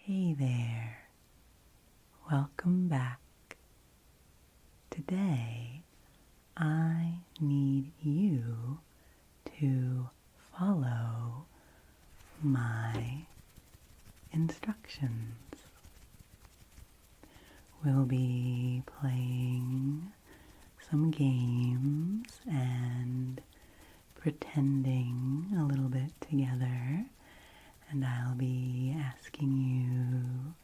Hey there, welcome back. Today, I need you to follow my instructions. We'll be playing some games and pretending a little bit together. And I'll be asking you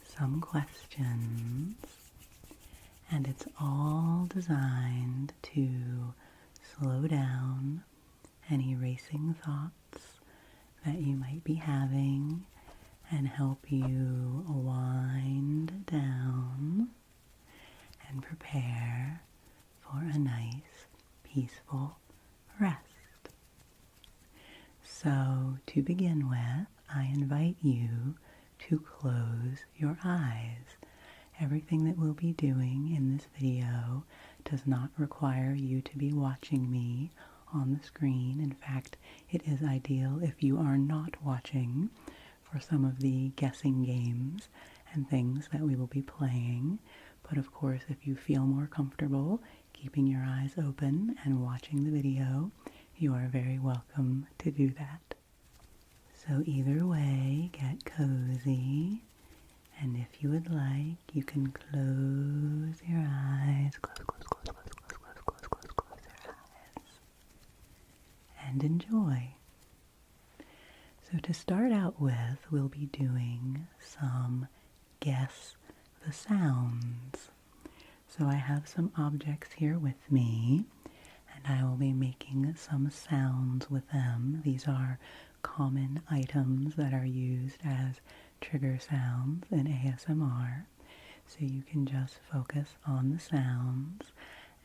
some questions, and it's all designed to slow down any racing thoughts that you might be having and help you wind down and prepare for a nice, peaceful rest. So, to begin with, I invite you to close your eyes. Everything that we'll be doing in this video does not require you to be watching me on the screen. In fact, it is ideal if you are not watching for some of the guessing games and things that we will be playing. But of course, if you feel more comfortable keeping your eyes open and watching the video, you are very welcome to do that. So either way, get cozy, and if you would like, you can close your eyes, close your eyes, and enjoy. So to start out with, we'll be doing some guess the sounds. So I have some objects here with me, and I will be making some sounds with them. These are common items that are used as trigger sounds in ASMR. So you can just focus on the sounds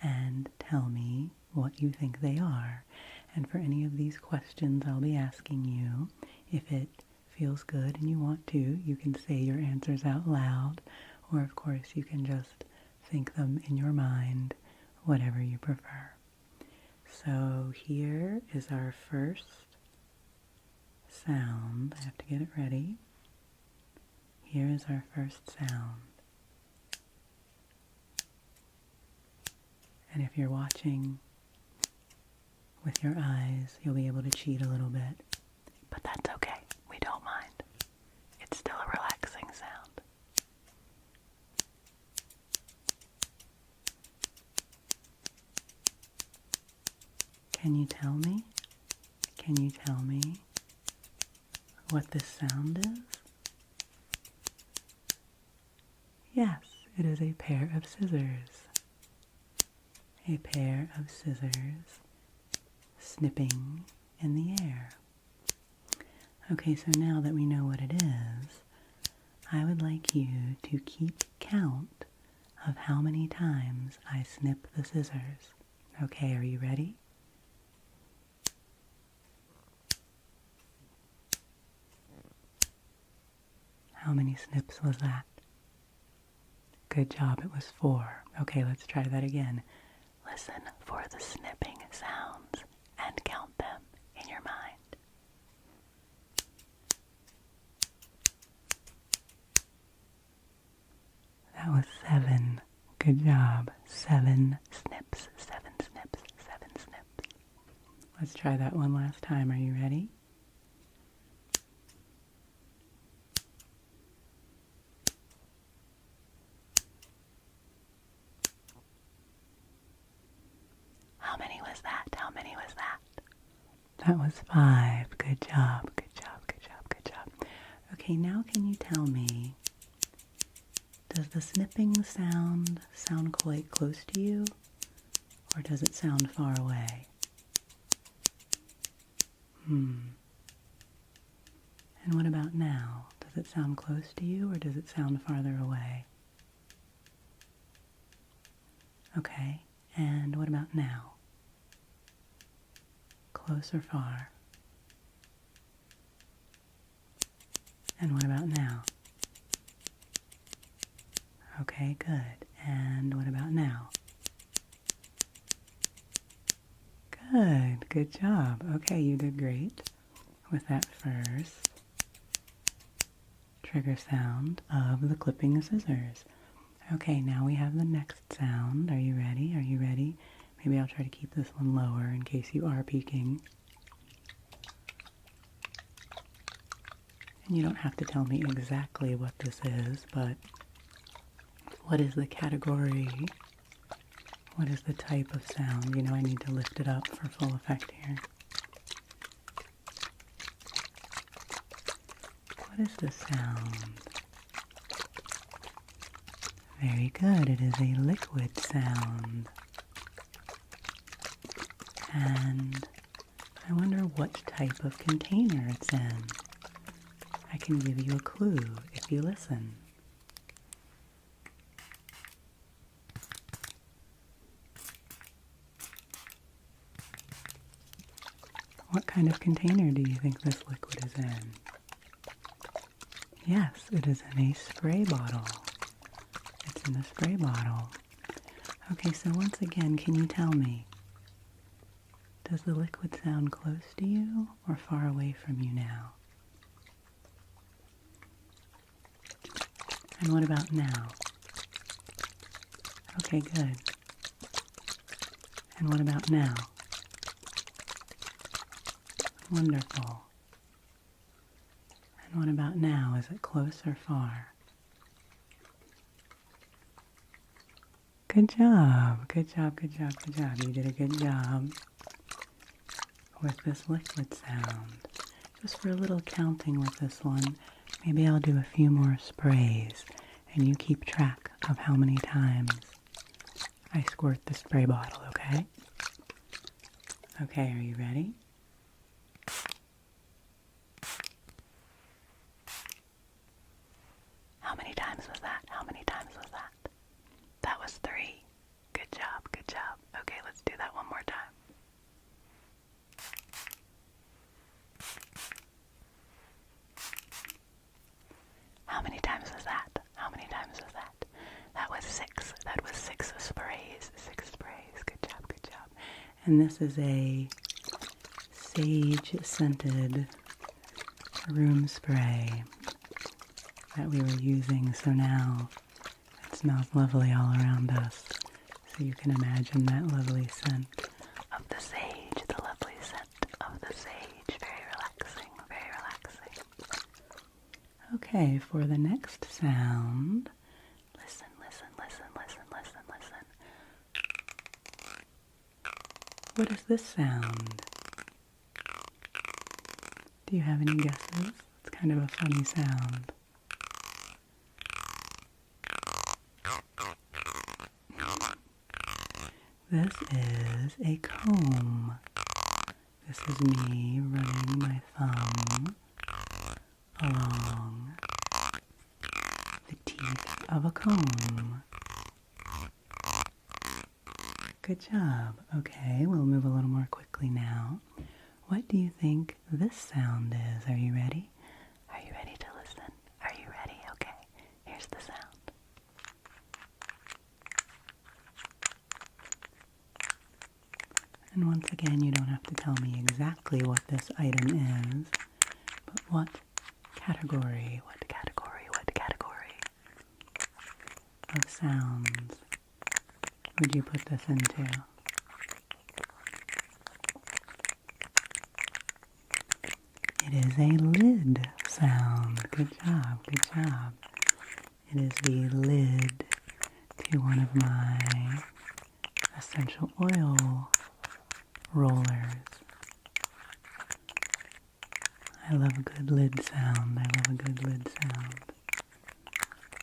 and tell me what you think they are. And for any of these questions I'll be asking you, if it feels good and you want to, you can say your answers out loud, or of course you can just think them in your mind, whatever you prefer. So here is our first sound. I have to get it ready. Here is our first sound. And if you're watching with your eyes, you'll be able to cheat a little bit. But that's okay. We don't mind. It's still a relaxing sound. Can you tell me? Can you tell me what this sound is? Yes, it is a pair of scissors. A pair of scissors snipping in the air. Okay, so now that we know what it is, I would like you to keep count of how many times I snip the scissors. Okay, are you ready? How many snips was that? Good job, it was 4. Okay, let's try that again. Listen for the snipping sounds and count them in your mind. That was 7. Good job. 7 snips, 7 snips, 7 snips. Let's try that one last time. Are you ready? How many was that? How many was that? That was 5. Good job, good job, good job, good job. Okay, now can you tell me, does the snipping sound quite close to you, or does it sound far away? And what about now? Does it sound close to you, or does it sound farther away? Okay, and what about now? Close or far? And what about now? Okay, good. And what about now? Good, good job. Okay, you did great with that first trigger sound of the clipping scissors. Okay, now we have the next sound. Are you ready? Are you ready? Maybe I'll try to keep this one lower in case you are peeking. And you don't have to tell me exactly what this is, but what is the category? What is the type of sound? You know, I need to lift it up for full effect here. What is the sound? Very good. It is a liquid sound. And I wonder what type of container it's in. I can give you a clue if you listen. What kind of container do you think this liquid is in? Yes, it is in a spray bottle. It's in a spray bottle. Okay, so once again, can you tell me, does the liquid sound close to you or far away from you now? And what about now? Okay, good. And what about now? Wonderful. And what about now? Is it close or far? Good job. Good job, good job, good job. You did a good job with this liquid sound. Just for a little counting with this one, maybe I'll do a few more sprays and you keep track of how many times I squirt the spray bottle, okay? Okay, are you ready? How many times was that? How many times was that? That was 3. Good job, good job. Okay, let's do that one more time. How many times was that? How many times was that? That was 6. That was 6 sprays. 6 sprays. Good job, good job. And this is a sage-scented room spray that we were using, so now it smells lovely all around us. So you can imagine that lovely scent of the sage, the lovely scent of the sage. Very relaxing, very relaxing. Okay, for the next sound, listen, listen, listen, listen, listen, listen. What is this sound? Do you have any guesses? It's kind of a funny sound. This is a comb. This is me running my thumb along the teeth of a comb. Good job. Okay, we'll move a little more quickly now. What do you think this sound is? Are you ready? Are you ready to listen? Are you ready? Okay, here's the sound. And once again, you don't have to tell me exactly what this item is, but what category of sounds would you put this into? It is a lid sound. Good job, good job. It is the lid to one of my essential oil rollers. I love a good lid sound. I love a good lid sound.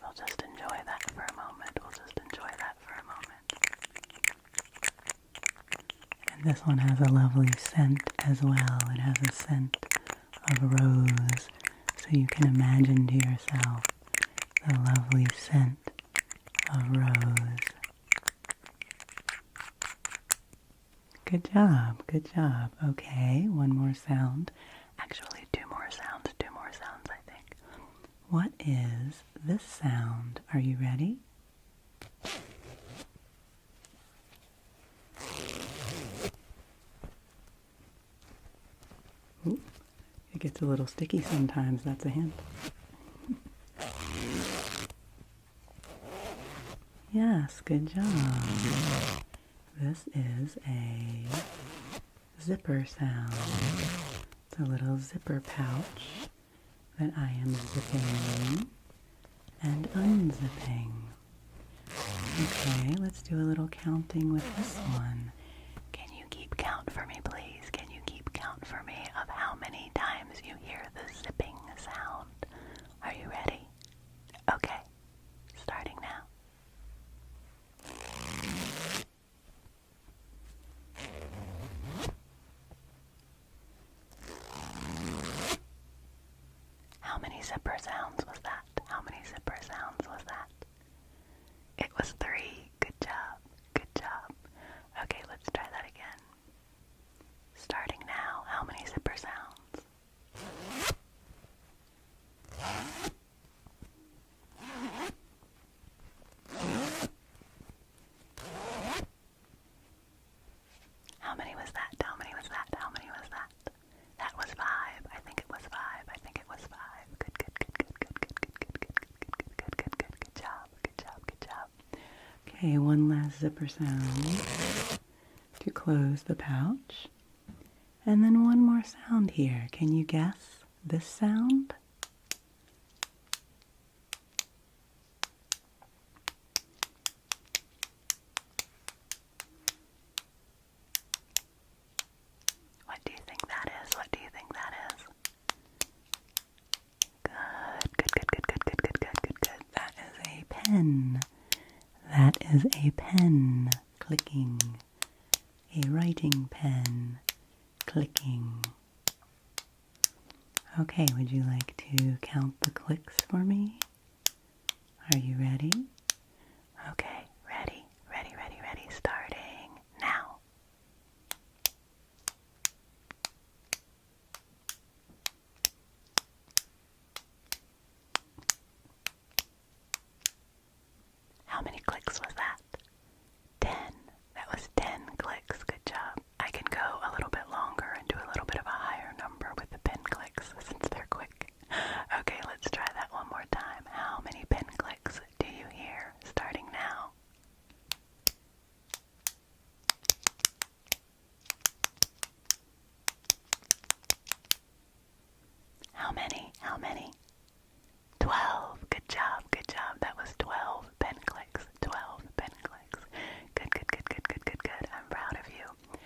We'll just enjoy that for a moment. We'll just enjoy that for a moment. And this one has a lovely scent as well. It has a scent of rose, so you can imagine to yourself the lovely scent of rose. Good job, good job. Okay, one more sound. Actually, two more sounds, I think. What is this sound? Are you ready? Ooh, it gets a little sticky sometimes, that's a hint. Yes, good job. This is a zipper sound. It's a little zipper pouch that I am zipping and unzipping. Okay, let's do a little counting with this one. Can you keep count for me, please? Can you keep count for me of how many times you hear the zipping sound? Are you ready? Okay, starting now. How many zipper sounds was that? How many zipper sounds was that? It was 3. Good job. Good job. Okay, let's try that again. Starting now, how many zipper sounds? How many was that? How many was that? How many was that? That was 5. I think it was 5. I think it was 5. Good, good, good, good, good, good, good, good, good, good, good, good, good, good, good, good job. Good job, good job. Okay, one last zipper sound to close the pouch. And then one more sound here. Can you guess this sound? What do you think that is? What do you think that is? Good, good, good, good, good, good, good, good, good, good. That is a pen. That is a pen clicking. A writing pen clicking. Okay, would you like to count the clicks for me? Are you ready? Okay, ready, ready, ready, ready, starting now. How many clicks was that? 10. That was 10 clicks. Good job. I can go a little bit longer and do a little bit of a higher number with the pen clicks since they're quick. Okay, let's try that one more time. How many pen clicks do you hear starting now? How many? How many? 12. Good job, good job. That was 12 pen clicks. 12 pen clicks. Good, good, good, good, good, good, good. I'm proud of you.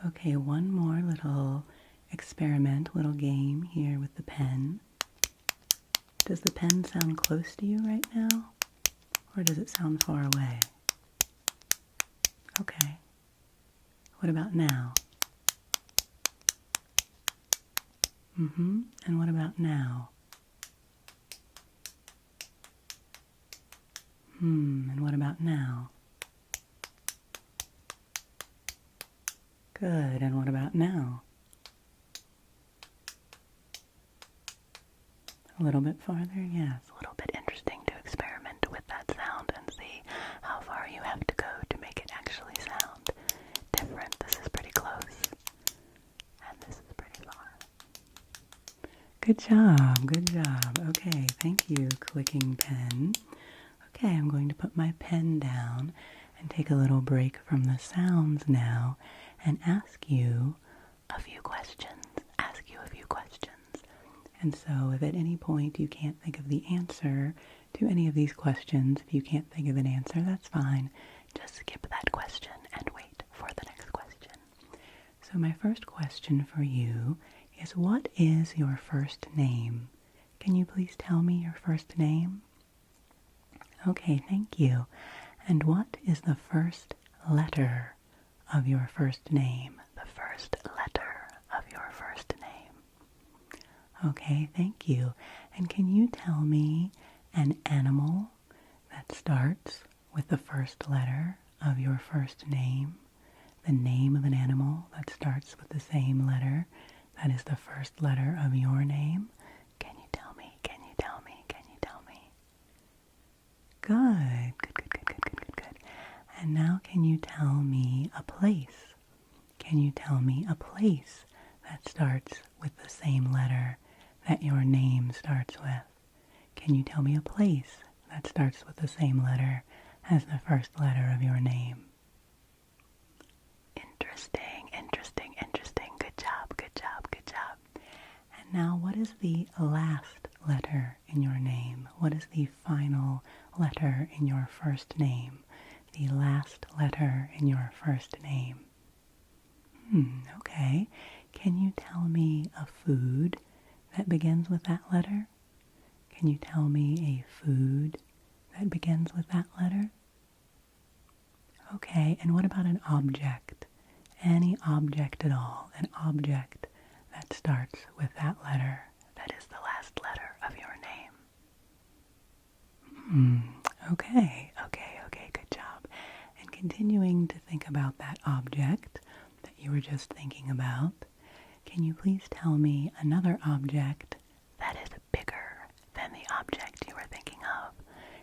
Okay, one more little experiment, little game here with the pen. Does the pen sound close to you right now? Or does it sound far away? Okay. What about now? And what about now? And what about now? Good, and what about now? A little bit farther, yes. A little bit interesting to experiment with that sound and see how far you have to go to make it actually sound different. This is pretty close, and this is pretty far. Good job, good job. Okay, thank you, clicking pen. Okay, I'm going to put my pen down and take a little break from the sounds now and ask you a few questions. And so if at any point you can't think of the answer to any of these questions, if you can't think of an answer, that's fine. Just skip that question and wait for the next question. So my first question for you is, what is your first name? Can you please tell me your first name? Okay, thank you. And what is the first letter of your first name? The first letter of your first name. Okay, thank you. And can you tell me an animal that starts with the first letter of your first name? The name of an animal that starts with the same letter that is the first letter of your name? Can you tell me? Can you tell me? Can you tell me? Good. Good, good, good, good, good, good, good. And now can you tell me a place? Can you tell me a place that starts with the same letter that your name starts with? Can you tell me a place that starts with the same letter as the first letter of your name? Interesting, interesting, interesting. Good job, good job, good job. And now what is the last letter in your name? What is the final letter in your first name? The last letter in your first name. Okay. Can you tell me a food that begins with that letter? Can you tell me a food that begins with that letter? Okay, and what about an object? Any object at all, an object that starts with that letter, that is the last letter of your name. Okay, good job. And continuing to think about that object that you were just thinking about, can you please tell me another object that is bigger than the object you were thinking of?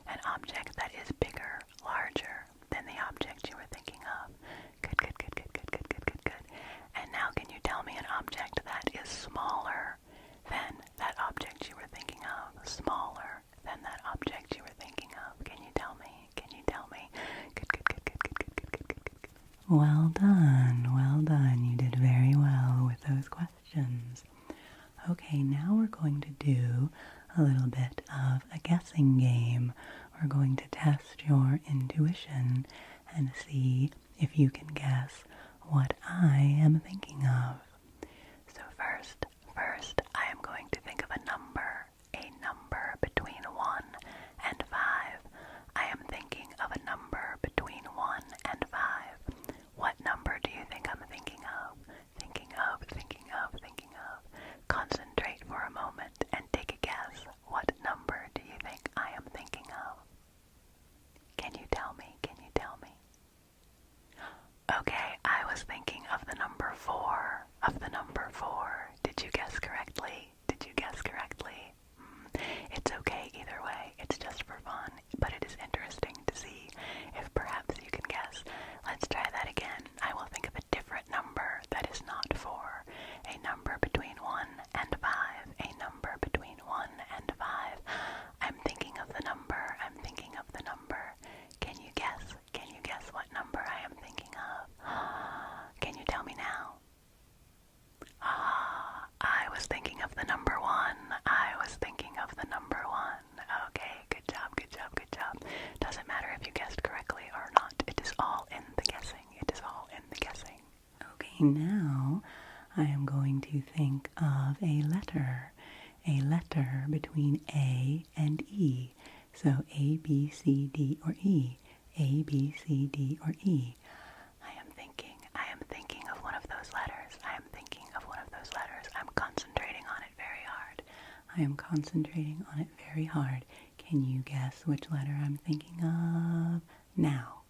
An object that is bigger, larger than the object you were thinking of. Good, good, good, good, good, good, good, good, good. And now can you tell me an object that is smaller than that object you were thinking of? Smaller than that object you were thinking of. Can you tell me? Can you tell me? Good, good, good, good, good, good, good, good, good, good. Well done, well done. You did very well with those questions. Okay, now we're going to do a little bit of a guessing game. We're going to test your intuition and see if you can guess what I am thinking of. So first, I am going to think of a number between 1 and 5. I am thinking of a number between 1 and 5. What number do you think I'm thinking of? Thinking of, thinking of, thinking of. Concentrate for a moment and take a guess. What number do you think I am thinking of? Can you tell me? Can you tell me? Okay, I was thinking of the number 4. Of the number 4. Did you guess correctly? Did you guess correctly? It's okay either way. It's just for fun, but it is interesting to see if perhaps you can guess. Let's try that again. I will think of a different number that is not 4. A number between 1 and 5. A number between 1 and 5. I'm thinking of the number. I'm thinking of the number. Can you guess? Can you guess what number I am thinking of? Can you tell me now? I was thinking of the number 1. I was thinking of the number 1. Okay, good job, good job, good job. Doesn't matter if you guessed correctly or not. It is all in the guessing. It is all in the guessing. Okay, now I am going to think of a letter between A and E. So A, B, C, D, or E. A, B, C, D, or E. I am thinking of one of those letters. I am thinking of one of those letters. I'm concentrating on it very hard. I am concentrating on it very hard. Can you guess which letter I'm thinking of now?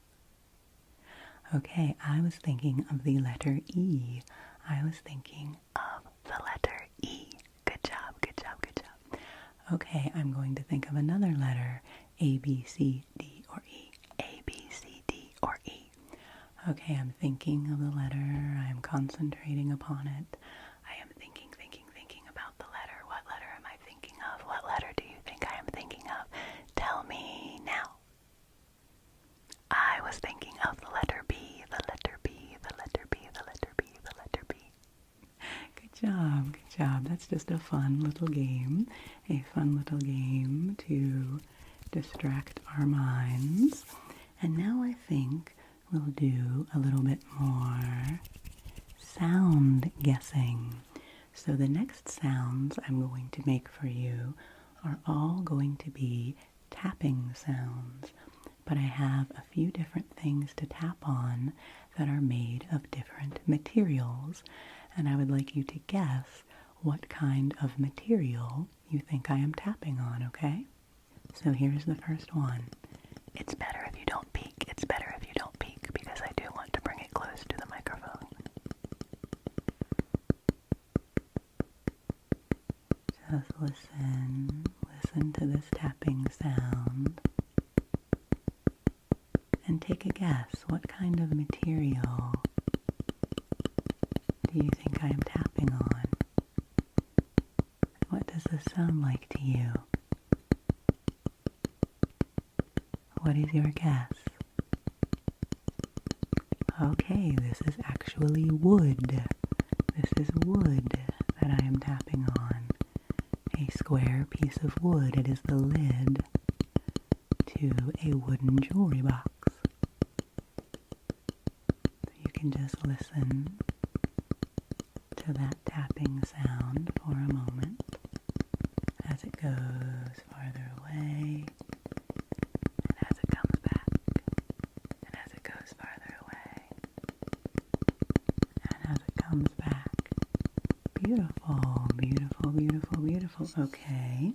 Okay, I was thinking of the letter E. I was thinking of the letter E. Good job, good job, good job. Okay, I'm going to think of another letter. A, B, C, D, or E. A, B, C, D, or E. Okay, I'm thinking of the letter. I am concentrating upon it. I am thinking about the letter. What letter am I thinking of? What letter do you think I am thinking of? Tell me now. I was thinking of the letter B, the letter B, the letter B, the letter B, the letter B. Good job, good job. That's just a fun little game. A fun little game to distract our minds. And now I think we'll do a little bit more sound guessing. So the next sounds I'm going to make for you are all going to be tapping sounds. But I have a few different things to tap on that are made of different materials. And I would like you to guess what kind of material you think I am tapping on, okay? So here's the first one. It's better if you don't peek. It's better if you don't peek because I do want to bring it close to the microphone. Just listen to this tapping sound and take a guess. What kind of material do you think I am tapping on? What does this sound like to you? What is your guess? Okay, this is actually wood. This is wood that I am tapping on. A square piece of wood. It is the lid to a wooden jewelry box. So you can just listen to that tapping sound for a moment as it goes farther away and as it comes back and as it goes farther away and as it comes back. Beautiful, beautiful, beautiful, beautiful. Okay,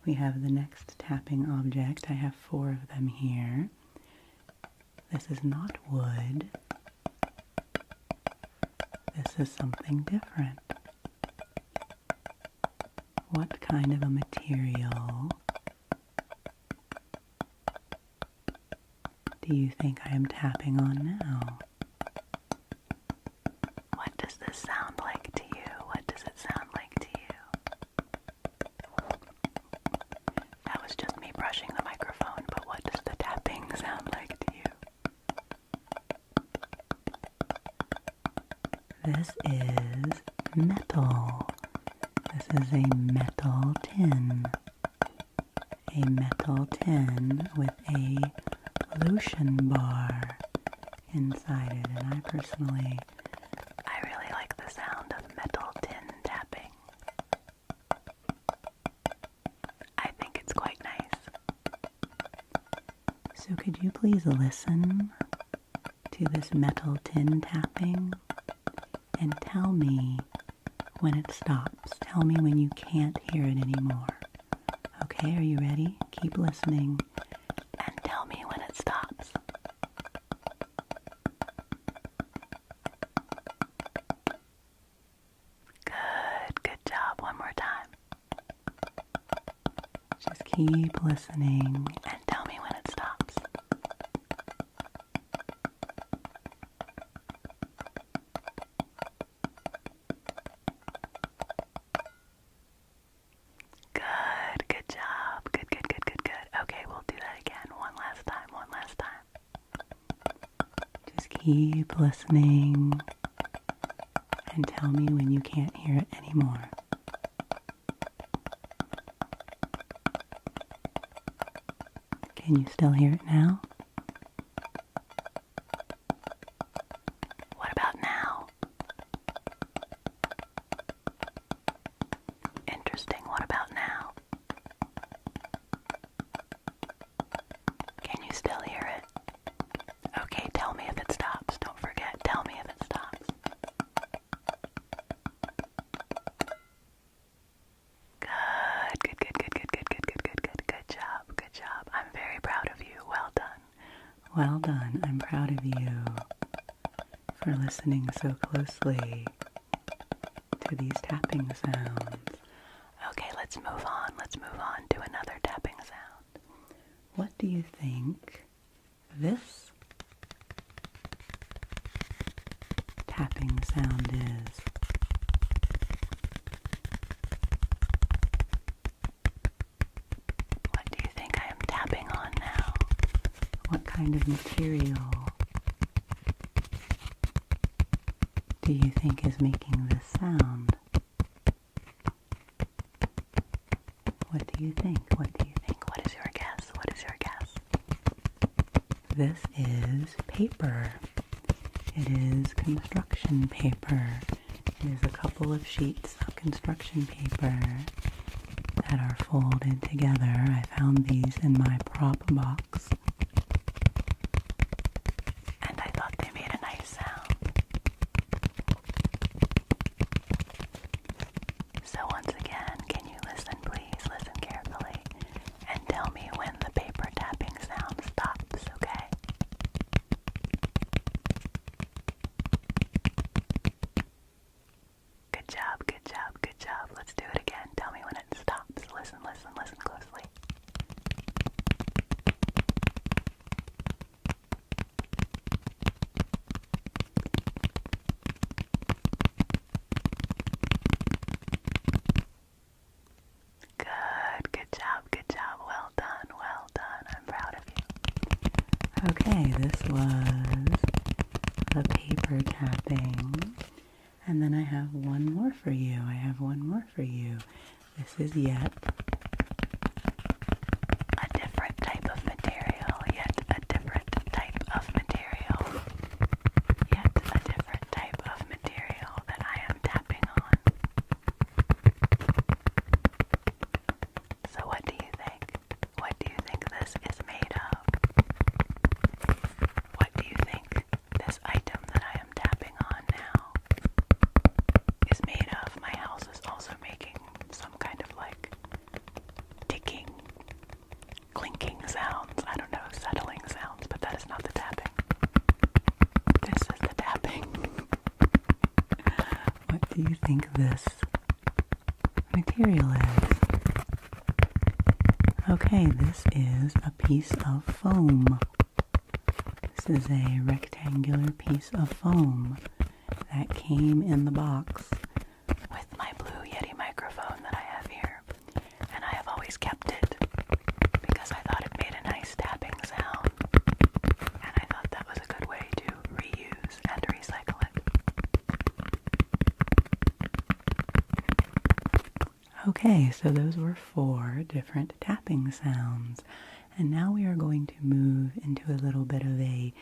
we have the next tapping object. I have 4 of them here. This is not wood. This is something different. What kind of a material do you think I am tapping on now? What does this sound like to you? What does it sound like to you? That was just me brushing the microphone, but what does the tapping sound like to you? This is metal. This is a metal tin. A metal tin with a lotion bar inside it. And I really like the sound of metal tin tapping. I think it's quite nice. So could you please listen to this metal tin tapping and tell me when it stops. Tell me when you can't hear it anymore. Okay, are you ready? Keep listening and tell me when it stops. Good job. One more time. Just keep listening and tell me when it stops. Good job. Good. Okay, we'll do that again. One last time. Just keep listening and tell me when you can't hear it anymore. Can you still hear it now? What about now? Interesting. What about now? Can you still hear it? Okay, tell me if it stops. Don't forget, tell me if it stops. Good job. I'm very proud of you. Well done. Well done. I'm proud of you for listening so closely to these tapping sounds. Okay, let's move on to another tapping sound. What do you think this tapping sound is? What do you think I am tapping on now? What kind of material do you think is making this sound? What do you think? What is your guess? This is paper. It is construction paper. It is a couple of sheets of construction paper that are folded together. I found these in my prop box, and I thought they made a nice sound. So once again, can you listen, please? Listen carefully and tell me when the paper tapping sound stops, okay? Good job. Let's do it again. Tell me when it stops. Listen closely. Good job. Well done. I'm proud of you. Okay, this was the paper tapping. And then I have one more for you. This is yet a different type of material. Yet a different type of material that I am tapping on. So what do you think? What do you think this is made of? What do you think this item that I am tapping on now is made of? My house is also making some kind of like ticking, clinking sounds. I don't know, settling sounds, but that is not the tapping. This is the tapping. What do you think this material is? Okay, this is a piece of foam. This is a rectangular piece of foam that came in the box with my Blue Yeti microphone that I have here. And I have always kept it because I thought it made a nice tapping sound. And I thought that was a good way to reuse and recycle it. Okay, so those were 4 different tapping sounds. And now we are going to move into a little bit of a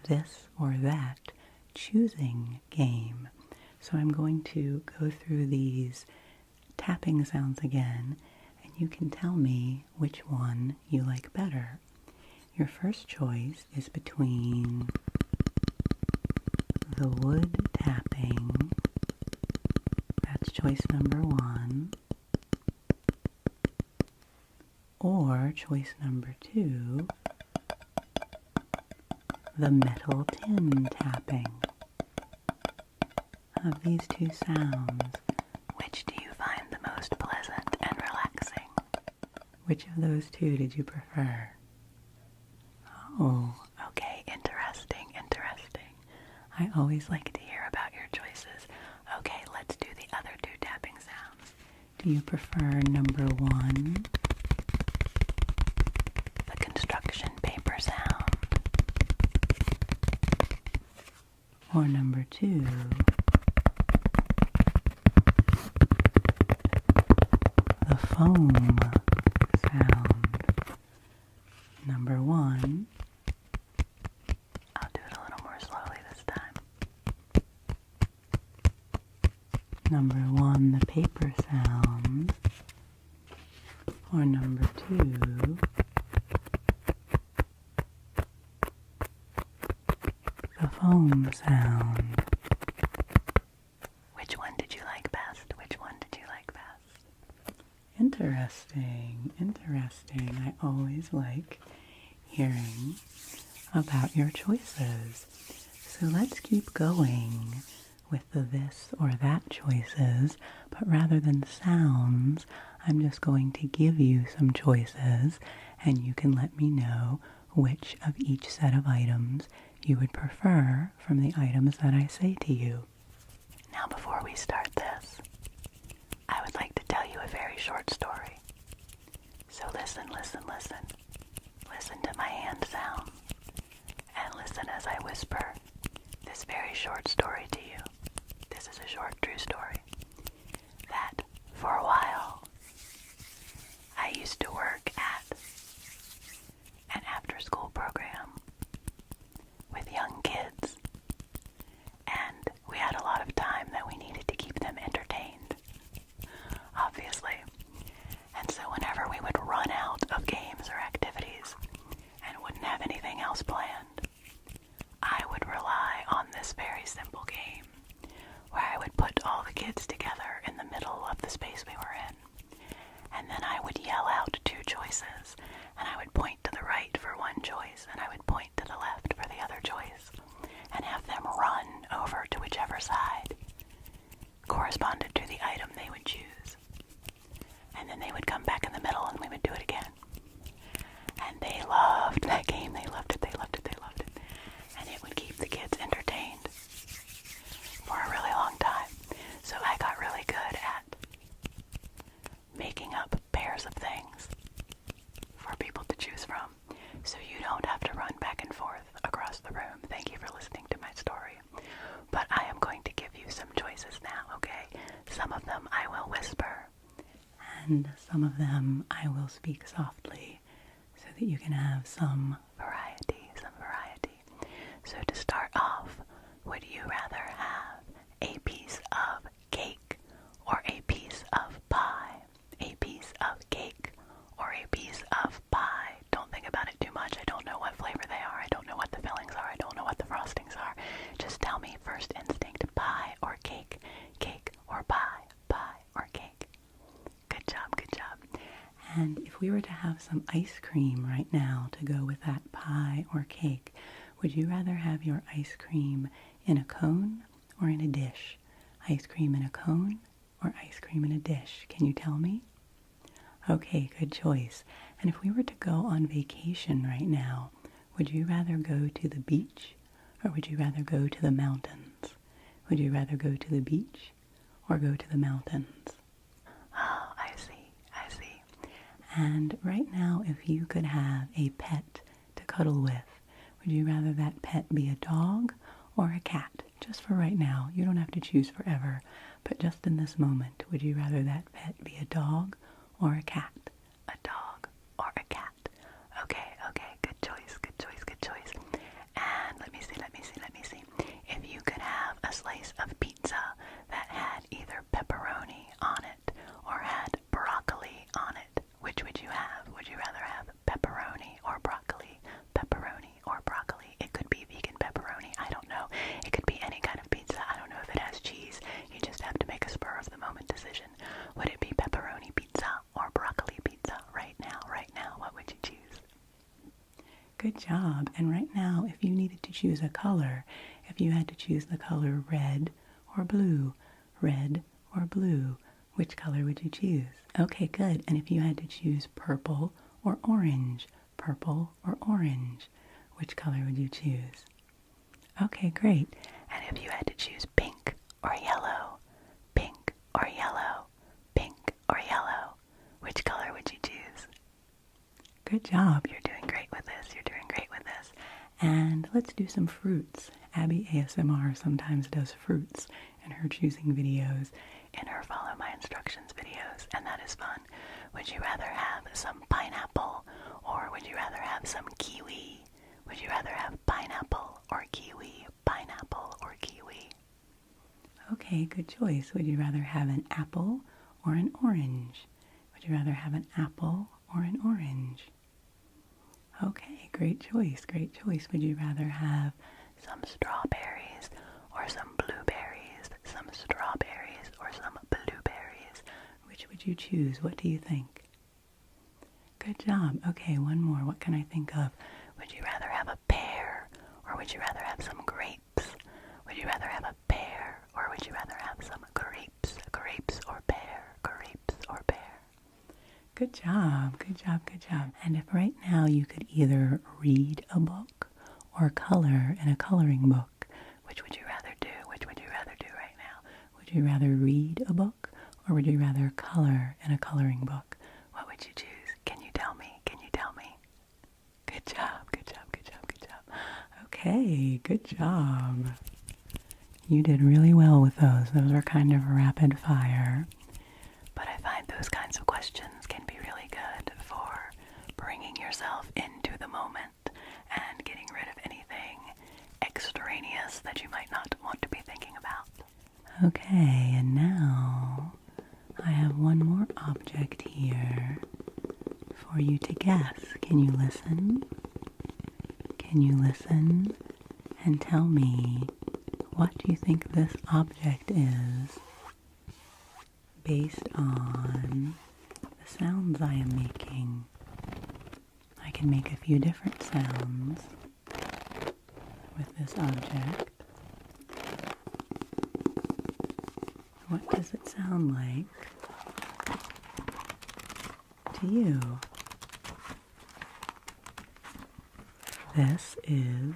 this or that choosing game. So I'm going to go through these tapping sounds again, and you can tell me which one you like better. Your first choice is between the wood tapping, that's choice number 1, or choice number 2, the metal tin tapping. Of these 2 sounds, which do you find the most pleasant and relaxing? Which of those 2 did you prefer? Oh, okay, interesting. I always like to hear about your choices. Okay, let's do the other 2 tapping sounds. Do you prefer number 1, the construction paper sound, or number 2, the foam sound? Number 1, I'll do it a little more slowly this time. Number 1, the paper sound, or number 2, the foam sound. Which one did you like best? Interesting. I always like hearing about your choices. So let's keep going with the this or that choices, but rather than sounds, I'm just going to give you some choices, and you can let me know which of each set of items you would prefer from the items that I say to you. Now, before we start this, I would like to tell you a very short story. So listen. Listen to my hand sounds, and listen as I whisper this very short story to you. This is a short true story. That for a while, I used to work at an after-school program with young kids, and we had a lot of time that we needed to keep them entertained, obviously. And so whenever we would run out of games or activities and wouldn't have anything else planned, I would rely on this very simple game where I would put all the kids together in the middle of the space we were in. And then I would yell out 2 choices, and I would point to the right for one choice, and I would point to the left for the other choice, and have them run over to whichever side corresponded to the item they would choose. And then they would come back in the middle, and we would do it again. And they loved that game. They loved it. And it would keep the kids entertained for a really long time. So I got really good at making up pairs of things for people to choose from, so you don't have to run back and forth across the room. Thank you for listening to my story. and some of them I will speak softly so that you can have some variety, So to start off, would you rather have a piece of cake or a piece of pie? A piece of cake or a piece of pie? Don't think about it too much. I don't know what flavor they are. I don't know what the fillings are. I don't know what the frostings are. Just tell me first instinct, pie or cake? Cake or pie? Pie or cake? Good job, good job. And if we were to have some ice cream right now to go with that pie or cake, would you rather have your ice cream in a cone or in a dish? Ice cream in a cone or ice cream in a dish? Can you tell me? Okay, good choice. And if we were to go on vacation right now, would you rather go to the beach or would you rather go to the mountains? Would you rather go to the beach or go to the mountains? Oh, I see. And right now, if you could have a pet to cuddle with, would you rather that pet be a dog or a cat? Just for right now. You don't have to choose forever, but just in this moment, would you rather that pet be a dog or a cat? A dog or a cat? Okay. Good choice. And let me see. If you could have a slice of pizza that had either pepperoni on it or had broccoli on it, which would you have? Would you rather have pepperoni or broccoli? Pepperoni or broccoli? It could be vegan pepperoni. I don't know. It could be any kind of pizza. I don't know if it has cheese. You just have to make a spur of the moment decision. Would it be pepperoni pizza or broccoli pizza? Right now, what would you choose? Good job. And right now, if you needed to choose a color, if you had to choose the color red or blue, which color would you choose? Okay, good. And if you had to choose purple or orange, which color would you choose? Okay, great. And if you had to choose pink or yellow, which color would you choose? Good job. You're doing great with this. And let's do some fruits. Abby ASMR sometimes does fruits in her choosing videos, in her follow my instructions videos, and that is fun. Would you rather have some pineapple or would you rather have some kiwi? Would you rather have pineapple or kiwi? Okay, good choice. Would you rather have an apple or an orange? Would you rather have an apple or an orange? Okay, great choice. Would you rather have some strawberries or some blueberries? Some strawberries or some blueberries? Which would you choose? What do you think? Good job. Okay, one more. What can I think of? Would you rather have a pear or would you rather have some grapes? Would you rather have a pear or would you rather have some grapes? Grapes or pear? Good job. And if right now you could either read a book or color in a coloring book, which would you rather do? Right now? Would you rather read a book or would you rather color in a coloring book? What would you choose? Can you tell me? Good job. Okay, good job. You did really well with those. Those were kind of rapid fire. But I find those kinds of questions can be really good for bringing yourself into the moment and getting rid of anything extraneous that you might not want to be thinking about. Okay, and now I have one more object here for you to guess. Can you listen? And tell me what you think this object is based on the sounds I am making. I can make a few different sounds with this object. What does it sound like to you? This is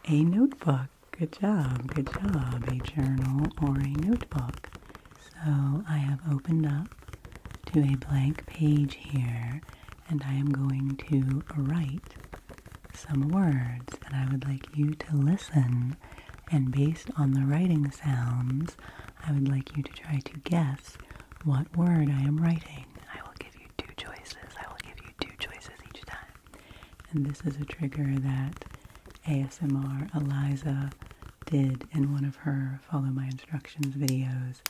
a notebook. Good job. A journal or a notebook. So I have opened up to a blank page here and I am going to write some words and I would like you to listen, and based on the writing sounds I would like you to try to guess what word I am writing. I And this is a trigger that ASMR Eliza did in one of her Follow My Instructions videos,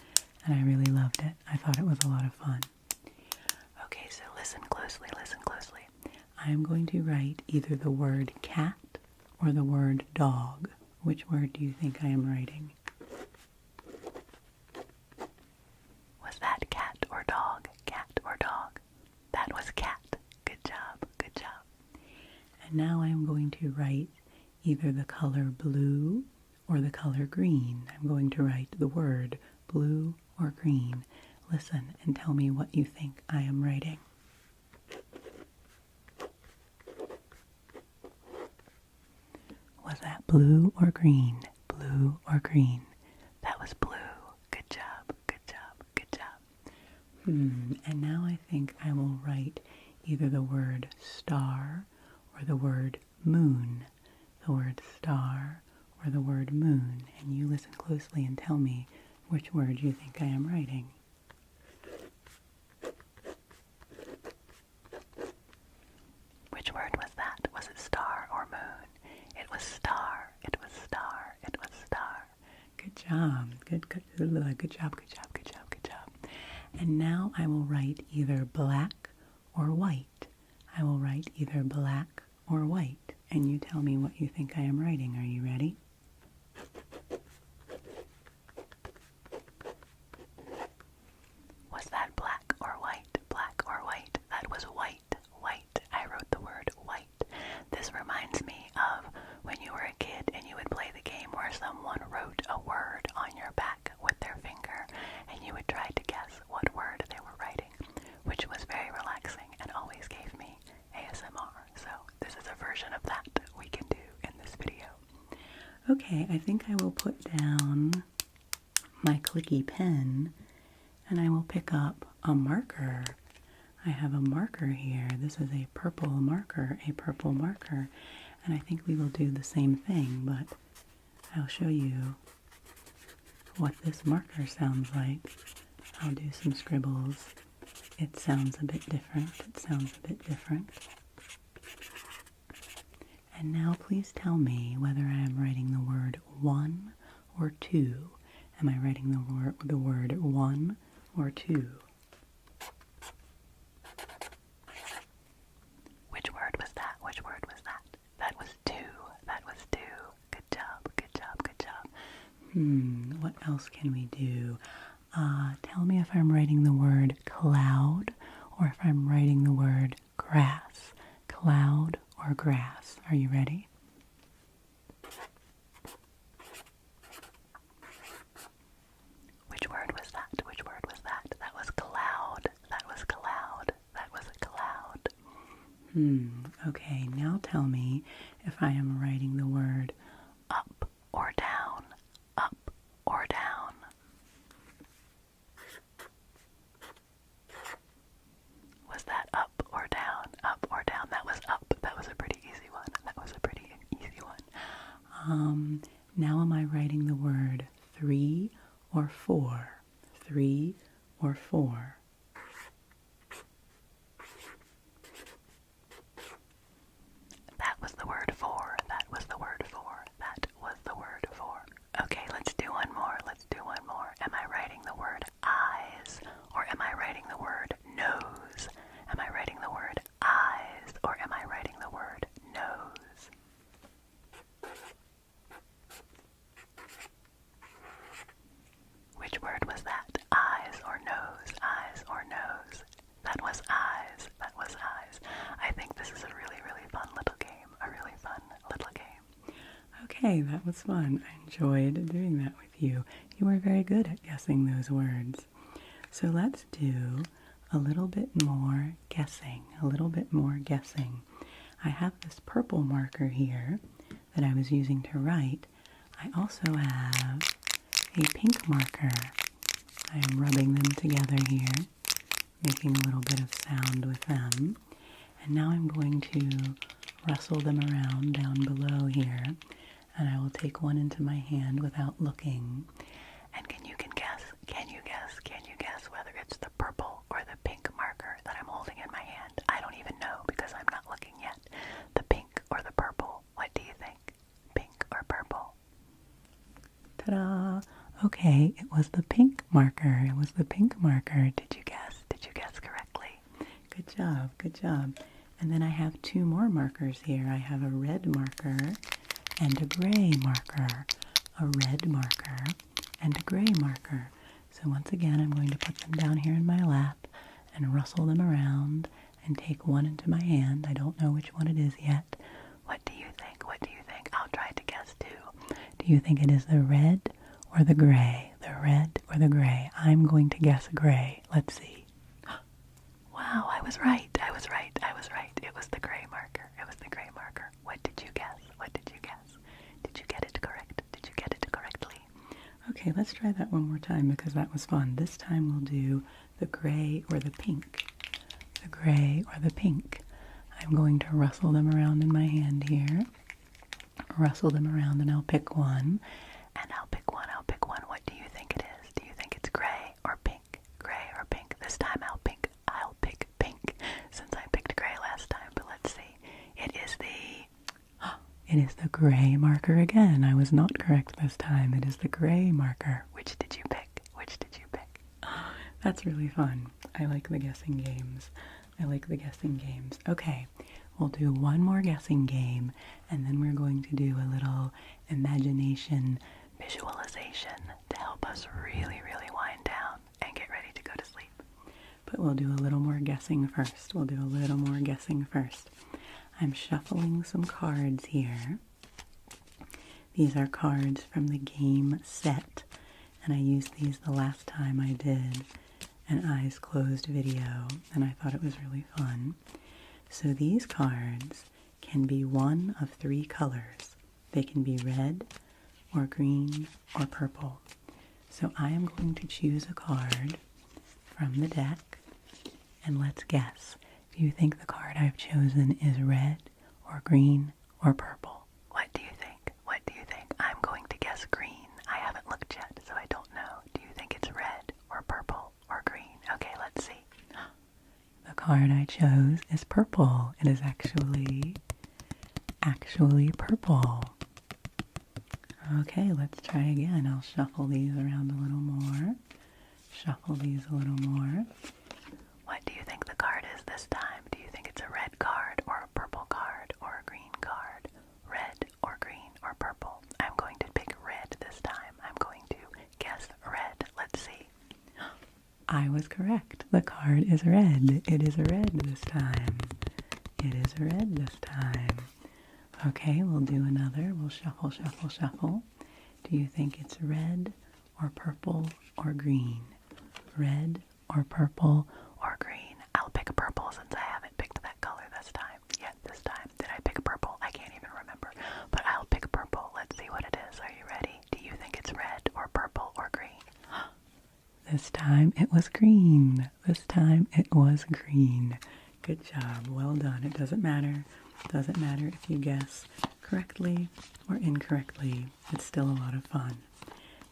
and I really loved it. I thought it was a lot of fun. Okay, so listen closely, listen closely. I am going to write either the word cat or the word dog. Which word do you think I am writing? Was that cat or dog? Cat or dog? That was cat. Good job, good job. And now I am going to write either the color blue or the color green. I'm going to write the word blue or green. Listen and tell me what you think I am writing. Was that blue or green? Blue or green? That was blue. Good job, good job, good job. And now I think I will write either the word star or the word moon. The word star or the word moon. And you listen closely and tell me which word you think I am writing. Which word was that? Was it star or moon? It was star. It was star. It was star. Good job. Good job. Good job. Good job. Good job. Good job. And now I will write either black or white. I will write either black or white. And you tell me what you think I am writing. Are you ready? Was that black or white? Black or white? That was white. White. I wrote the word white. This reminds me of when you were a kid and you would play the game where someone wrote a word on your back with their finger and you would try to guess what word they were writing, which was very relaxing and always gave me ASMR. So this is a version of that we can do in this video. Okay, I think I will put down my clicky pen and I will pick up a marker. I have a marker here. This is a purple marker, and I think we will do the same thing, but I'll show you what this marker sounds like. I'll do some scribbles. It sounds a bit different. And now please tell me whether I am writing the word 1 or 2. Am I writing the word 1 or 2? Which word was that? Which word was that? That was 2. That was 2. Good job, good job, good job. What else can we do? Tell me if I'm writing the word cloud or if I'm writing the word grass. Cloud or grass. Are you ready? Which word was that? Which word was that? That was cloud. That was cloud. That was a cloud. Okay, now tell me if I am writing the word up or down. Up or down. Was that up or down? Up or down? That was up. That was a pretty easy one. That was a pretty easy one. Now am I writing the word 3 or 4? 3 or 4? That was the word 4. That was the word 4. That was the word 4. Okay, let's do one more. Let's do one more. Am I writing the word eyes or am I writing the word nose? Am I writing the word eyes or am I writing the word nose? Which word was that? Eyes or nose? Eyes or nose? That was eyes. That was eyes. I think this is a really, really fun little game. A really fun little game. Okay, that was fun. I enjoyed doing that with you. You were very good at guessing those words. So let's do a little bit more guessing. I have this purple marker here that I was using to write. I also have a pink marker. I am rubbing them together here, making a little bit of sound with them. And now I'm going to rustle them around down below here, and I will take one into my hand without looking. And can you guess whether it's the purple or the pink marker that I'm holding in my hand? I don't even know because I'm not looking yet. The pink Okay, it was the pink marker. It was the pink marker. Did you guess? Did you guess correctly? Good job, good job. And then I have two more markers here. I have a red marker and a gray marker. A red marker and a gray marker. So once again, I'm going to put them down here in my lap and rustle them around and take one into my hand. I don't know which one it is yet. What do you think? What do you think? I'll try to guess too. Do you think it is the red or the gray? The red or the gray? I'm going to guess gray. Let's see. Wow, I was right. I was right. I was right. It was the gray marker. It was the gray marker. What did you guess? What did you guess? Did you get it correct? Did you get it correctly? Okay, let's try that one more time because that was fun. This time we'll do the gray or the pink. The gray or the pink. I'm going to rustle them around in my hand here. Rustle them around and I'll pick one. And I'll pick one. I'll pick one. What do you think it is? Do you think it's gray or pink? Gray or pink? This time I'll pick pink since I picked gray last time. But let's see. It is the gray marker again. I was not correct this time. It is the gray marker. Which did you pick? Which did you pick? That's really fun. I like the guessing games. I like the guessing games. Okay, we'll do one more guessing game, and then we're going to do a little imagination visualization to help us really, really wind down and get ready to go to sleep. But we'll do a little more guessing first. We'll do a little more guessing first. I'm shuffling some cards here. These are cards from the game set, and I used these the last time I did an eyes closed video, and I thought it was really fun. So these cards can be one of three colors. They can be red or green or purple. So I am going to choose a card from the deck, and let's guess. Do you think the card I've chosen is red or green or purple? What do you think? What do you think? I'm going to guess green. I haven't looked yet, so I don't know. Do you think it's red or purple or green? Okay, let's see. The card I chose is purple. It is actually purple. Okay, let's try again. I'll shuffle these around a little more. Shuffle these a little more. What do you think the card is this time? Do you think it's a red card or a purple card or a green card? Red or green or purple? I'm going to pick red this time. I'm going to guess red. Let's see. I was correct. The card is red. It is red this time. It is red this time. Okay, we'll do another. We'll shuffle, shuffle, shuffle. Do you think it's red or purple or green? Red or purple or green? I'll pick purple since I haven't picked that color this time. Yet this time. Did I pick purple? I can't even remember. But I'll pick purple. Let's see what it is. Are you ready? Do you think it's red or purple or green? This time it was green. This time it was green. Good job. Well done. It doesn't matter. It doesn't matter if you guess correctly or incorrectly. It's still a lot of fun.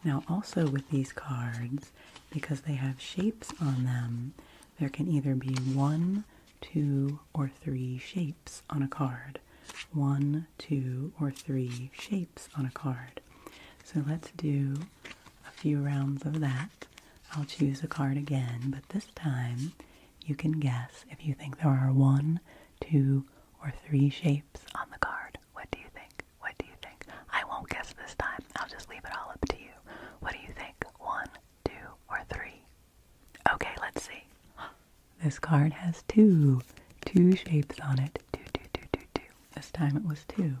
Now also with these cards, because they have shapes on them, there can either be 1, 2, or 3 shapes on a card. 1, 2, or 3 shapes on a card. So let's do a few rounds of that. I'll choose a card again, but this time you can guess if you think there are 1, 2, or 3 shapes on the card. What do you think? What do you think? I won't guess this time. I'll just leave it all up to you. What do you think? 1, 2, or 3? Okay, let's see. This card has 2 shapes on it. 2. This time it was 2.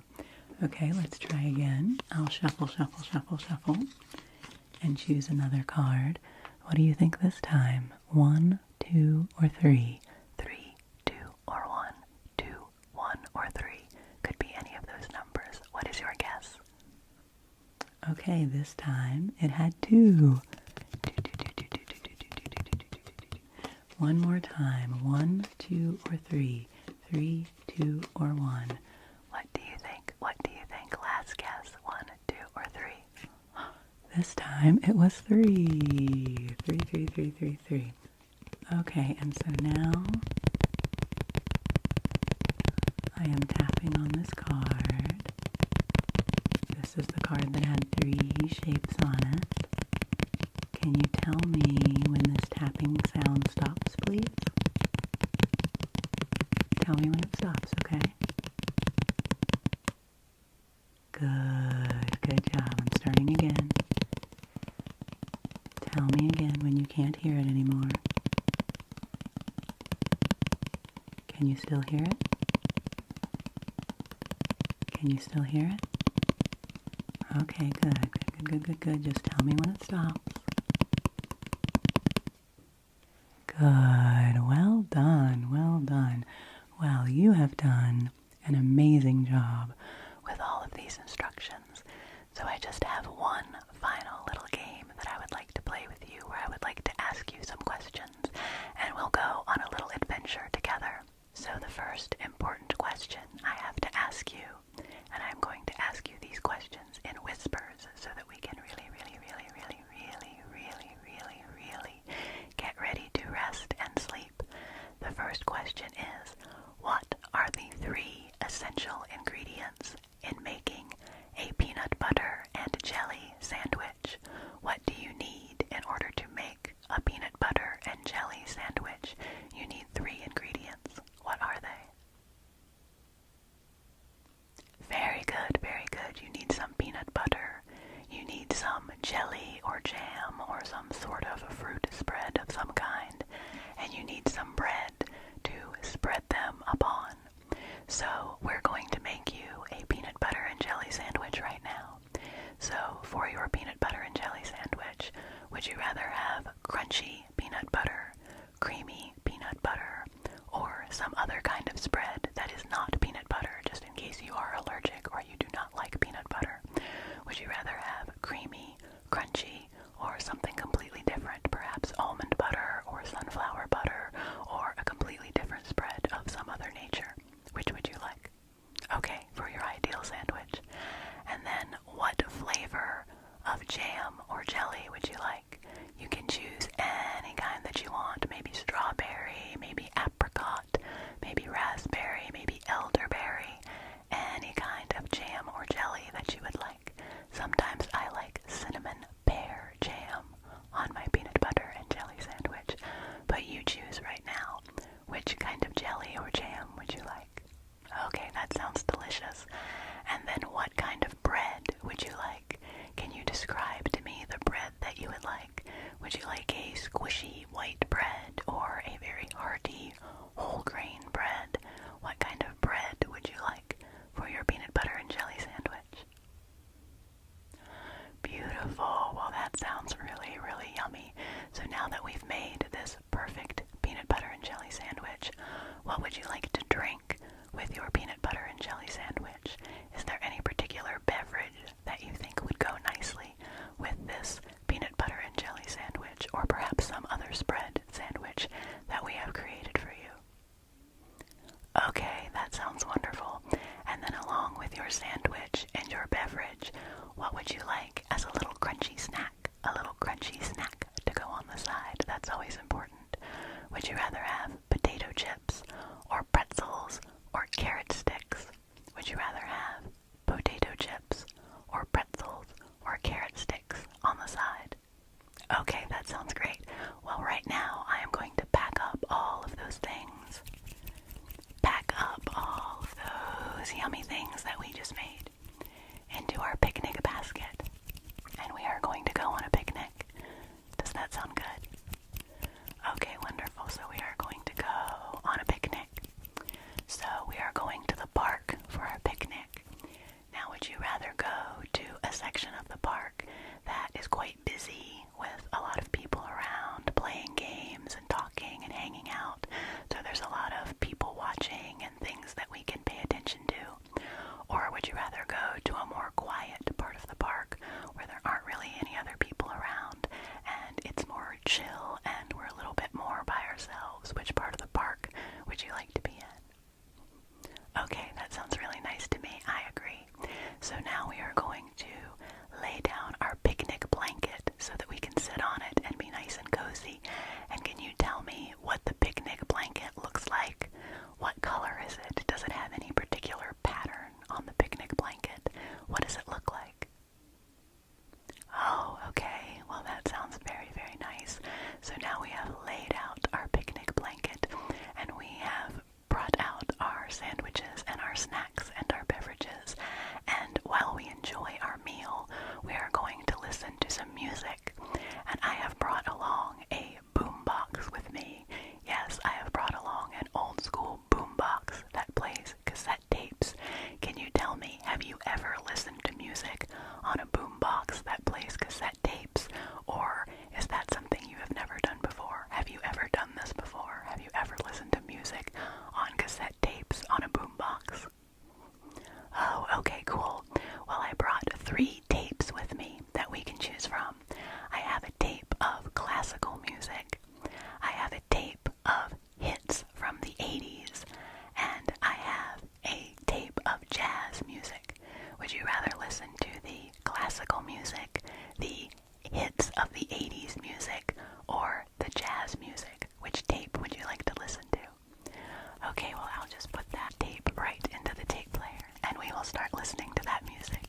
Okay, let's try again. I'll shuffle, shuffle, shuffle, shuffle, and choose another card. What do you think this time? 1, 2, or 3? 3, 2, or 1? 2, 1, or 3? Could be any of those numbers. What is your guess? Okay, this time it had 2. One more time. 1, 2, or 3? 3, 2, or 1? What do you think? What do you think? Last guess. 1, 2, or 3? This time it was 3. 3. Okay, and so now I am tapping on this card. This is the card that had 3 shapes on it. Can you tell me when this tapping sound stops, please? Tell me when it stops, okay? Good job. I'm starting again. Tell me again when you can't hear it anymore. Can you still hear it? Can you still hear it? Okay, good. Just tell me when it stops. Good. Well done. Well, you have done an amazing job with all of these instructions. So I just have one final little game that I would like to play with you, where I would like to ask you some questions, and we'll go on a little adventure together. So the first important question I have to ask you, and I'm going to ask you these questions in whispers so that we can really get ready to rest and sleep. The first question is, what are the 3 essential ingredients in making a peanut butter and jelly sandwich? What do you need in order to make a peanut butter and jelly sandwich? You need 3 ingredients. What are they? Very good. You need some peanut butter. You need some jelly or jam or some sort of a fruit spread of some kind. And you need some bread to spread them upon. So we're going to make you a peanut butter and jelly sandwich right now. So for your peanut butter and jelly sandwich, would you rather have crunchy peanut butter, creamy peanut butter, or some other kind of spread that is not peanut butter, just in case you are allergic or you do not like peanut butter? Would you rather have creamy, crunchy, or something completely different, perhaps almond butter or sunflower butter, or a completely different spread of some other nature? Which would you like? Okay, for your ideal sandwich. And then what flavor of jam or jelly would you like? You can choose any kind that you want. Maybe strawberry, maybe apricot, maybe raspberry, maybe elderberry. Any kind of jam or jelly that you would like. Sometimes I like cinnamon pear jam on my peanut butter and jelly sandwich. But you choose right now. Which kind of jelly or jam would you like? Okay, that sounds delicious. And then what kind of bread would you like? Can you describe to me the bread that you would like? Would you like a squishy white bread or a very hearty whole grain bread? What kind of bread would you like for your peanut butter and jelly sandwich? Beautiful. Well, that sounds really yummy. So now that we've made this perfect peanut butter and jelly sandwich, what would you like to drink with your peanut butter and jelly sandwich? Is there any particular beverage that you think would go nicely with this peanut butter and jelly sandwich, or perhaps some other spread sandwich that we have created for you? Okay, that sounds wonderful. And then along with your sandwich and your beverage, what would you like as a little crunchy snack? A little crunchy snack to go on the side. That's always important. Would you rather have potato chips or pretzels or carrot sticks? Would you rather have potato chips or pretzels or carrot sticks on the side? Okay, that sounds great. Well, right now I am going to pack up all of those things. Pack up all of those yummy things that we just made into our picnic basket. And we are going to go on a picnic. Does that sound good? Okay, wonderful. So we are going to go on a picnic. So we are going to the park for our picnic. Now, would you rather go to a section of the park that is quite busy with a lot of people around playing games and talking and hanging out? So there's a lot of people watching and things that we can pay attention to. Or would you rather go to a more quiet part of the park of jazz music? Would you rather listen to the classical music, the hits of the 80s music, or the jazz music? Which tape would you like to listen to? Okay, well, I'll just put that tape right into the tape player, and we will start listening to that music,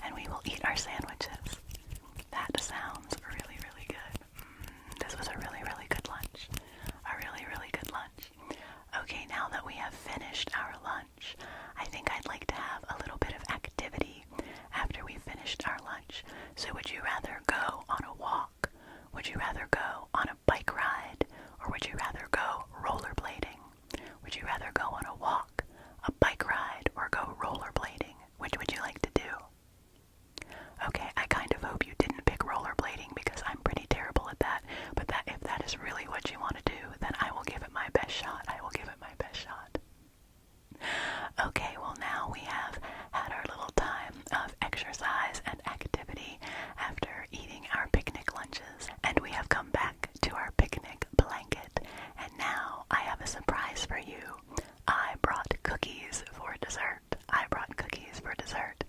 and we will eat our sandwiches. That sounds really, really good. This was a really, really good lunch. A really, really good lunch. Okay, now that we have finished our lunch, I think I'd like to have a little bit of activity after we finished our lunch. So would you rather go on a walk? Would you rather go on a bike ride? Or would you rather go rollerblading? Would you rather go on a walk, a bike ride, or go rollerblading? Which would you like to do? Okay, I kind of hope you didn't pick rollerblading because I'm pretty terrible at that. But if that is really what you want to do, then I will give it my best shot. I will give it my best shot. Okay, well now we have had our little time of exercise and activity after eating our picnic lunches, and we have come back to our picnic blanket, and now I have a surprise for you. I brought cookies for dessert. I brought cookies for dessert.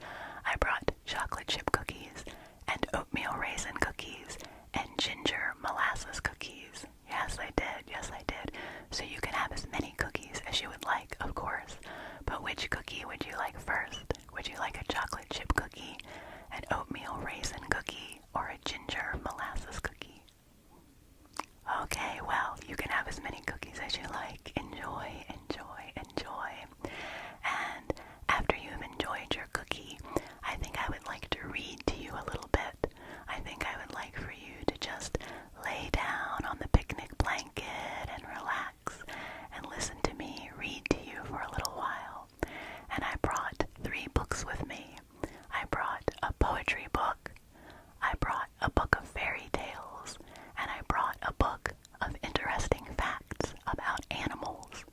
I brought chocolate chip cookies and oatmeal raisin cookies and ginger molasses cookies. Yes, I did. Yes, I did. So you can have as many cookies as you would like, of course. But which cookie would you like first? Would you like a chocolate chip cookie, an oatmeal raisin cookie, or a ginger molasses cookie? Okay, well, you can have as many cookies as you like. Enjoy, enjoy, enjoy. And after you've enjoyed your cookie, I think I would like to read to you a little bit. I think I would like for you to just lay down on the picnic blanket and relax and listen to me read to you for a little while. And I brought 3 books with me. I brought a poetry book, I brought a book of fairy tales, and I brought a book of interesting facts about animals.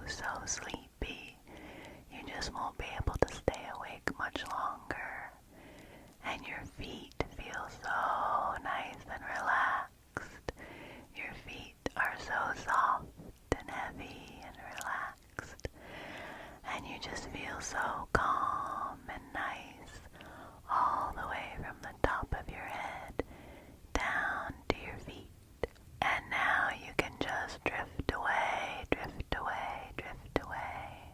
so sleepy, you just won't be able to stay awake much longer. And your feet feel so nice and relaxed. Your feet are so soft and heavy and relaxed. And you just feel so calm and nice all the way from the top of your head down to your feet. And now you can just drift away, drift away, drift away.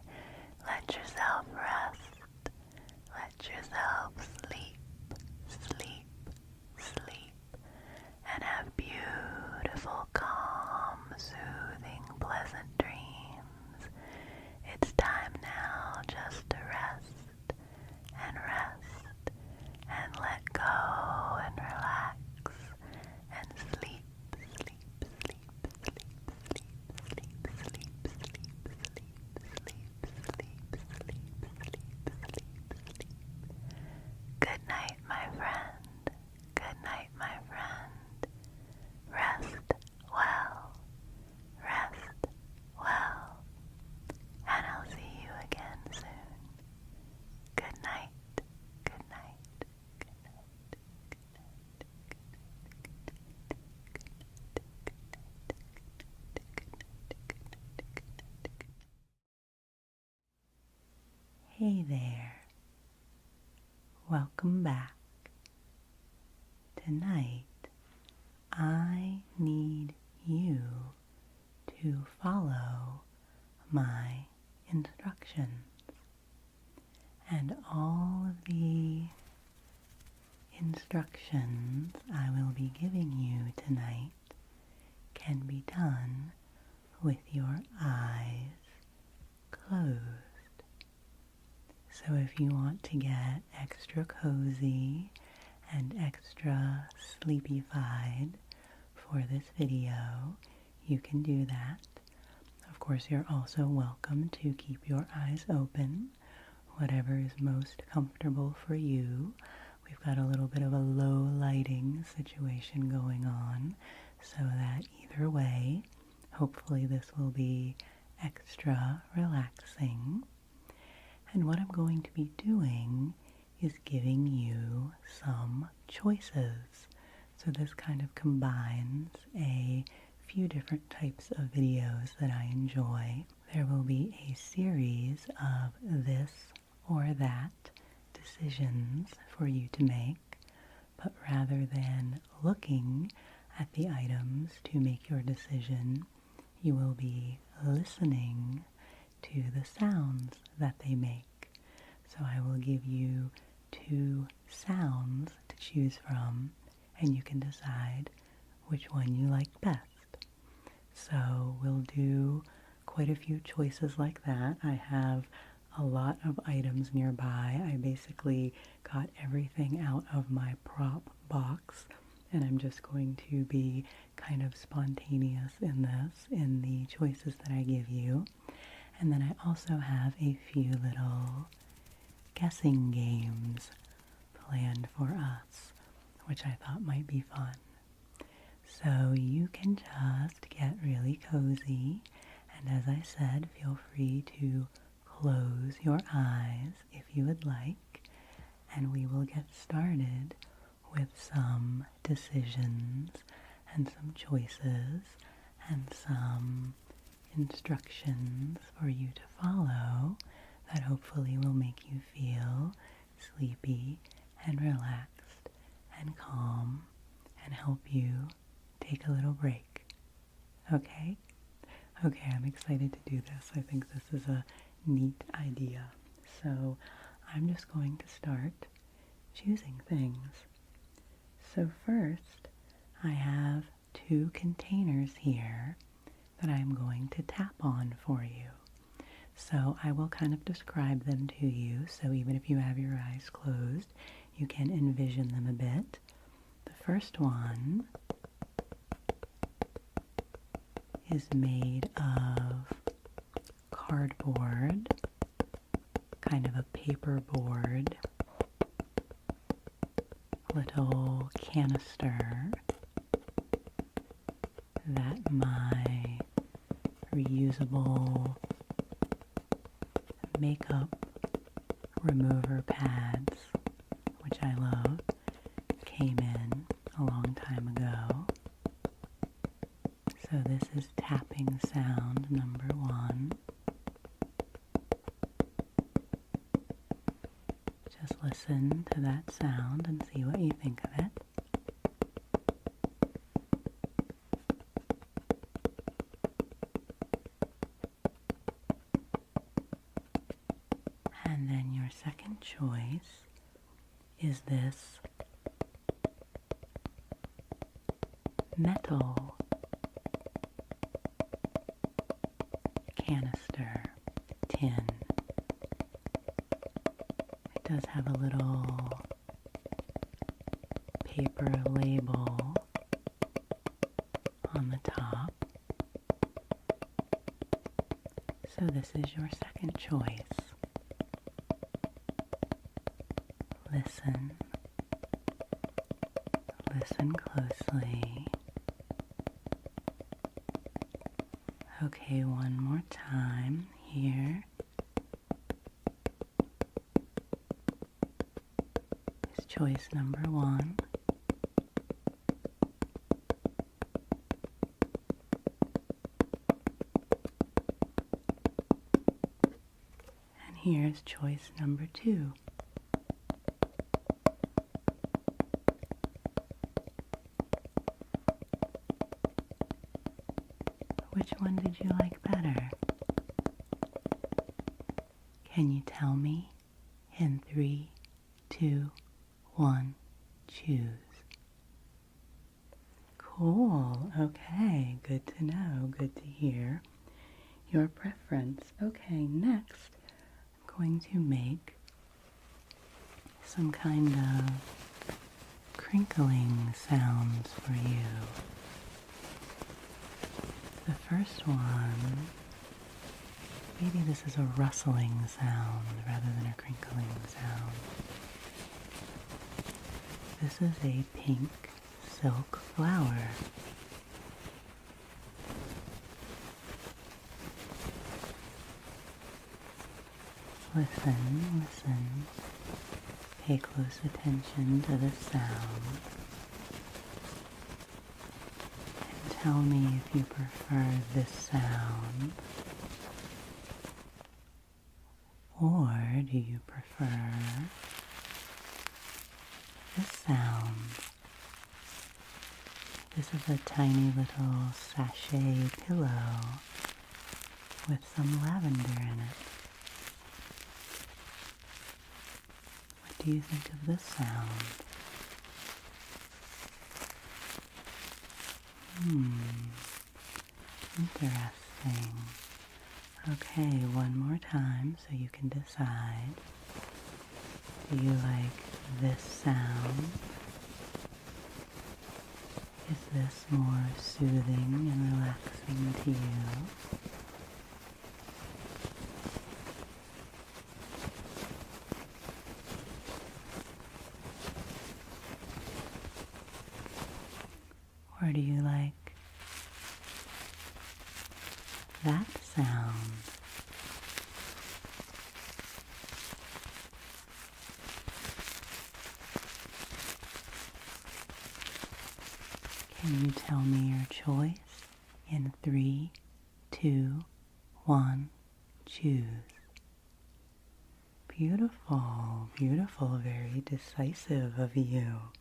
Let yourself rest. Let yourself sleep, sleep, sleep. And have beautiful, calm, soothing, pleasant dreams. It's time now just to rest and let go and relax and sleep, sleep, sleep, sleep, sleep, sleep, sleep, sleep, sleep, sleep, sleep, sleep. Good night, my friend. Good night, my friend. Rest well. Rest well. And I'll see you again soon. Good night. Good night. Good night. Hey there. Welcome back. Tonight, I need you to follow my instructions. And all of the instructions I will be giving you tonight can be done with your eyes closed. So if you want to get extra cozy and extra sleepy-fied for this video, you can do that. Of course, you're also welcome to keep your eyes open, whatever is most comfortable for you. We've got a little bit of a low lighting situation going on, so that either way, hopefully this will be extra relaxing. And what I'm going to be doing is giving you some choices. So this kind of combines a few different types of videos that I enjoy. There will be a series of this or that decisions for you to make, but rather than looking at the items to make your decision, you will be listening to the sounds that they make. So I will give you 2 sounds to choose from, and you can decide which one you like best. So we'll do quite a few choices like that. I have a lot of items nearby. I basically got everything out of my prop box, and I'm just going to be kind of spontaneous in the choices that I give you. And then I also have a few little guessing games planned for us, which I thought might be fun. So you can just get really cozy, and as I said, feel free to close your eyes if you would like, and we will get started with some decisions and some choices and some instructions for you to follow that hopefully will make you feel sleepy and relaxed and calm and help you take a little break. Okay? Okay, I'm excited to do this. I think this is a neat idea. So I'm just going to start choosing things. So first, I have 2 containers here that I'm going to tap on for you. So I will kind of describe them to you, so even if you have your eyes closed, you can envision them a bit. The first one is made of cardboard, kind of a paper board, little canister that my reusable makeup remover pads, which I love, came in a long time ago. So this is tapping sound number 1. Just listen to that sound and see what you think of it. And then your second choice is this metal canister tin. It does have a little paper label on the top. So this is your second choice. Listen. Listen closely. Okay, one more time here. Is choice number 1. And here's choice number 2. Which one did you like better? Can you tell me in 3, 2, 1, choose? Cool. Okay, good to know, good to hear your preference. Okay, next I'm going to make some kind of crinkling sounds for you. The first one, maybe this is a rustling sound rather than a crinkling sound. This is a pink silk flower. Listen, listen. Pay close attention to the sound. Tell me if you prefer this sound, or do you prefer this sound? This is a tiny little sachet pillow with some lavender in it. What do you think of this sound? Interesting. Okay, one more time so you can decide. Do you like this sound? Is this more soothing and relaxing to you? Or do you like that sound? Can you tell me your choice in 3, 2, 1, choose? Beautiful, beautiful, very decisive of you.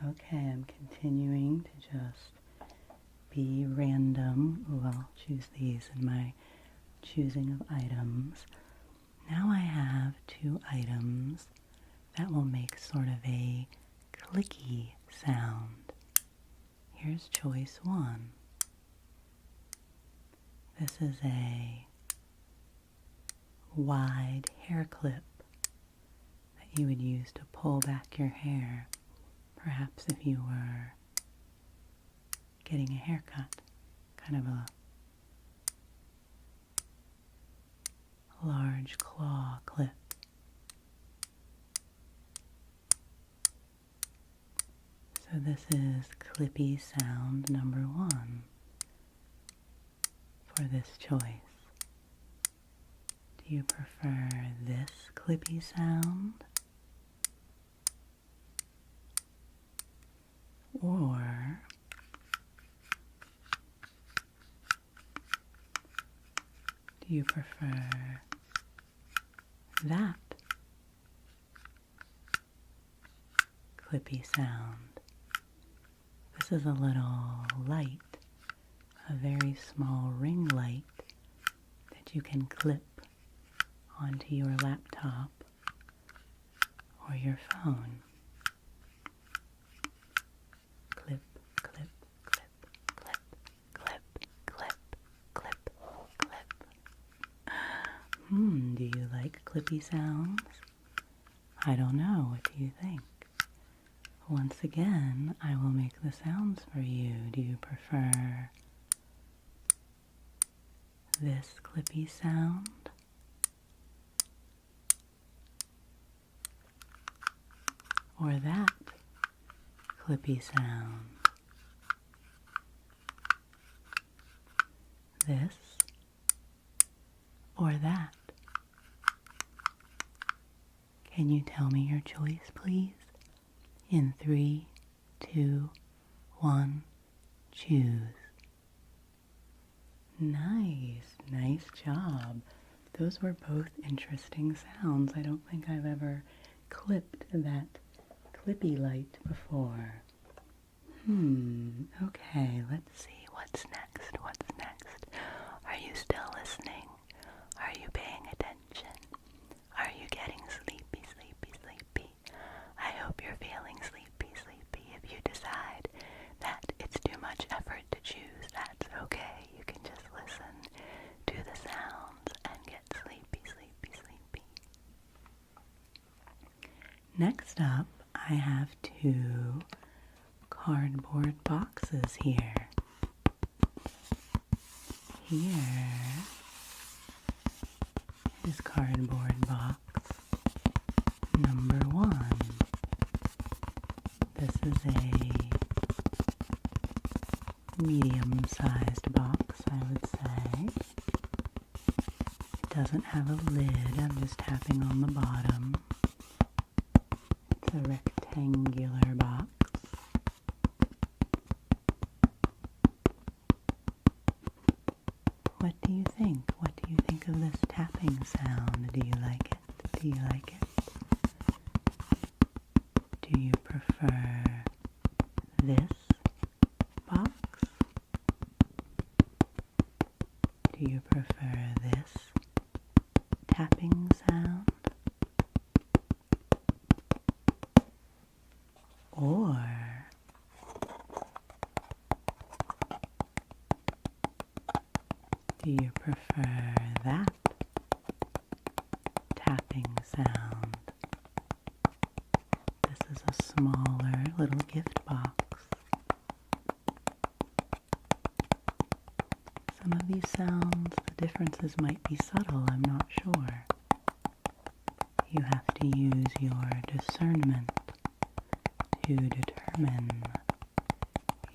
Okay, I'm continuing to just be random. Ooh, I'll choose these in my choosing of items. Now I have 2 items that will make sort of a clicky sound. Here's choice 1. This is a wide hair clip that you would use to pull back your hair, perhaps if you were getting a haircut, kind of a large claw clip. So this is clippy sound number 1 for this choice. Do you prefer this clippy sound? Or do you prefer that clippy sound? This is a little light, a very small ring light that you can clip onto your laptop or your phone. Clip, clip, clip, clip, clip, clip, clip, clip. Do you like clippy sounds? I don't know. What do you think? Once again, I will make the sounds for you. Do you prefer this clippy sound? Or that clippy sound? This or that? Can you tell me your choice, please? In 3, 2, 1, choose. Nice job. Those were both interesting sounds. I don't think I've ever clipped that clippy light before. Okay, let's see. What's next? Are you still listening? Are you paying attention? Are you getting sleepy? I hope you're feeling sleepy. If you decide that it's too much effort to choose, that's okay. You can just listen to the sounds and get sleepy. Next up, I have 2 cardboard boxes here. Here is cardboard box number 1. This is a medium-sized box, I would say. It doesn't have a lid. I'm just tapping on the bottom. It's a rectangular box. What do you think? What do you think of this tapping sound? Do you like it? Do you prefer this box? Do you prefer this tapping sound? Or do you prefer that tapping sound? This is a smaller little gift box. Some of these sounds, the differences might be subtle, I'm not sure. You have to use your discernment to determine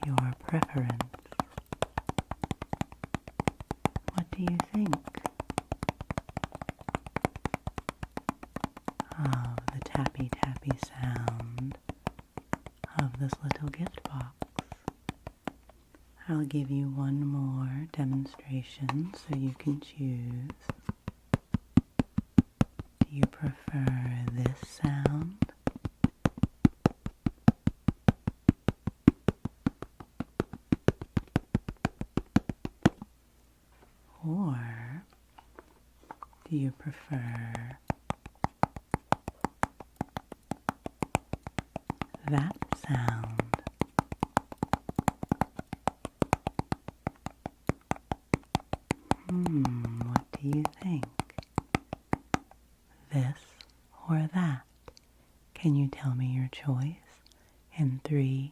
your preference. What do you think of the tappy sound of this little gift box? I'll give you one more demonstration so you can choose. Do you prefer this sound? Or do you prefer that sound? What do you think? This or that? Can you tell me your choice? In 3,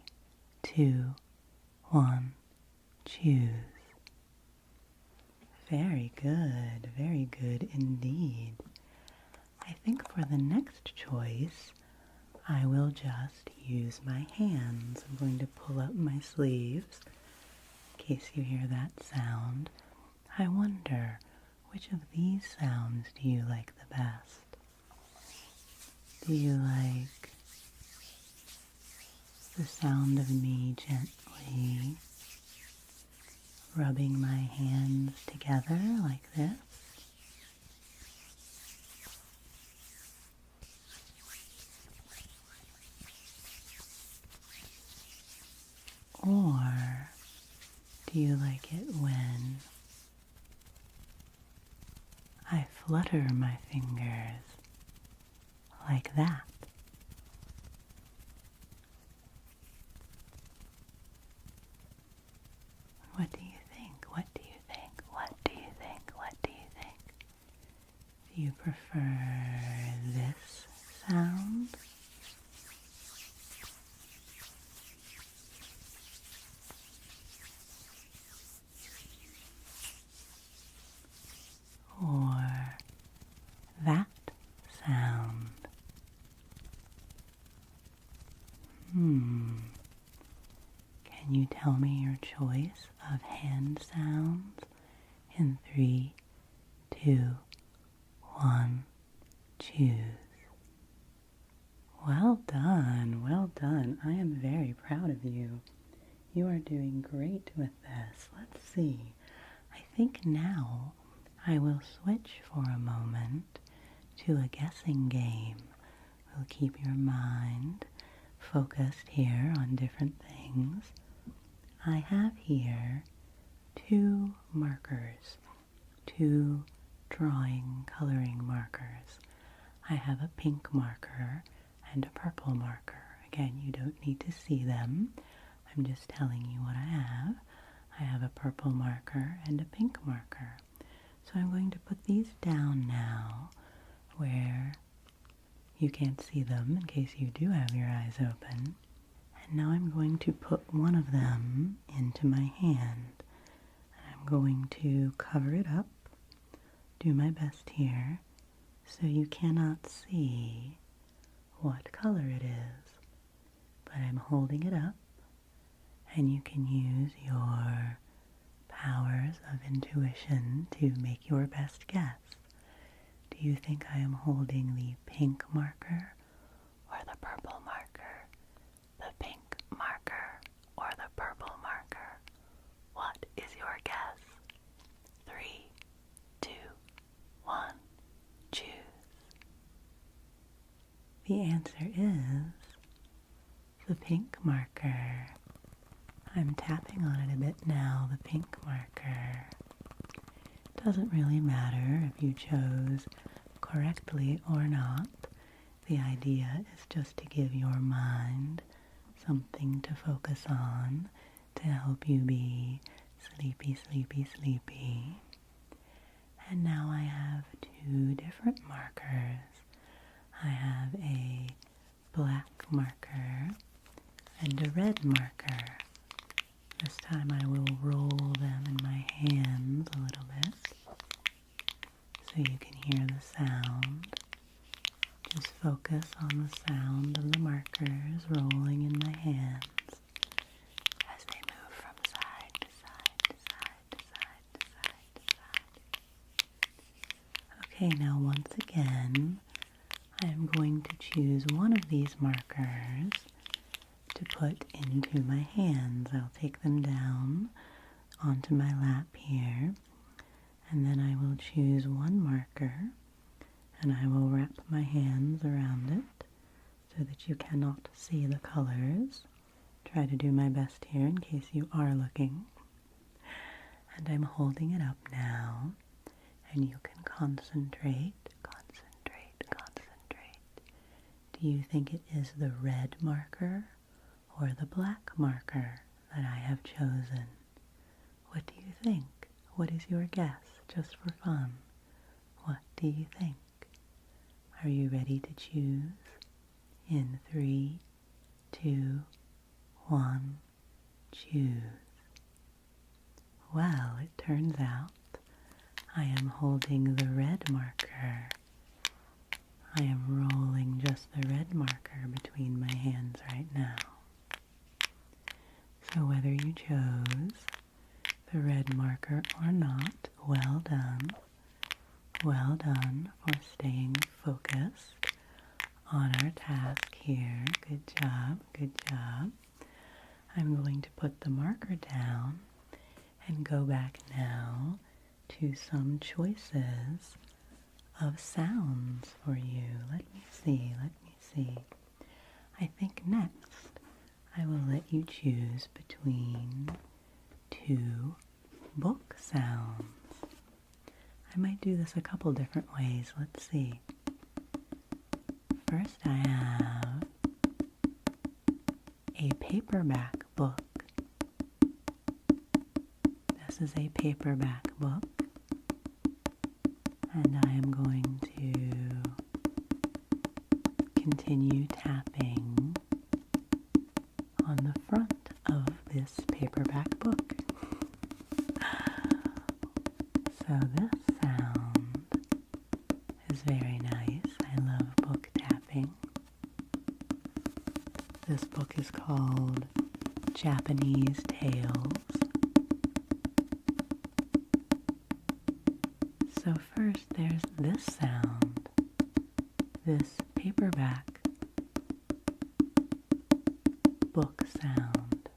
2, 1, choose. Very good indeed. I think for the next choice, I will just use my hands. I'm going to pull up my sleeves in case you hear that sound. I wonder, which of these sounds do you like the best? Do you like the sound of me gently rubbing my hands together like this? Or do you like it when I flutter my fingers like that? What do you think? What do you think? What do you think? What do you think? Do you prefer this sound? Or that sound? Can you tell me your choice of hand sounds in 3, 2, 1, choose. Well done, well done. I am very proud of you. You are doing great with this. Let's see. I think now I will switch for a moment to a guessing game. We'll keep your mind focused here on different things. I have here 2 markers, 2 coloring markers. I have a pink marker and a purple marker. Again, you don't need to see them. I'm just telling you what I have. I have a purple marker and a pink marker. So I'm going to put these down now where you can't see them in case you do have your eyes open. And now I'm going to put one of them into my hand. I'm going to cover it up, do my best here, so you cannot see what color it is. But I'm holding it up, and you can use your powers of intuition to make your best guess. Do you think I am holding the pink marker or the purple marker? The pink marker or the purple marker? What is your guess? 3, 2, 1, choose. The answer is the pink marker. I'm tapping on it a bit now, the pink marker. It doesn't really matter if you chose correctly or not. The idea is just to give your mind something to focus on to help you be sleepy, sleepy, sleepy. And now I have 2 different markers. I have a black marker and a red marker. This time I will roll them in my hands a little bit so you can hear the sound. Just focus on the sound of the markers rolling in my hands as they move from side to side to side to side to side to side. Okay, now once again, I am going to choose one of these markers to put into my hands. I'll take them down onto my lap here, and then I will choose one marker, and I will wrap my hands around it so that you cannot see the colors. Try to do my best here in case you are looking. And I'm holding it up now, and you can concentrate, concentrate, concentrate. Do you think it is the red marker or the black marker that I have chosen? What do you think? What is your guess, just for fun? What do you think? Are you ready to choose? In 3, 2, 1, choose. Well, it turns out I am holding the red marker. I am rolling just the red marker between my hands right now. So whether you chose the red marker or not, well done. Well done for staying focused on our task here. Good job, good job. I'm going to put the marker down and go back now to some choices of sounds for you. Let me see. I think next I will let you choose between two book sounds. I might do this a couple different ways. Let's see. First I have a paperback book. This is a paperback book, and I am going to continue tapping on the front of this paperback book. So this sound is very nice. I love book tapping. This book is called Japanese Tales. So first there's this sound, this paperback book sound.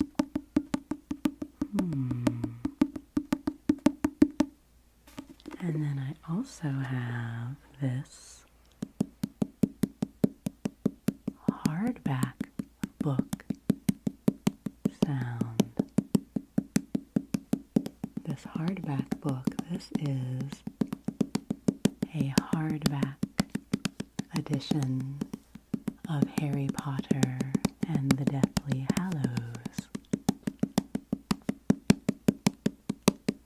And then I also have this hardback book sound. This hardback book, this is a hardback edition of Harry Potter and the Deathly Hallows.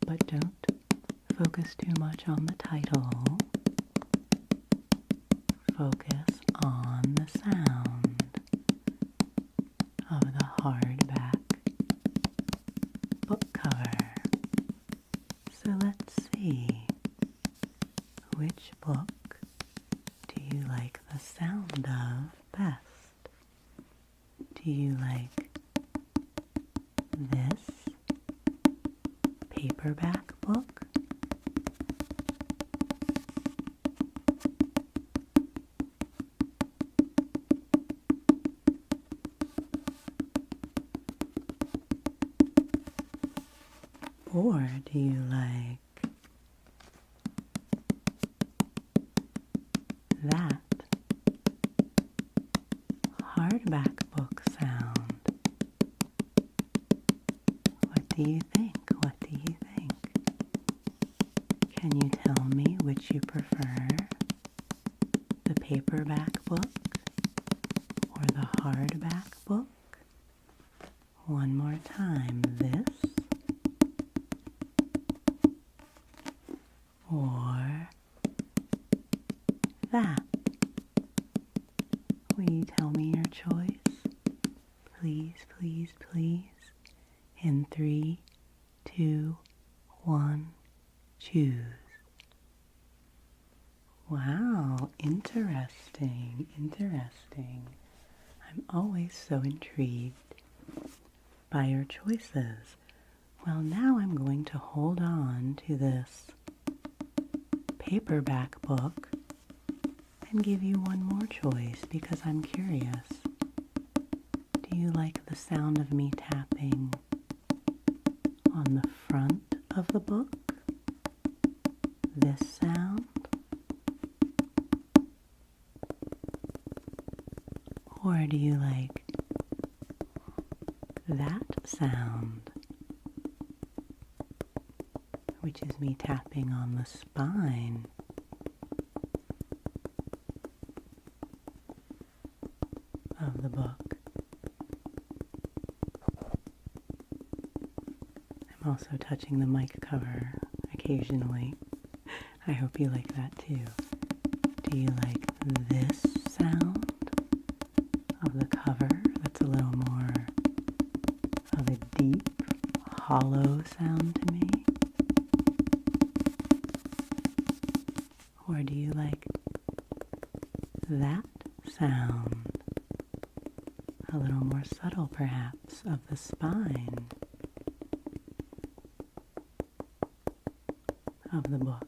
But don't focus too much on the title. Focus on the sound of the hardback book cover. So let's see. Which book do you like the sound of best? Do you like this paperback book? Or do you like that hardback book sound? What do you think? What do you think? Can you tell me which you prefer? The paperback book or the hardback book? One more time, this or that. Will you tell me your choice? Please, please, please. In 3, 2, 1, choose. Wow, interesting, interesting. I'm always so intrigued by your choices. Well, now I'm going to hold on to this paperback book and give you one more choice because I'm curious. Do you like the sound of me tapping on the front of the book? This sound? Or do you like that sound, which is me tapping on the spine of the book? I'm also touching the mic cover occasionally. I hope you like that too. Do you like this sound of the cover? That's a little more of a deep, hollow sound to me. Or do you like that sound? A little more subtle, perhaps, of the spine of the book.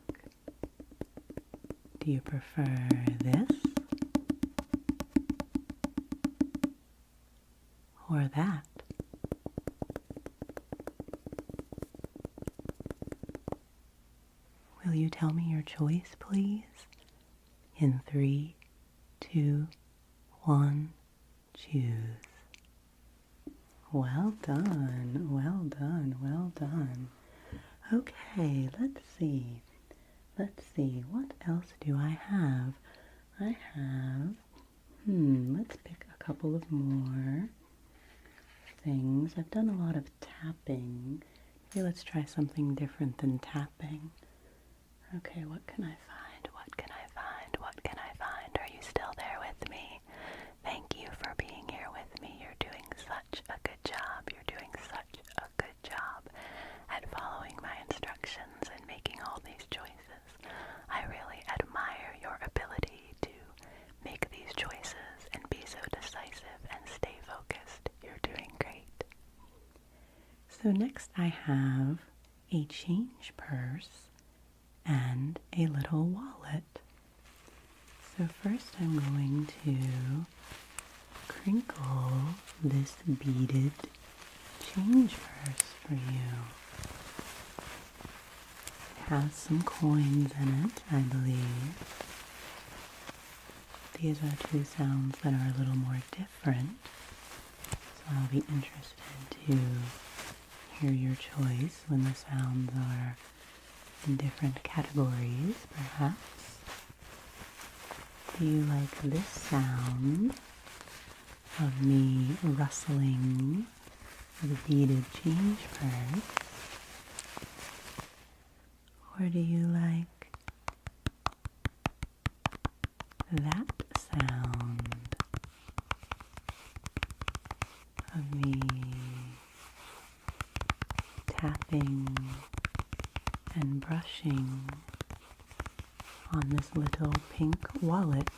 Do you prefer this or that? Will you tell me your choice, please? In 3, 2, 1, choose. Well done, well done, well done. Okay, let's see. What else do I have? Let's pick a couple of more things. I've done a lot of tapping. Maybe let's try something different than tapping. Okay, what can I find? What can I find? What can I find? Are you still there with me? Thank you for being here with me. You're doing such a good job. You're doing such a good job at following my instructions and making all these choices. I really admire your ability to make these choices and be so decisive and stay focused. You're doing great. So next I have a change purse and a little wallet. So first I'm going to crinkle this beaded change purse for you. It has some coins in it, I believe. These are two sounds that are a little more different, so I'll be interested to hear your choice when the sounds are in different categories, perhaps. Do you like this sound of me rustling the beaded change purse? Or do you like that sound of me tapping and brushing on this little pink wallet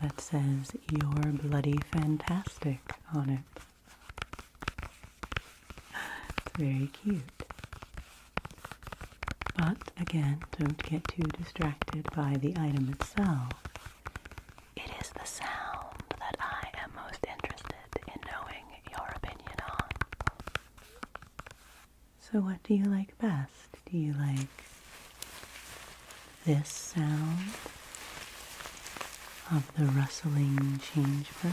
that says "You're Bloody Fantastic" on it? It's very cute. But again, don't get too distracted by the item itself. It is the sound that I am most interested in knowing your opinion on. So what do you like best? Do you like this sound of the rustling change purse?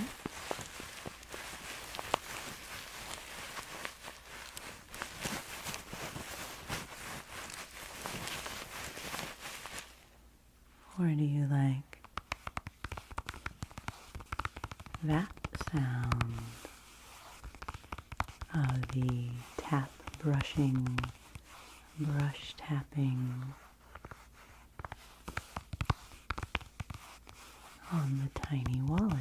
Or do you like that sound of the tap brushing, brush tapping on the tiny wallet?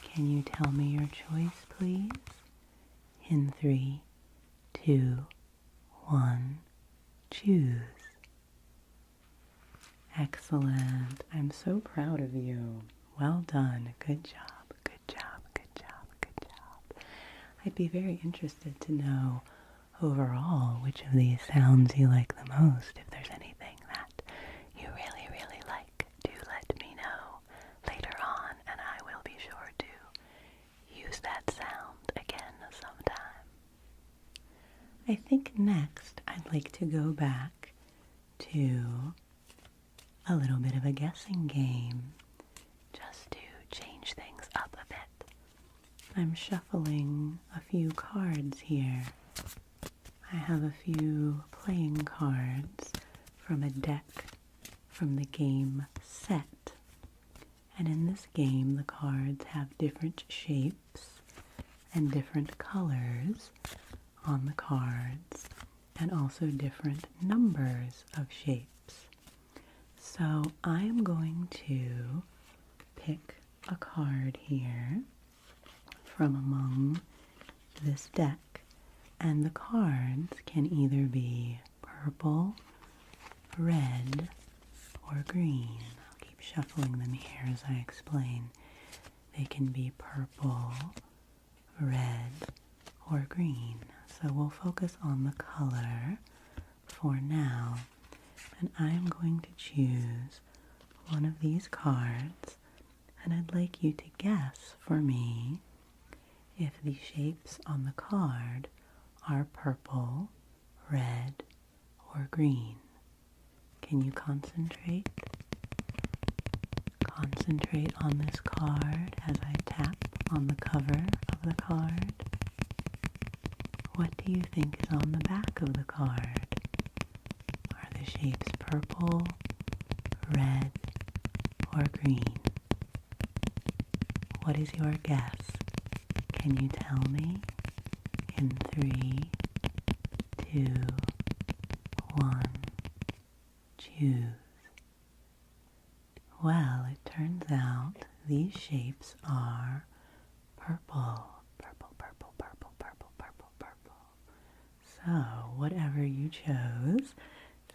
Can you tell me your choice, please? In 3, 2, 1, choose. Excellent. I'm so proud of you. Well done. Good job. Good job. Good job. Good job. I'd be very interested to know overall which of these sounds you like the most. If there's anything that you really, really like, do let me know later on, and I will be sure to use that sound again sometime. I think next I'd like to go back to a little bit of a guessing game, just to change things up a bit. I'm shuffling a few cards here. I have a few playing cards from a deck from the game Set. And in this game, the cards have different shapes and different colors on the cards, and also different numbers of shapes. So I am going to pick a card here from among this deck, and the cards can either be purple, red, or green. I'll keep shuffling them here as I explain. They can be purple, red, or green. So we'll focus on the color for now. and I am going to choose one of these cards, and I'd like you to guess for me if the shapes on the card are purple, red, or green. Can you concentrate? Concentrate on this card as I tap on the cover of the card. What do you think is on the back of the card? Are the shapes purple, red, or green? What is your guess? Can you tell me? In 3, 2, 1, choose. Well, it turns out these shapes are purple. Purple, purple, purple, purple, purple, purple. So, whatever you chose,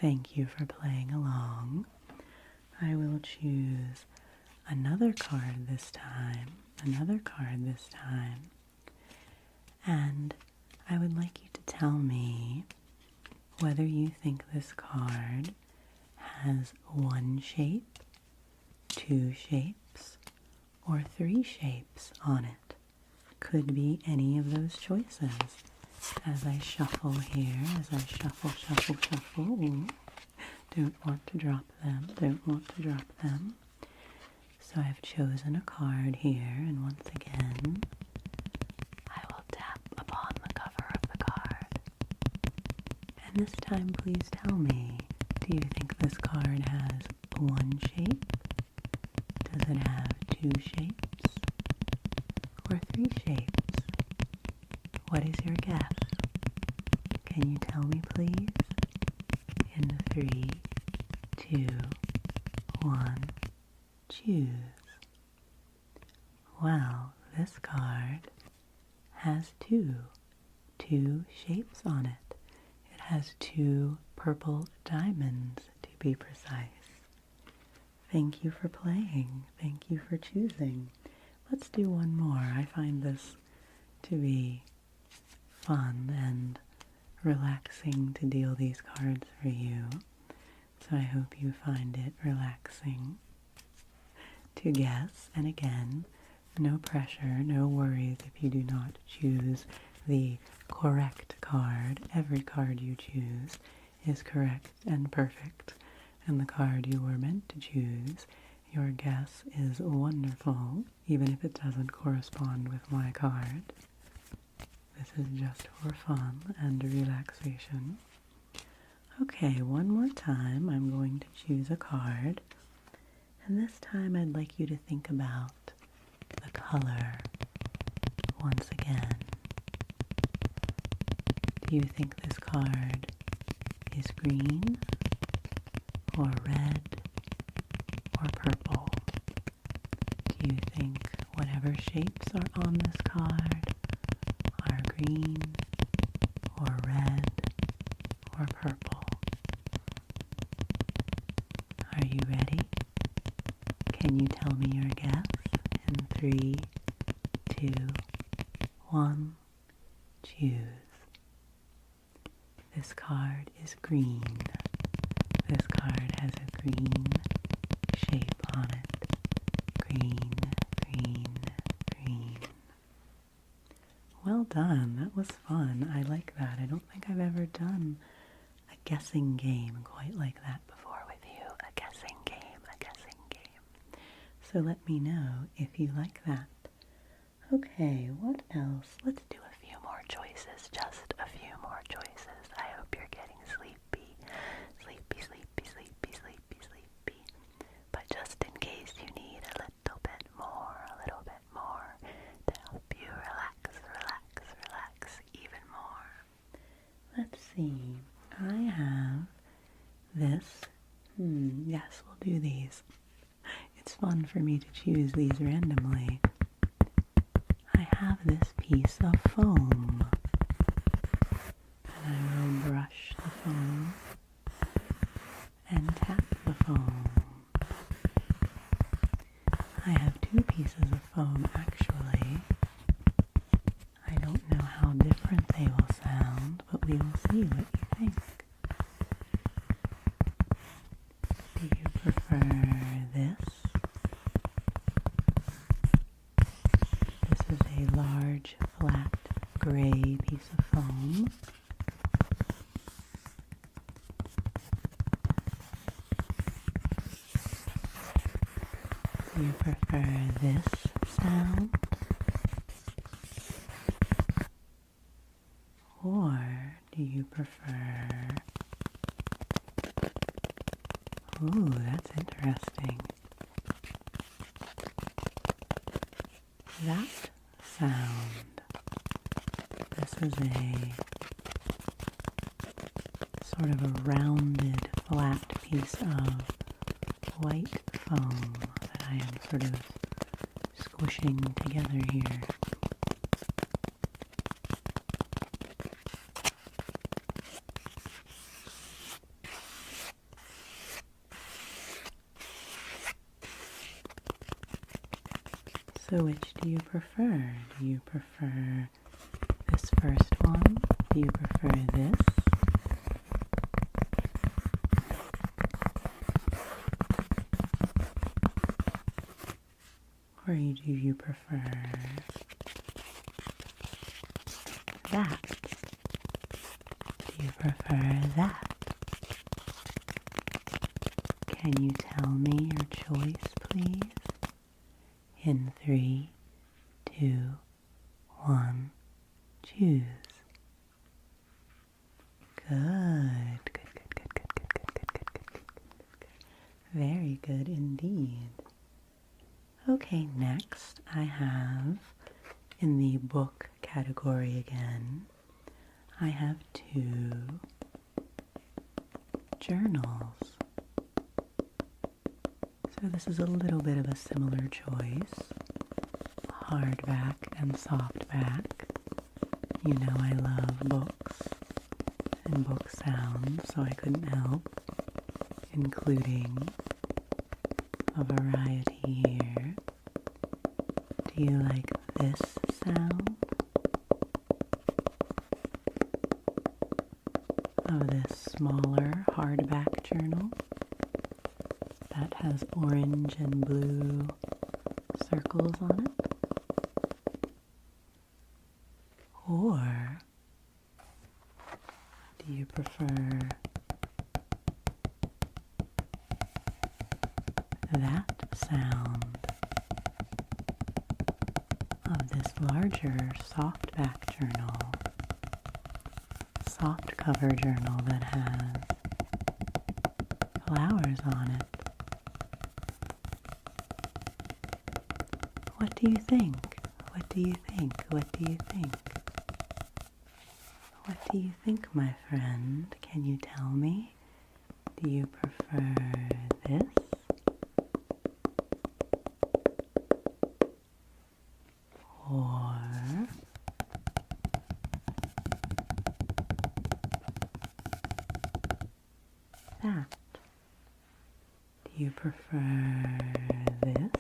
thank you for playing along. I will choose another card this time, and I would like you to tell me whether you think this card has one shape, two shapes, or three shapes on it. Could be any of those choices. As I shuffle here, shuffle. Ooh, don't want to drop them. So I've chosen a card here, and once again, I will tap upon the cover of the card. And this time, please tell me, do you think this card has one shape? Does it have two shapes? Or three shapes? What is your guess? Can you tell me, please? In 3, 2, 1, choose. Well, this card has two shapes on it. It has 2 purple diamonds, to be precise. Thank you for playing. Thank you for choosing. Let's do one more. I find this to be fun and relaxing to deal these cards for you. So I hope you find it relaxing to guess. And again, no pressure, no worries if you do not choose the correct card. Every card you choose is correct and perfect. And the card you were meant to choose, your guess is wonderful, even if it doesn't correspond with my card. This is just for fun and relaxation. Okay, one more time I'm going to choose a card, and this time I'd like you to think about the color once again. Do you think this card is green, or red, or purple? Do you think whatever shapes are on this card are green, or red, or purple? Are you ready? Can you tell me your guess? In 3, 2, 1, choose. This card is green. This card has a green shape on it. Green, green, green. Well done. That was fun. I like that. I don't think I've ever done a guessing game quite like that before with you. A guessing game. So let me know if you like that. Okay, what else? Let's do a few more choices. Just a few more choices. I hope you're getting sleepy. But just in case you need a little bit more to help you relax even more. Let's see. I have this. Yes, we'll do these. It's fun for me to choose these randomly. I have this piece of foam, and I will brush the foam and tap the foam. I have 2 pieces of foam actually. I don't know how different they will sound, but we will see what you think. this? This is a large, flat, gray piece of foam. Do you prefer this sound? Or do you prefer... Ooh, that's interesting. That sound. This is a sort of a rounded, flat piece of white foam that I am sort of squishing together here. So which do you prefer? Do you prefer this first one? Do you prefer this? Or do you prefer that? Do you prefer that? Can you tell me your choice, please? In 3, 2, 1, choose. Good. Very good indeed. Okay, next I have, in the book category again, I have 2 journals. So this is a little bit of a similar choice, hardback and softback. You know I love books and book sounds, so I couldn't help including a variety here. Do you like this sound of this smaller hardback journal that has orange and blue circles on it? Or do you prefer that sound of this larger softback journal, soft cover journal that has flowers on it? What do you think? What do you think? What do you think? What do you think, my friend? Can you tell me? Do you prefer this? Or that? Do you prefer this?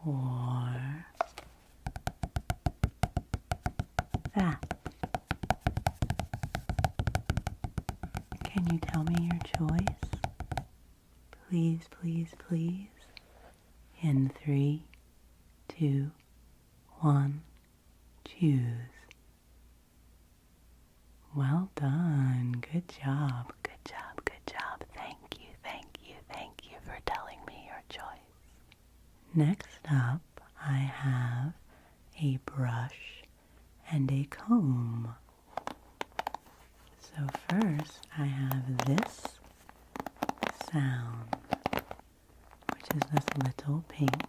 Or that? Can you tell me your choice? Please, please, please. In 3, 2, 1, choose. Well done. Good job. Good job. Good job. Thank you. Thank you. Thank you for telling me your choice. Next up, I have a brush and a comb. So first, I have this sound, which is this little pink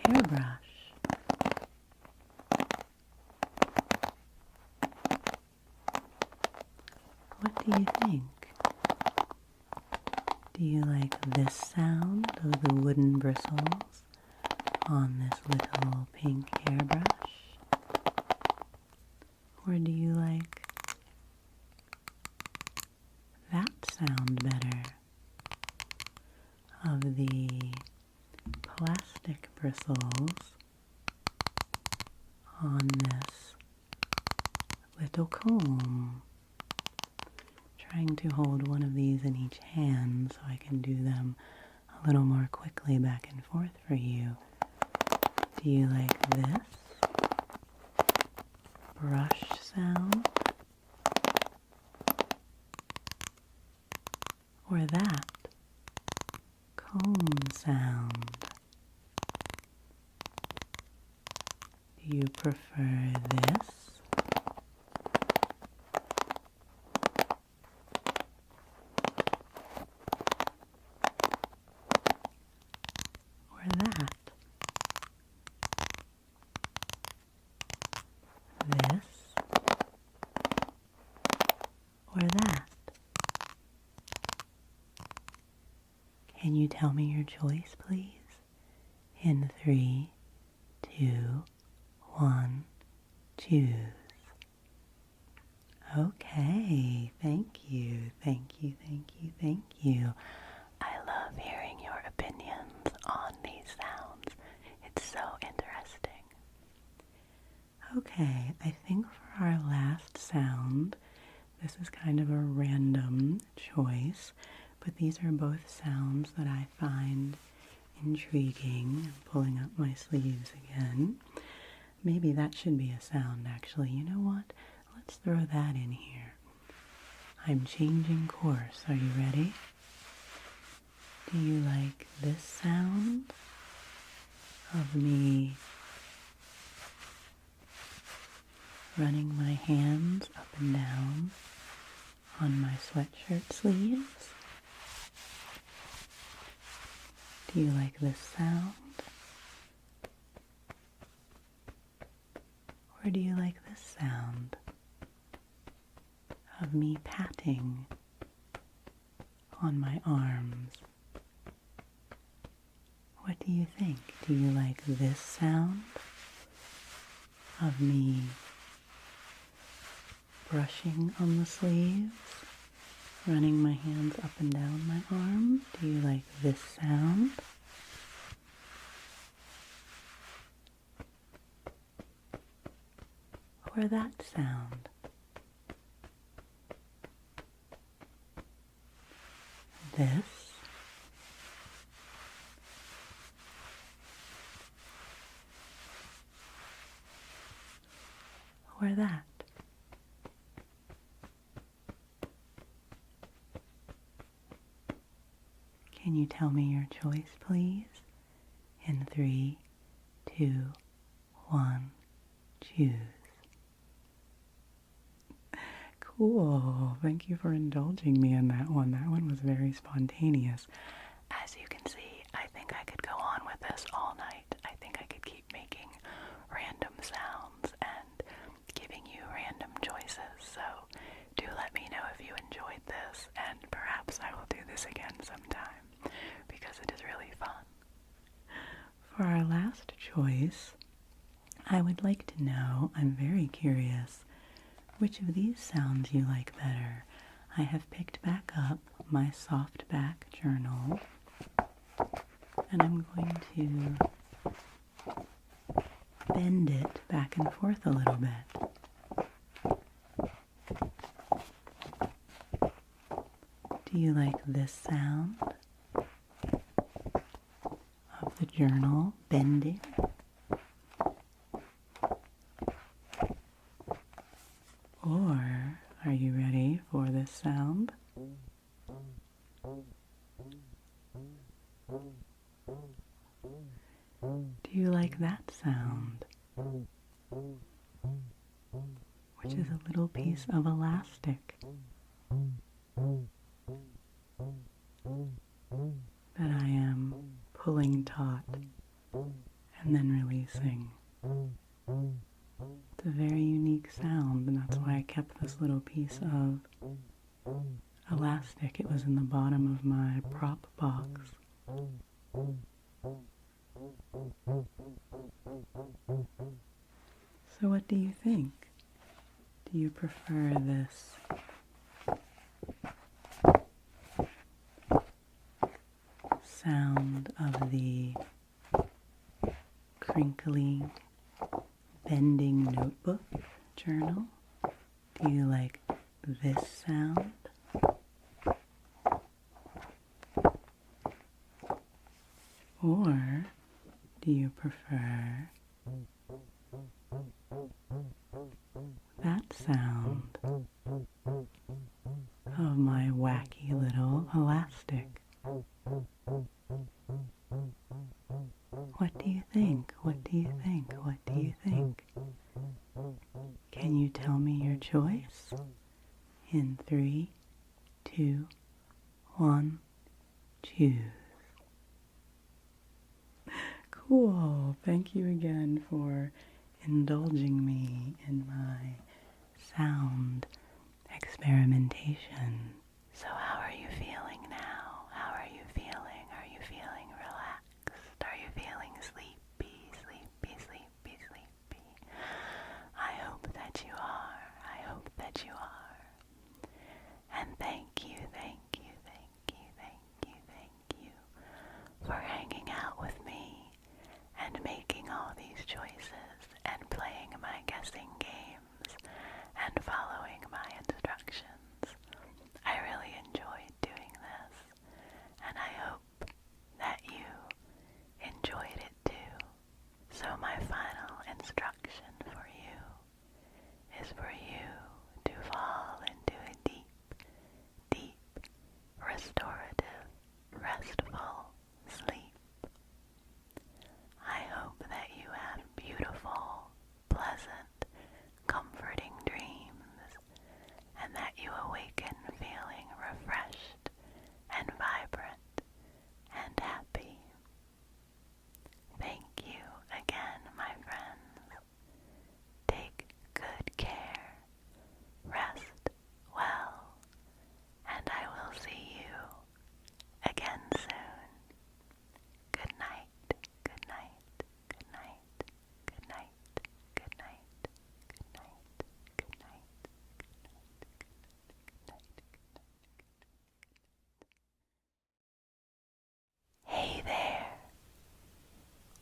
hairbrush. What do you think? Do you like this sound of the wooden bristles on this little pink hairbrush? Or do you like that sound better of the plastic bristles on this little comb. Trying to hold one of these in each hand so I can do them a little more quickly back and forth for you. Do you like this brush sound? Or that comb sound? Do you prefer this? Or that? This? Or that? Can you tell me your choice, please? In 3, 2, 1, choose. Okay, thank you, thank you, thank you, thank you. I love hearing your opinions on these sounds. It's so interesting. Okay, I think for our last sound, this is kind of a random choice, but these are both sounds that I find intriguing. I'm pulling up my sleeves again. Maybe that should be a sound, actually. You know what? Let's throw that in here. I'm changing course. Are you ready? Do you like this sound of me running my hands up and down on my sweatshirt sleeves? Do you like this sound? Or do you like this sound of me patting on my arms? What do you think? Do you like this sound of me brushing on the sleeves, running my hands up and down my arms? Do you like this sound? Or that sound? This? Or that? Can you tell me your choice, please? In 3, 2, 1, choose. Cool. Thank you for indulging me in that one. That one was very spontaneous. As you can see, I think I could go on with this all night. I think I could keep making random sounds and giving you random choices. So do let me know if you enjoyed this, and perhaps I will do this again sometime because it is really fun. For our last choice, I would like to know, I'm very curious, which of these sounds you like better. I have picked back up my softback journal, and I'm going to bend it back and forth a little bit. Do you like this sound of the journal bending? Or are you ready for this sound? Do you like that sound? Which is a little piece of elastic that I am pulling taut and then releasing. It's a very unique sound, and that's why I kept this little piece of elastic. It was in the bottom of my prop box. So what do you think? Do you prefer this sound of the crinkly bending notebook journal? Do you like this sound? Or do you prefer that sound of my wacky little elastic? What do you think? What do you think? What do you think? Can you tell me your choice? In 3, 2, 1, choose. Cool. Thank you again for indulging me in my sound experimentation. So how are you feeling now? How are you feeling? Are you feeling relaxed? Are you feeling sleepy, sleepy, sleepy, sleepy? I hope that you are. I hope that you are. And thank you, thank you, thank you, thank you, thank you for hanging out with me and making all these choices and playing my guessing games and following my instructions. I really enjoyed doing this, and I hope that you enjoyed it too. So my final instruction for you is for you to fall into a deep, deep, restorative, restful sleep. I hope that you have beautiful, pleasant, comforting dreams, and that you awaken feeling refreshed and vibrant and happy. Thank you again, my friends. Take good care, rest well, and I will see you again soon. Good night, good night, good night, good night, good night, good night, good night, good night. Hey there,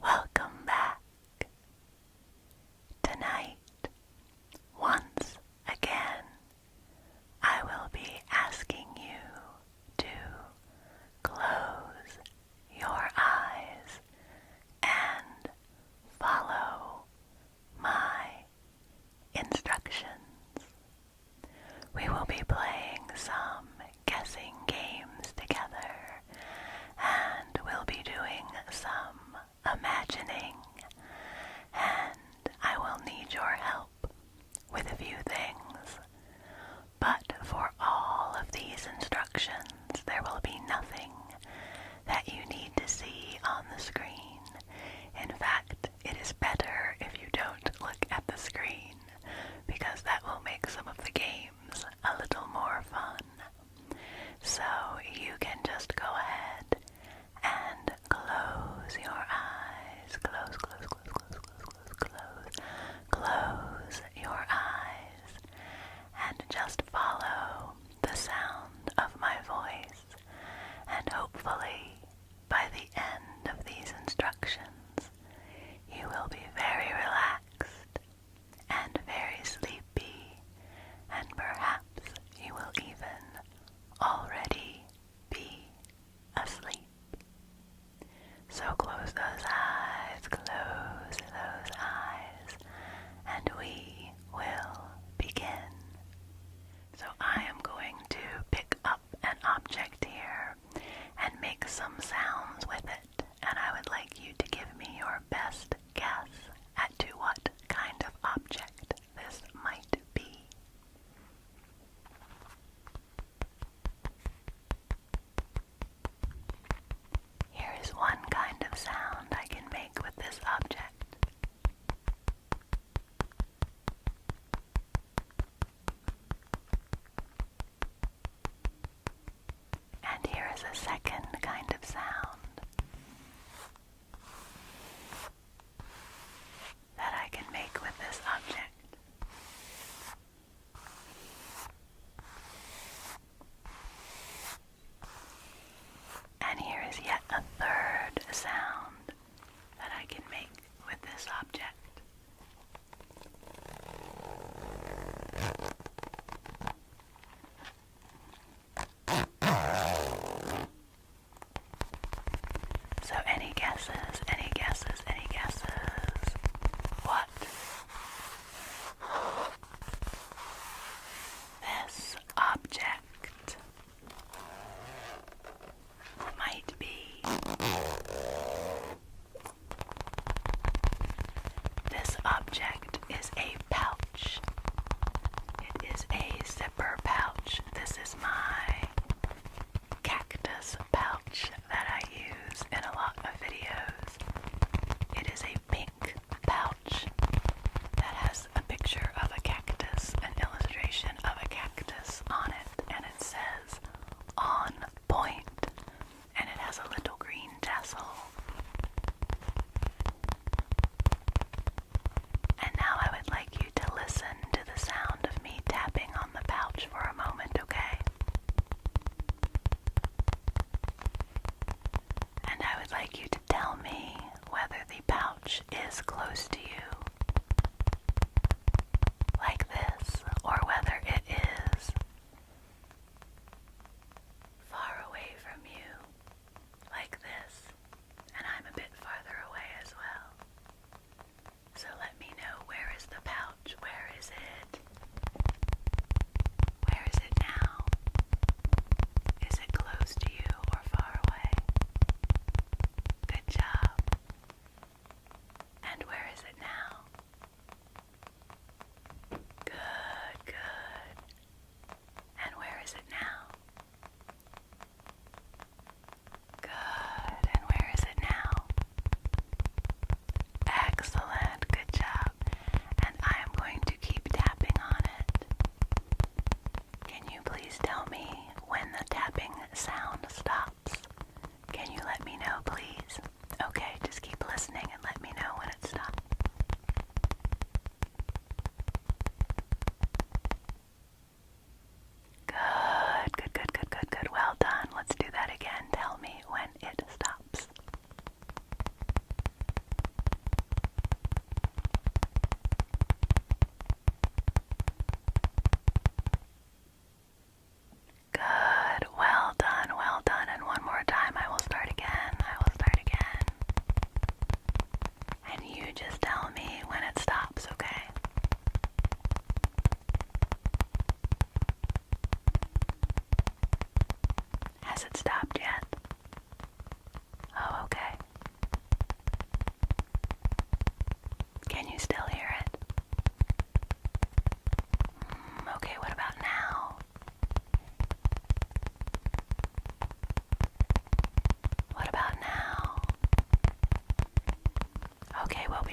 welcome back. Tonight, once again, I will be asking you to close your eyes and follow my instructions. We will be playing some guessing games together, and we'll be doing some imagining, and I will need your help with a few things. But for all of these instructions, there will be nothing that you need to see on the screen. In fact, it is better if you don't look at the screen, because that will make some of the games a little more fun. So you can just go ahead and close your eyes. Close, close, close, close, close, close, close. Close your eyes and just follow the sound of my voice, and hopefully by the end of these instructions you will be very relaxed and very sleepy, and perhaps you will even already be asleep. So close those eyes, and we will begin. So I am going to pick up an object here and make some sounds with it, and I would like you to give me your best guess as to what kind of object this might be. Here is one kind of sound I can make with this object. And here is a second kind of sound that I can make with this object. And here is yet a third sound that I can make with this object.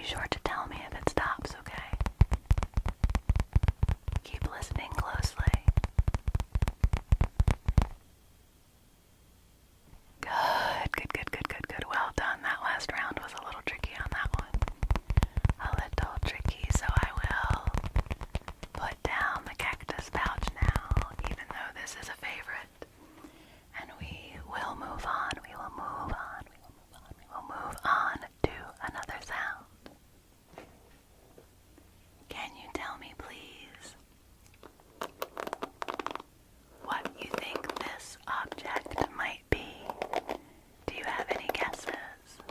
sure to tell me if it stops, okay? Keep listening closely. Good, good, good, good, good, good. Well done. That last round was a little tricky on that one. A little tricky, so I will put down the cactus pouch now, even though this is a favorite. And we will move on, we will move on, we will move on, we will move on to another sound. Can you tell me, please, what you think this object might be? Do you have any guesses?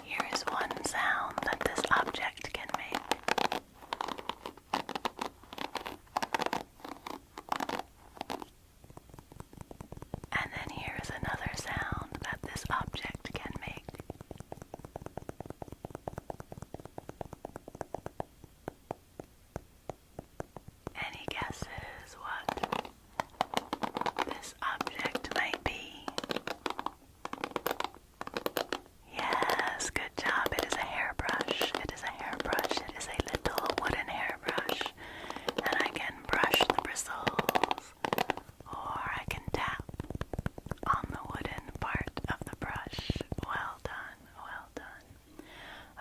Here is one sound that this object can make. And then here is another sound that this object can make. Any guesses what this object might be? Yes, good job. It is a hairbrush. It is a hairbrush. It is a little wooden hairbrush. And I can brush the bristles, or I can tap on the wooden part of the brush. Well done, well done.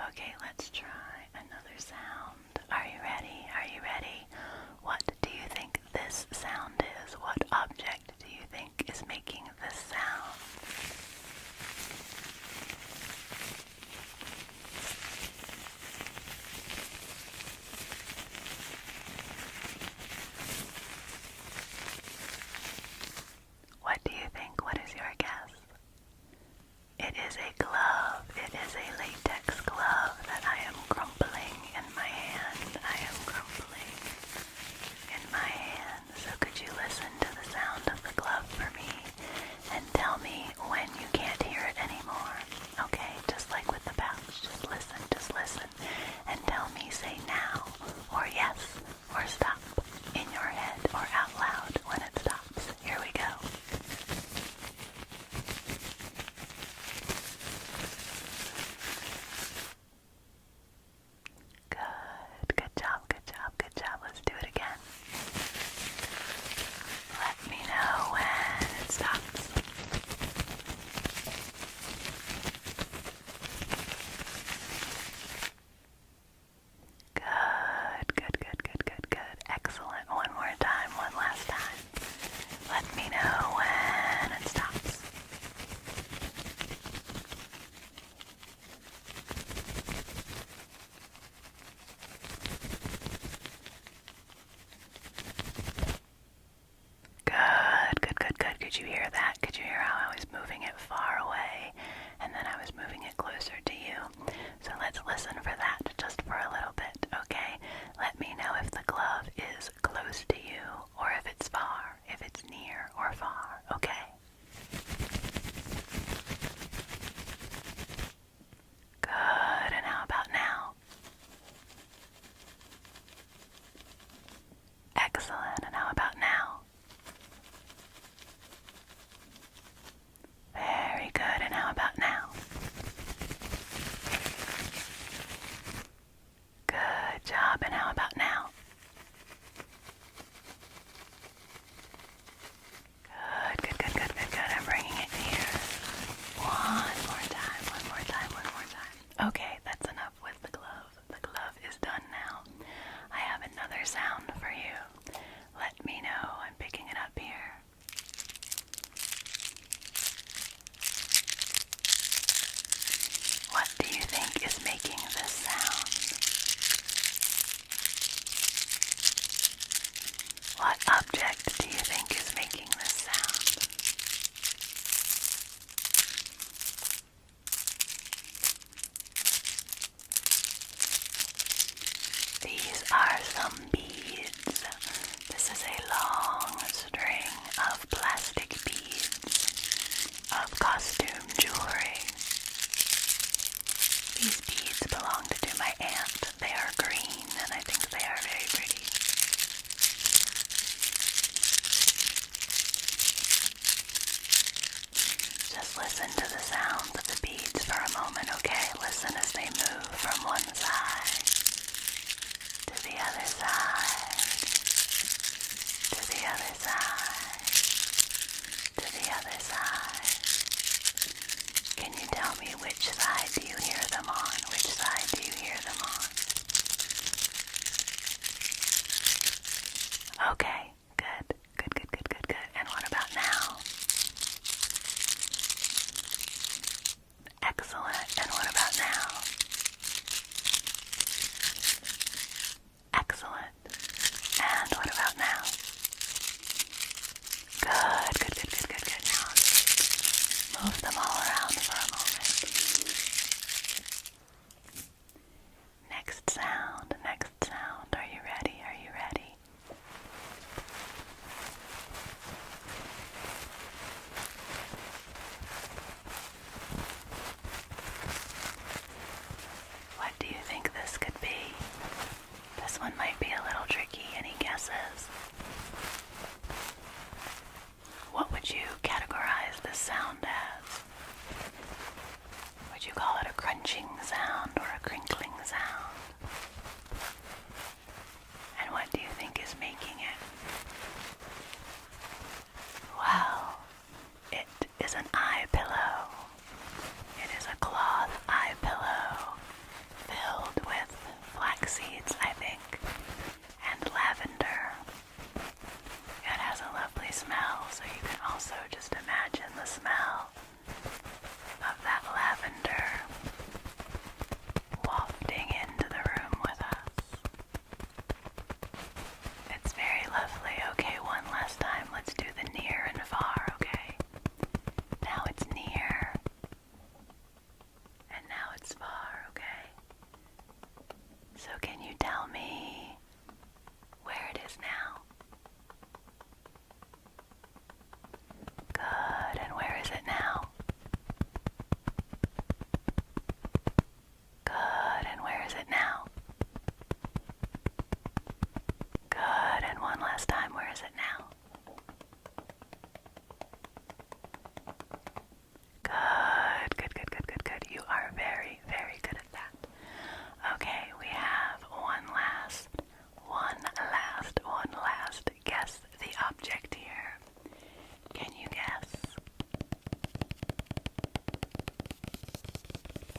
Okay, let's try another sound. Are you ready? Are you ready? What do you think this sound is? What object do you think is making this sound? What do you think? What is your guess? It is a glove. It is a latex glove that I am crumpling in my hand. I am crumpling in my hand. So could you listen to the sound of the glove for me and tell me when you can't hear it anymore? Okay, just like with the pouch. Just listen, and tell me, say now, or yes, or stop in your head or out loud when it stops. Here we go. Good, good job, good job, good job. Let's do it again. Let me know when it stops. Good, good, good, good, good, good. Excellent. One more time, one last time. Let me know when it stops. Good, good, good, good. Could you hear that? Could you hear how I was moving it far away and then I was moving it closer to you? So let's listen for that just for a little bit, okay? Let me know if the glove is close to you or if it's far, if it's near or far, okay? Good, and how about now? Excellent, and how about now? Very good, and how about now? Good job, and how about now? Good, good, good, good, good, good. I'm bringing it here. One more time, one more time, one more time. Okay, that's enough with the glove. The glove is done now. I have another sound for you. Let me know. I'm picking it up here. What do you think is making this sound? What object do you think is making this sound? These are some beads. This is a long string of plastic beads of costume jewelry. These beads belonged to my aunt. They are green and I think they are very pretty. Just listen to the sound of the beads for a moment, okay? Listen as they move. other side, to the other side. Can you tell me which side do you hear them on? Which side do you hear them on? Okay, good. And what about now? Excellent. And what about now? Excellent. And what about now? Good. Now move them all around for a moment. Next sound. Are you ready? What do you think this could be? This one might be a little tricky. Any guesses? What would you categorize this sound as? Would you call it a crunching sound or a crinkling sound? And what do you think is making it? Well, it is an eye pillow. It is a cloth eye pillow filled with flax seeds, I think, and lavender. It has a lovely smell, so you can also just imagine the smell of that lavender wafting into the room with us. It's very lovely. Okay, one last time. Let's do the near and far, okay? Now it's near. And now it's far, okay? So can you tell me where it is now? Good. And where is it now? Good. And where is it now? Good. And one last time, where is it now? Good. You are very, very good at that. Okay, we have one last guess the object here. Can you guess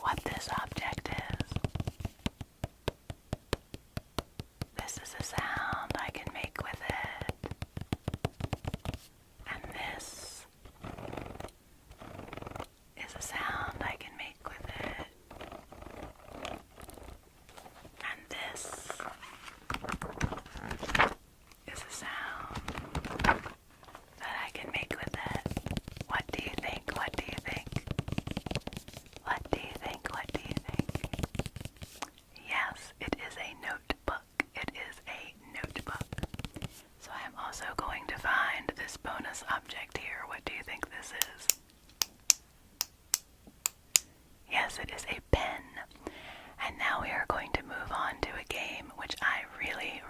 what this object is? This is a sound I can make with it. And this is a sound I can make with it. And this is a sound that I can make with it. What do you think? Yes, it is a notebook. So I am also going to find this bonus object here. What do you think this is? Yes, it is a pen. And now we are going to move on to a game which I really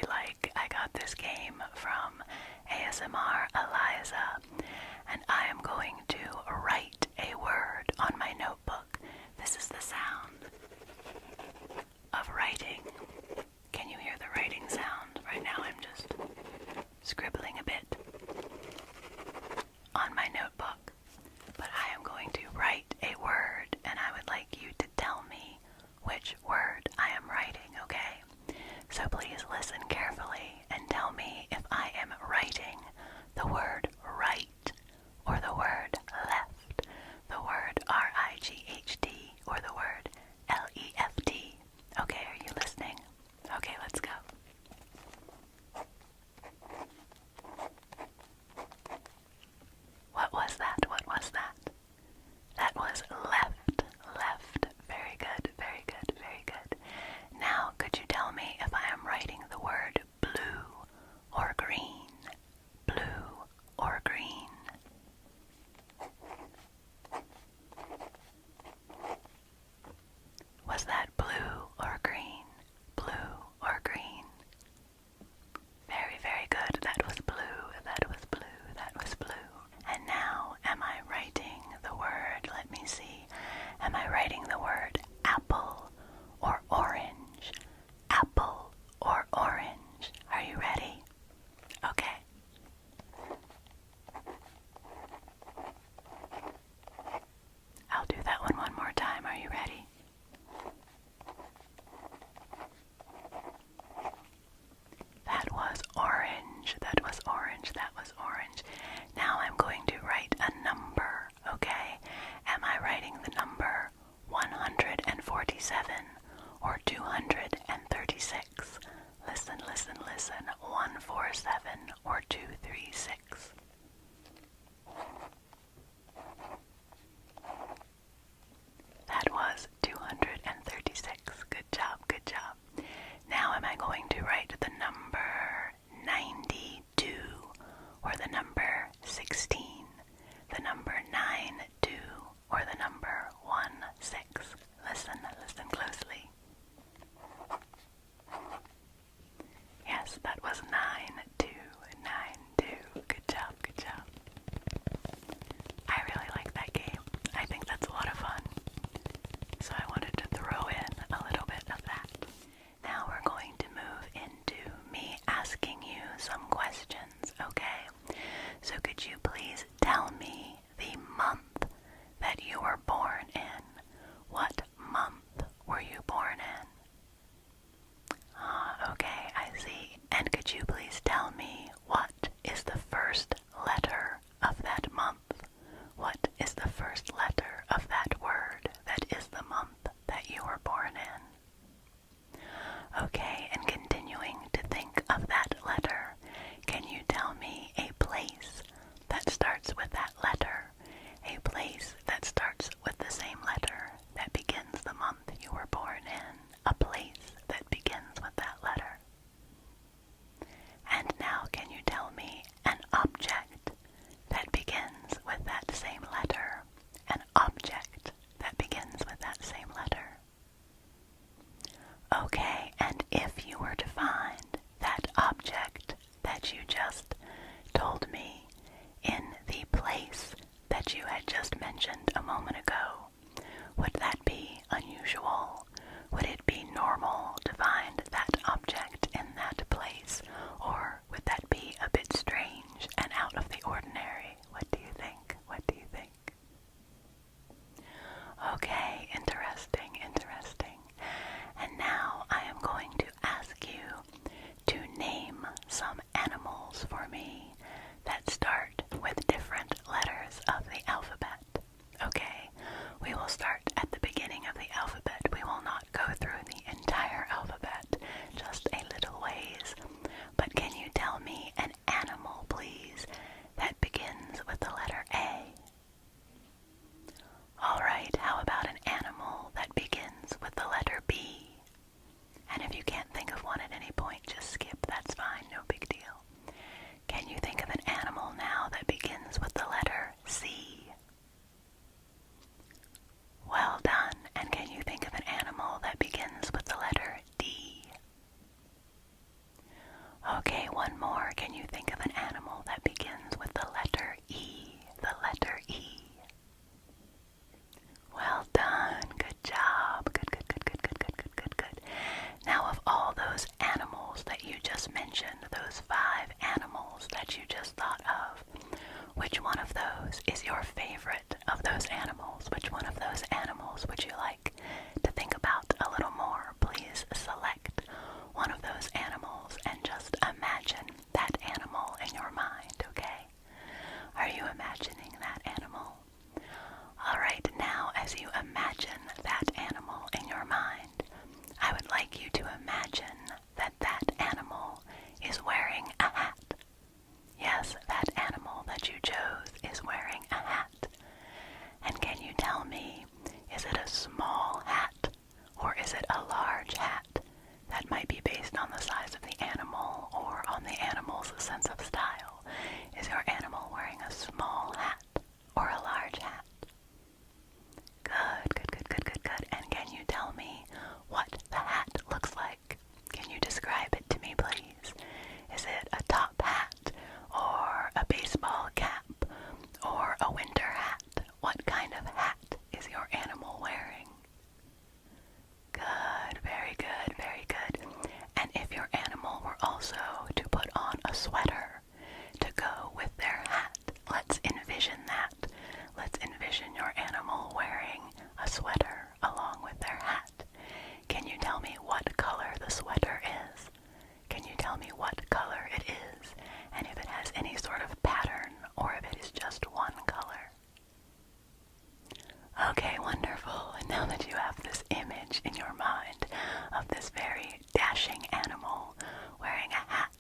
like. I got this game from ASMR Eliza, and I am going to write a word on my notebook. This is the sound of writing. Can you hear the writing sound? Right now I'm just scribbling a bit on my notebook. But I am going to write a word, and I would like you to tell me which word I am writing, okay? So please listen carefully and tell me if I am writing the word listen, 147 or 236? That was 236. Good job, good job. Now am I going to write the number 92 or the number 16? The number 92 or the number 16? Listen closely. Yes, that was 9292. Good job, good job. I really like that game. I think that's a lot of fun. So I wanted to throw in a little bit of that. Now we're going to move into me asking you some questions, okay? So could you please tell me the month that you were born in? What month were you born in? Okay, I see. And could you please tell me what is the first letter of that month? What is the first letter of that word that is the month that you were born in? Okay, and continuing to think of that letter, can you tell me a place that starts with that letter? A place that starts with the same letter that begins the month you were born in. A place that begins with that letter. And now can you tell me an object that begins with that same letter? An object that begins with that same letter. Okay, and if you were to find that object that you just told me in the place that you had just mentioned a moment ago, would that be unusual? Would it be normal to find that object in that place? Or would that be a bit strange and out of the ordinary? What do you think? What do you think? Okay, interesting, interesting. And now I am going to ask you to name some animals for me that start with different letters of the alphabet. Okay, we will start at the beginning of the alphabet. We will not go through the entire alphabet, just a little ways. But can you tell me an animal, please, that begins with the letter A? Alright, how about an animal that begins with the letter B? And if you can't think of one at any point, just skip, that's fine, no big deal. Can you think of an animal now that begins with the letter C? Well done. And can you think of an animal that begins with the letter D? Okay, one more. Can you think of an animal that begins with the letter E? The letter E. Well done. Good job. Good, good, good, good, good, good, good, good, good. Now of all those animals that you just mentioned, those 5 animals that you just thought of, which one of those is your favorite of those animals? Which one of those animals would you like to think about a little more? Please select one of those animals and just imagine that animal in your mind, okay? Are you imagining that animal? Alright, now as you imagine that animal in your mind, I would like you to imagine that that animal is wearing a hat. Yes, that animal that you chose is wearing a hat. And can you tell me, is it a small hat or is it a large hat? That might be based on the size of the animal or on the animal's sense of style. Is your animal wearing a small hat or a large hat? Good, good, good, good, good, good. And can you tell me what the hat looks like? Can you describe it to me, please? Is it a top hat or a baseball cap or a winter hat? What kind of hat is your animal wearing? Good, very good, very good. And if your animal were also to put on a sweater to go with their hat, let's envision that. Let's envision your animal wearing a sweater along with their hat. Can you tell me what color the sweater is? Can you tell me what color it is? And if it has any sort of pattern or if it is just one color? Okay, wonderful. And now that you have this image in your mind of this very dashing animal wearing a hat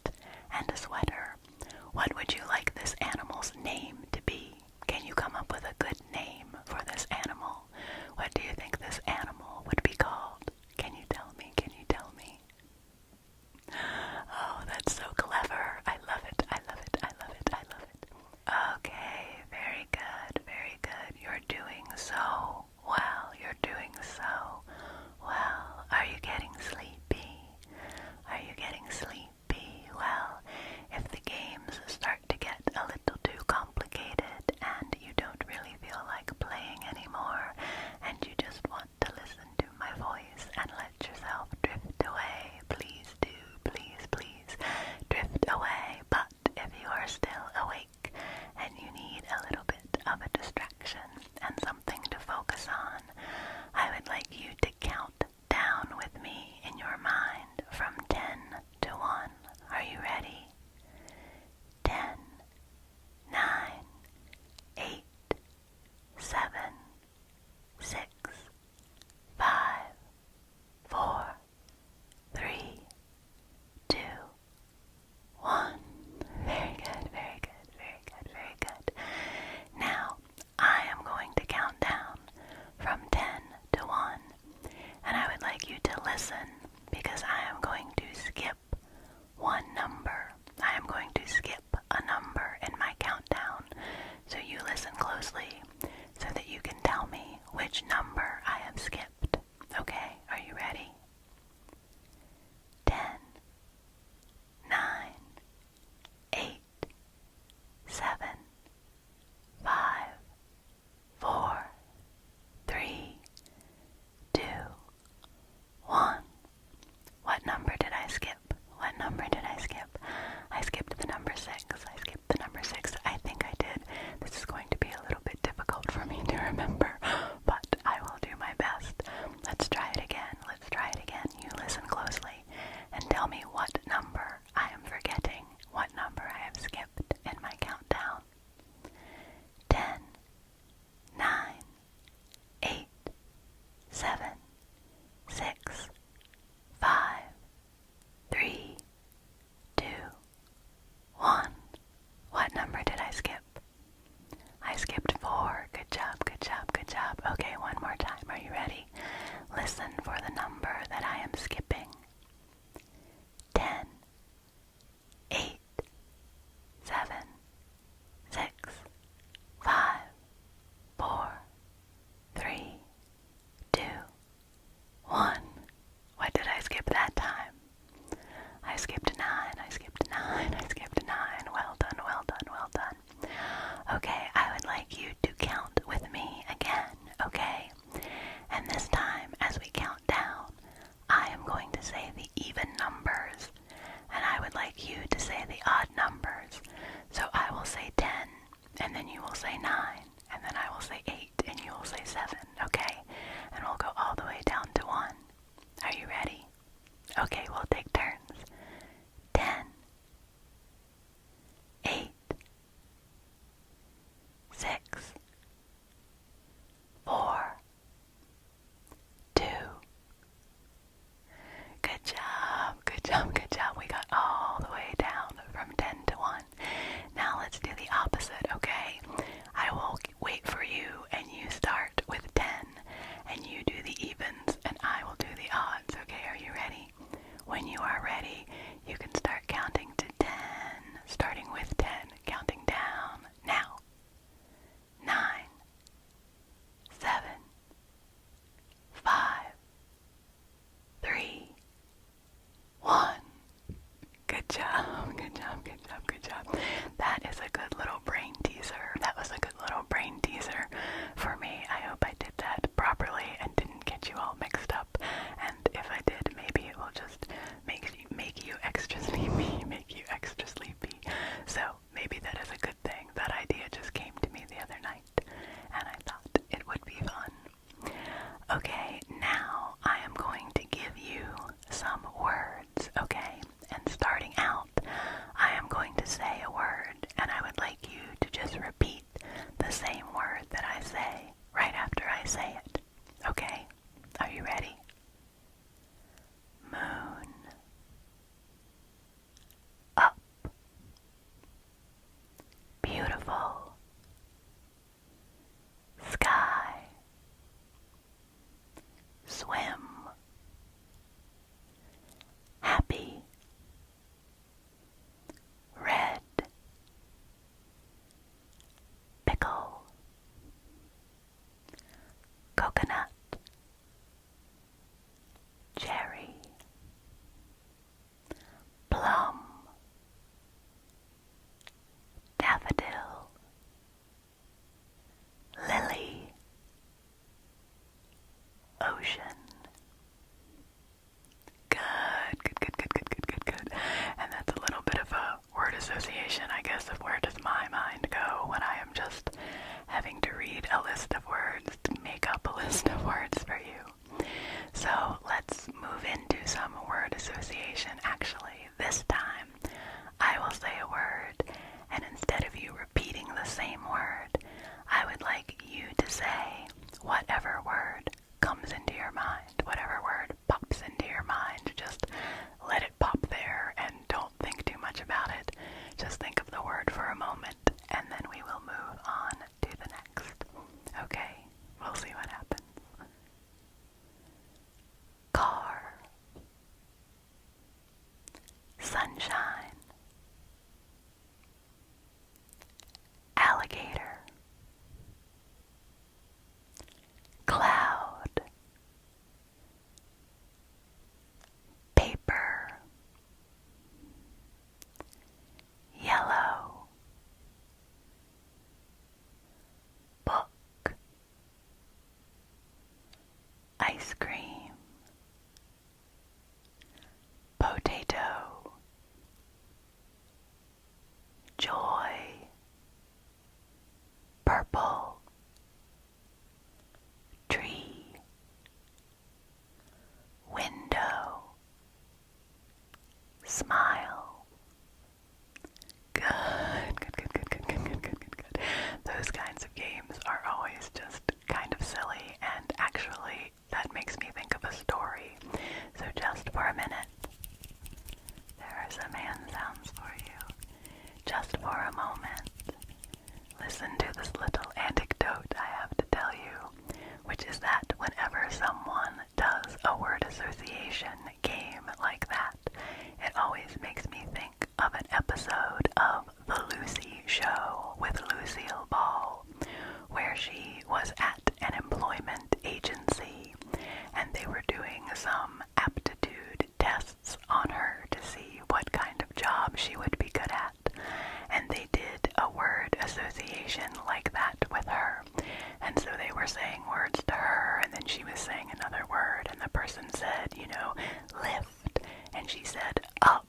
smile. Good, good, good, good, good, good, good, good, good, good. Those kinds of games are always just kind of silly, and actually that makes me think of a story. So just for a minute, there are some hand sounds for you. Just for a moment, listen to this little anecdote I have to tell you, which is that whenever someone does a word association game like that, it always makes me think of an episode of The Lucy Show with Lucille Ball, where she was at an employment agency and they were doing some aptitude tests on her to see what kind of job she would be good at. And they did a word association like that with her. And so they were saying words to her, and then she was saying another word, and the person said, lift, and she said up,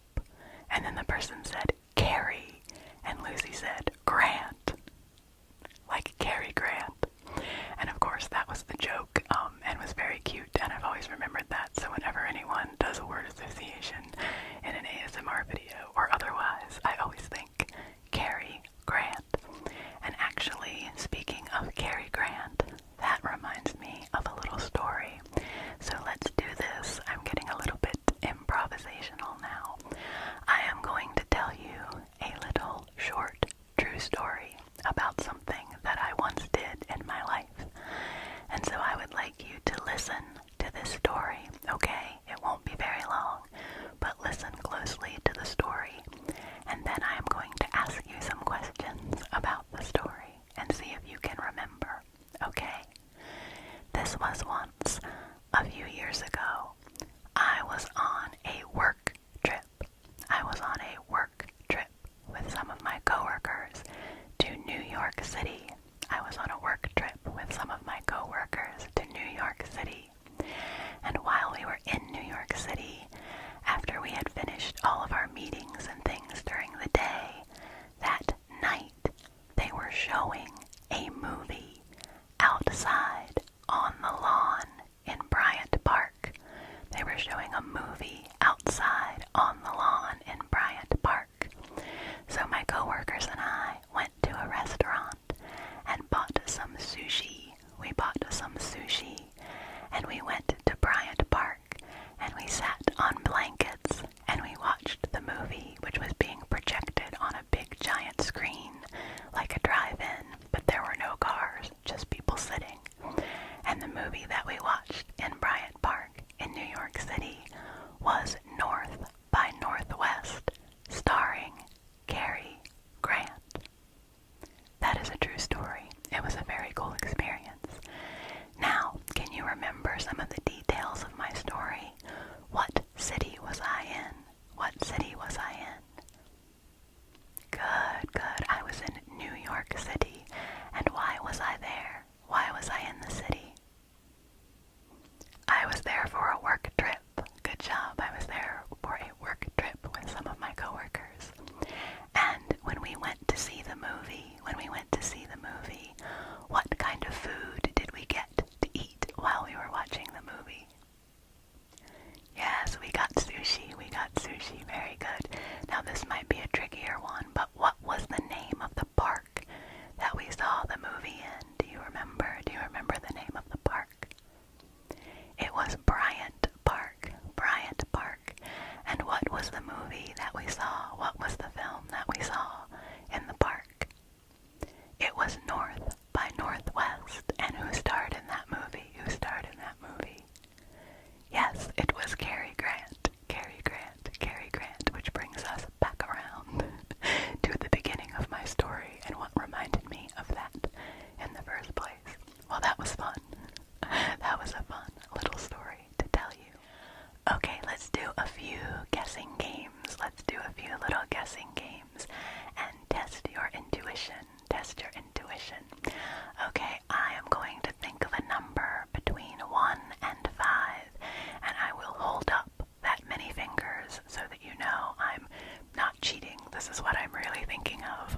and then the person said Cary, and Lucy said Grant, like Cary Grant. And of course that was the joke, and was very cute, and I've always remembered that. So whenever anyone does a word association in an ASMR video or otherwise, I always think Cary Grant. And actually, speaking of Cary Grant, that reminds me of a little story. So let's do this. I'm getting a little bit improvisational now. I am going to tell you a little short true story about something that I once did in my life. And so I would like you to listen to this story, okay? It won't be very long, but listen closely to the story, and then I am going to ask you some questions about the story and see if you can remember, okay? This was once, a few years ago. I was on a work trip. I was on a work trip with some of my coworkers to New York City. I was on a work trip with some of my coworkers to New York City. And while we were in New York City, after we had finished all of our meetings and things during the day, that night they were showing a movie outside on the lawn in Bryant Park. They were showing a movie outside on the lawn in Bryant Park. So my coworkers and I went to a restaurant and bought some sushi. We bought some sushi, and we went to Bryant Park, and we sat on blankets, and we watched the movie, which was being projected on a big giant screen, like a drive-in, but there were no cars, just people sitting. And the movie that we watched in Bryant Park in New York City was North by Northwest, starring Cary Grant. That is a true story. It was a very cool experience. Now, can you remember some of the details of my story? What city was I in? What city was I in? Good, good. I was in New York City. And why was I there? Why was I in the city? I was there for a work trip. Good job. I was there for a work trip with some of my coworkers. And when we went to see the movie, what kind of food did we get to eat while we were watching the movie? Yes, we got sushi. Very good. Now this might be a trickier one, but what was the name of the park that we saw the movie in? Do you remember? Do you remember the name of the park? It was Bryant Park. Bryant Park. And what was the movie that we saw? What was the film that we saw in the park? It was North by Northwest. And who starred in that movie? Who starred in that movie? Yes, it was Cary Grant. Cary Grant. Cary Grant, which brings us back around to the beginning of my story and what reminded me of that in the first place. Well, that was fun. That was a fun little story to tell you. Okay, let's do a few guessing games. Let's do a few little guessing games and test your intuition. Test your intuition. Okay, I am going to think of a number between 1 and 5, and I will hold up that many fingers so that you know I'm not cheating. This is what I'm really thinking of.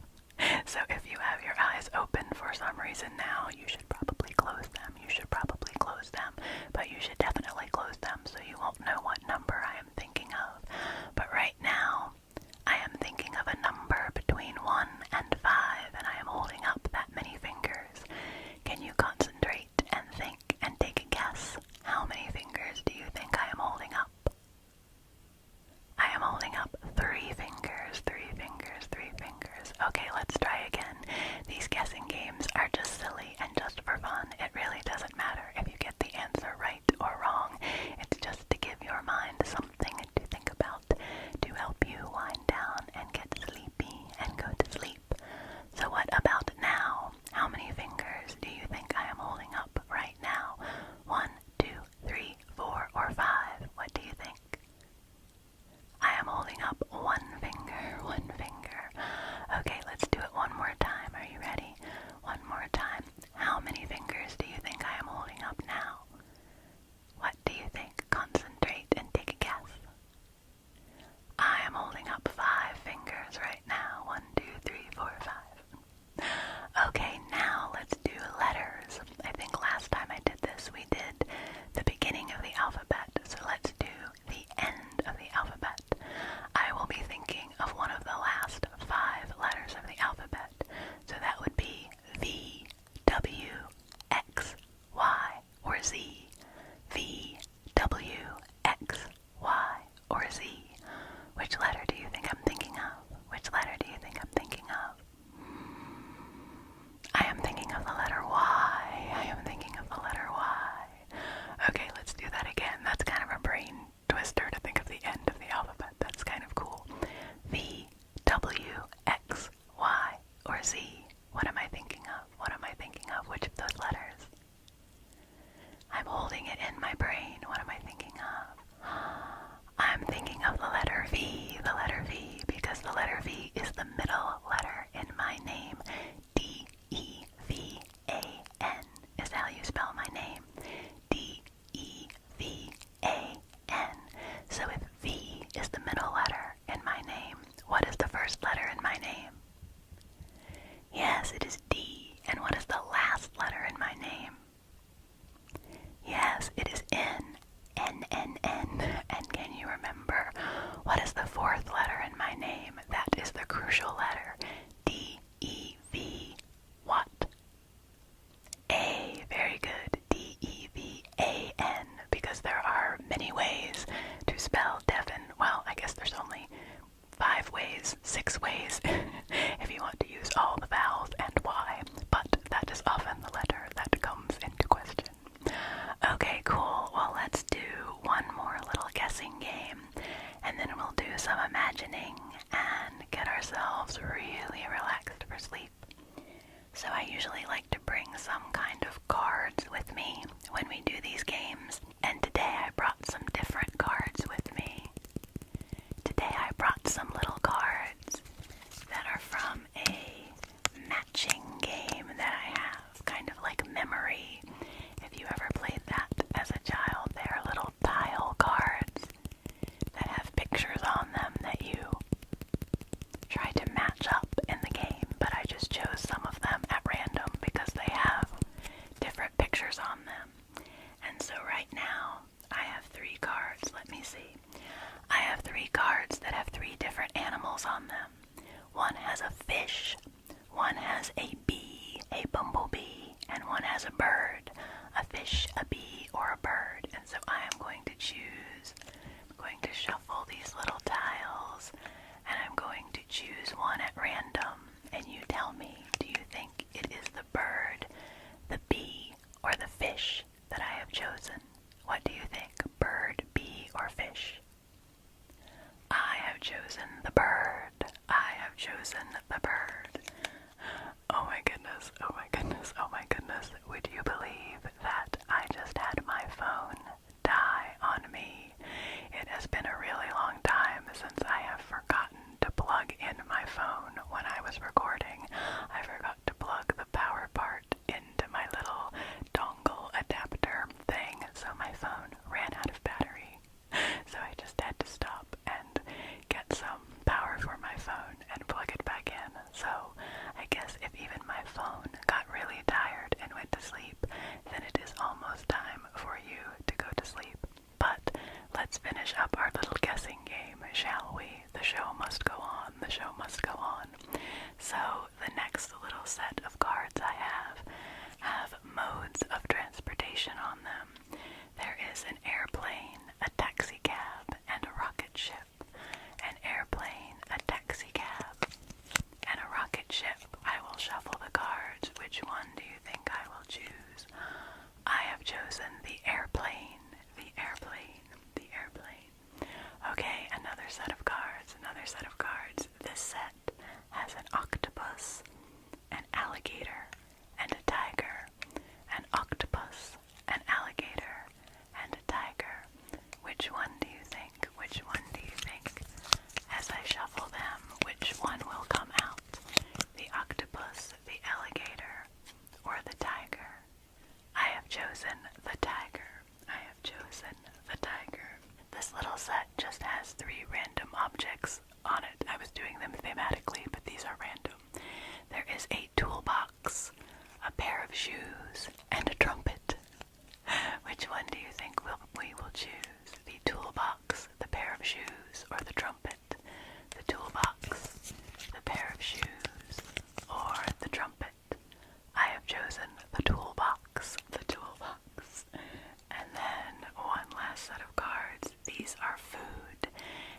So if you have your eyes open for some reason now, you should probably close them. But you should definitely close them so you won't know what number I am thinking of. But right now, There's 6 ways if you want to use all the vowels and why, but that is often the letter that comes into question. Okay, cool. Well, let's do one more little guessing game, and then we'll do some imagining and get ourselves really relaxed for sleep. So I usually like to bring some kind of cards with me when we do these games, and today I brought some different cards with me. Today I brought some little cards that are from a matching game that I have, kind of like Memory. If you ever played that as a child, they are little tile cards that have pictures on them that you try to match up in the game, but I just chose some of them at random because they have different pictures on them. And so right now, I have 3 cards. Let me see. I have 3 cards that have 3 different animals on them. One has a fish, one has a bee, a bumblebee, and one has a bird, a fish, a bee, or a bird. And so I am going to choose, I'm going to shuffle these little tiles, and I'm going to choose one at random, and you tell me, do you think it is the bird, the bee, or the fish that I have chosen? What do you think? Bird, bee, or fish? I have chosen the bird. I have chosen the bird. Oh my goodness, oh my goodness, oh my goodness. Would you believe that I just had my phone die on me? It has been a really long time since I have forgotten to plug in my phone when I was recording. I forgot to plug the power part into my little dongle adapter thing, so my phone ran out of battery. So I just had to stop and get some power for my phone and plug it back in. So I guess if even my phone got really tired and went to sleep, then it is almost time for you to go to sleep. But let's finish up our little guessing game, shall we? The show must go on. The show must go on. So the next little set of cards I have modes of transportation on them. There is an airplane, a taxi cab, and a rocket ship. An airplane, a taxi cab, and a rocket ship. I will shuffle the cards. Which one do you think I will choose? I have chosen the airplane, the airplane, the airplane. Okay, another set of cards, another set of cards. This set has an octopus, an alligator, and a tiger. An octopus, an alligator, and a tiger. Which one do you think? Which one do you think? As I shuffle them, which one will come out? The octopus, the alligator, or the tiger? I have chosen the tiger. I have chosen the tiger. This little set just has 3 random objects on it. I was doing them thematically, but these are random. There is a toolbox, a pair of shoes, and a trumpet. Which one do you think we will choose? The toolbox, the pair of shoes, or the trumpet? The toolbox, the pair of shoes, or the trumpet? I have chosen the toolbox, the toolbox. And then one last set of cards. These are food,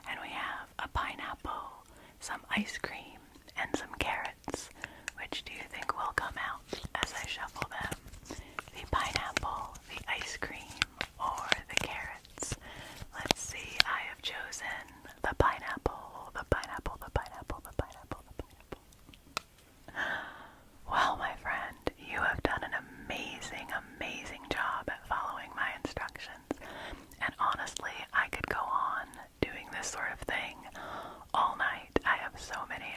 and we have a pineapple, some ice cream, and some carrots. Which do you think will come out as I shuffle them? The pineapple, the ice cream, or the carrots? Let's see, I have chosen the pineapple, the pineapple, the pineapple, the pineapple, the pineapple. Well, my friend, you have done an amazing, amazing job at following my instructions. And honestly, I could go on doing this sort of thing all night. I have so many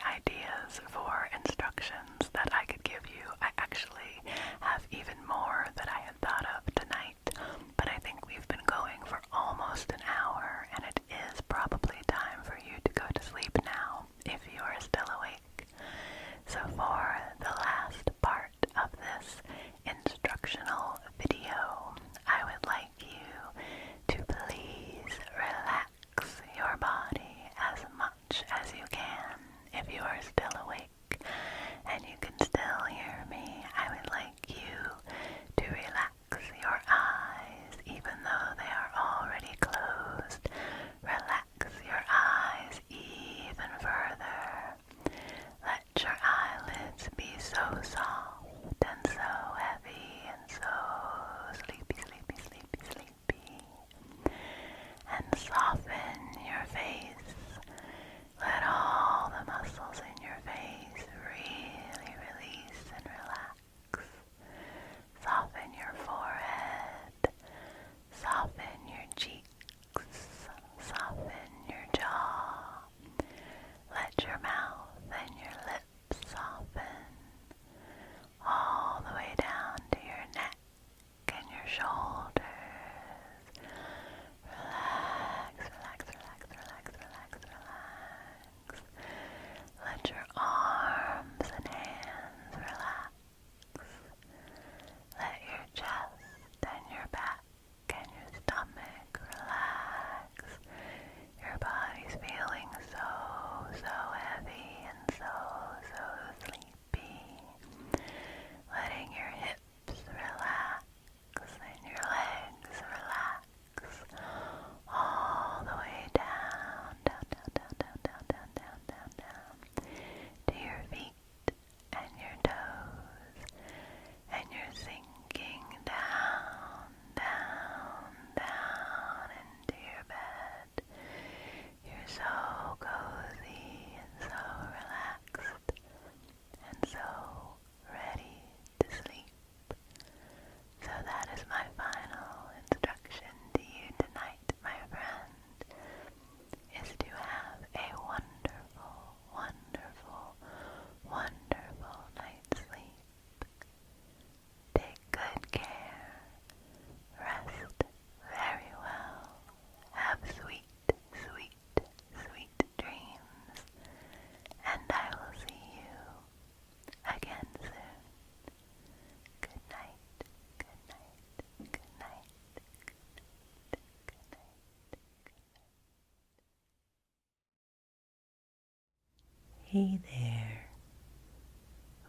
Hey there,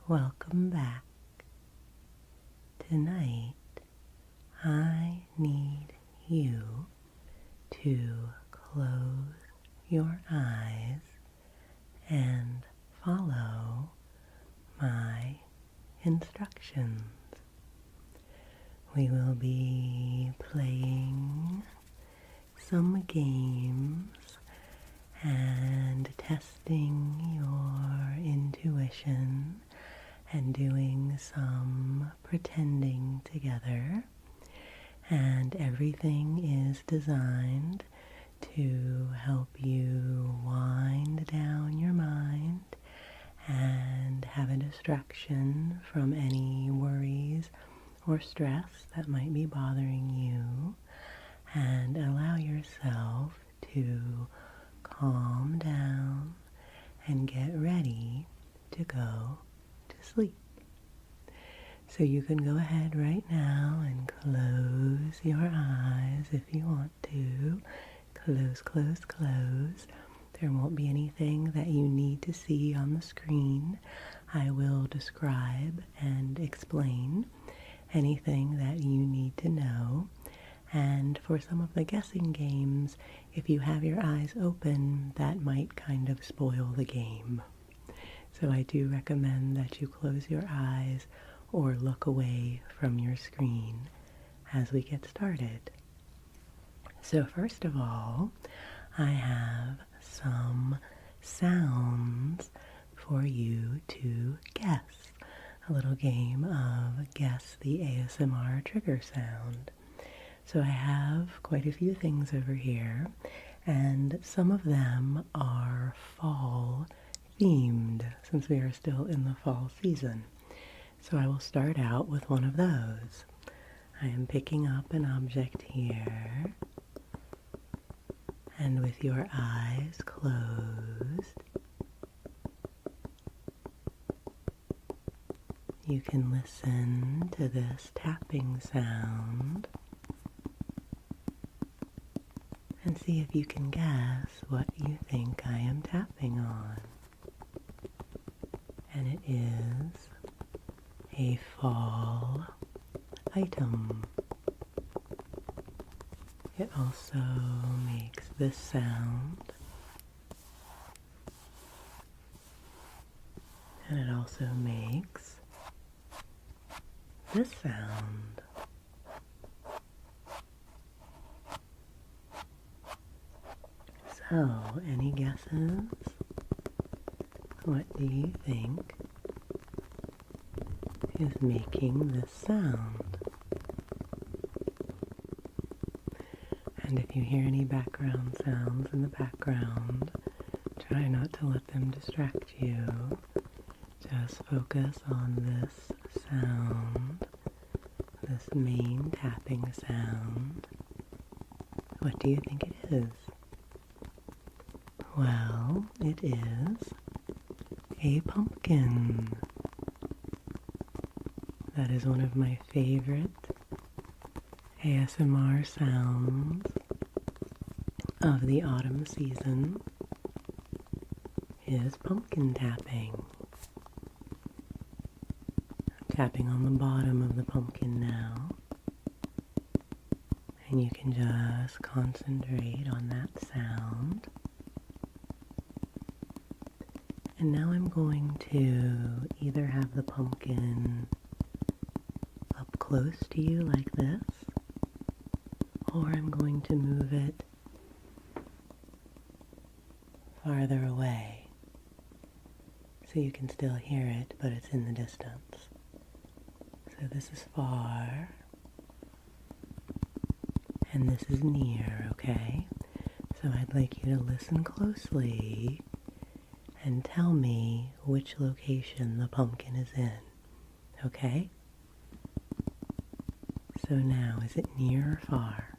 welcome back. Tonight, I need you to close your eyes and follow my instructions. We will be playing some games and testing your intuition and doing some pretending together. And everything is designed to help you wind down your mind and have a distraction from any worries or stress that might be bothering you, and allow yourself to calm down and get ready to go to sleep. So you can go ahead right now and close your eyes if you want to. Close, close, close. There won't be anything that you need to see on the screen. I will describe and explain anything that you need to know. And for some of the guessing games, if you have your eyes open, that might kind of spoil the game. So I do recommend that you close your eyes or look away from your screen as we get started. So first of all, I have some sounds for you to guess. A little game of guess the ASMR trigger sound. So I have quite a few things over here, and some of them are fall themed since we are still in the fall season. So I will start out with one of those. I am picking up an object here, and with your eyes closed, you can listen to this tapping sound and see if you can guess what you think I am tapping on. And it is a fall item. It also makes this sound, and it also makes this sound. So, any guesses? What do you think is making this sound? And if you hear any background sounds in the background, try not to let them distract you. Just focus on this sound, this main tapping sound. What do you think it is? Well, it is a pumpkin. That is one of my favorite ASMR sounds of the autumn season is pumpkin tapping. I'm tapping on the bottom of the pumpkin now, and you can just concentrate on that sound. And now I'm going to either have the pumpkin up close to you like this, or I'm going to move it farther away so you can still hear it, but it's in the distance. So this is far, and this is near, okay? So I'd like you to listen closely and tell me which location the pumpkin is in, okay? So now, is it near or far?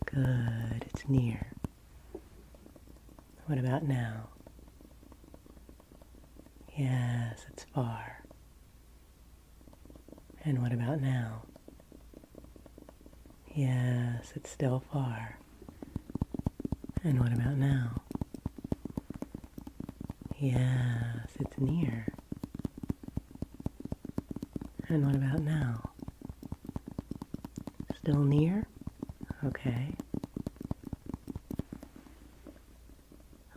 Good, it's near. What about now? Yes, it's far. And what about now? Yes, it's still far. And what about now? Yes, it's near. And what about now? Still near? Okay.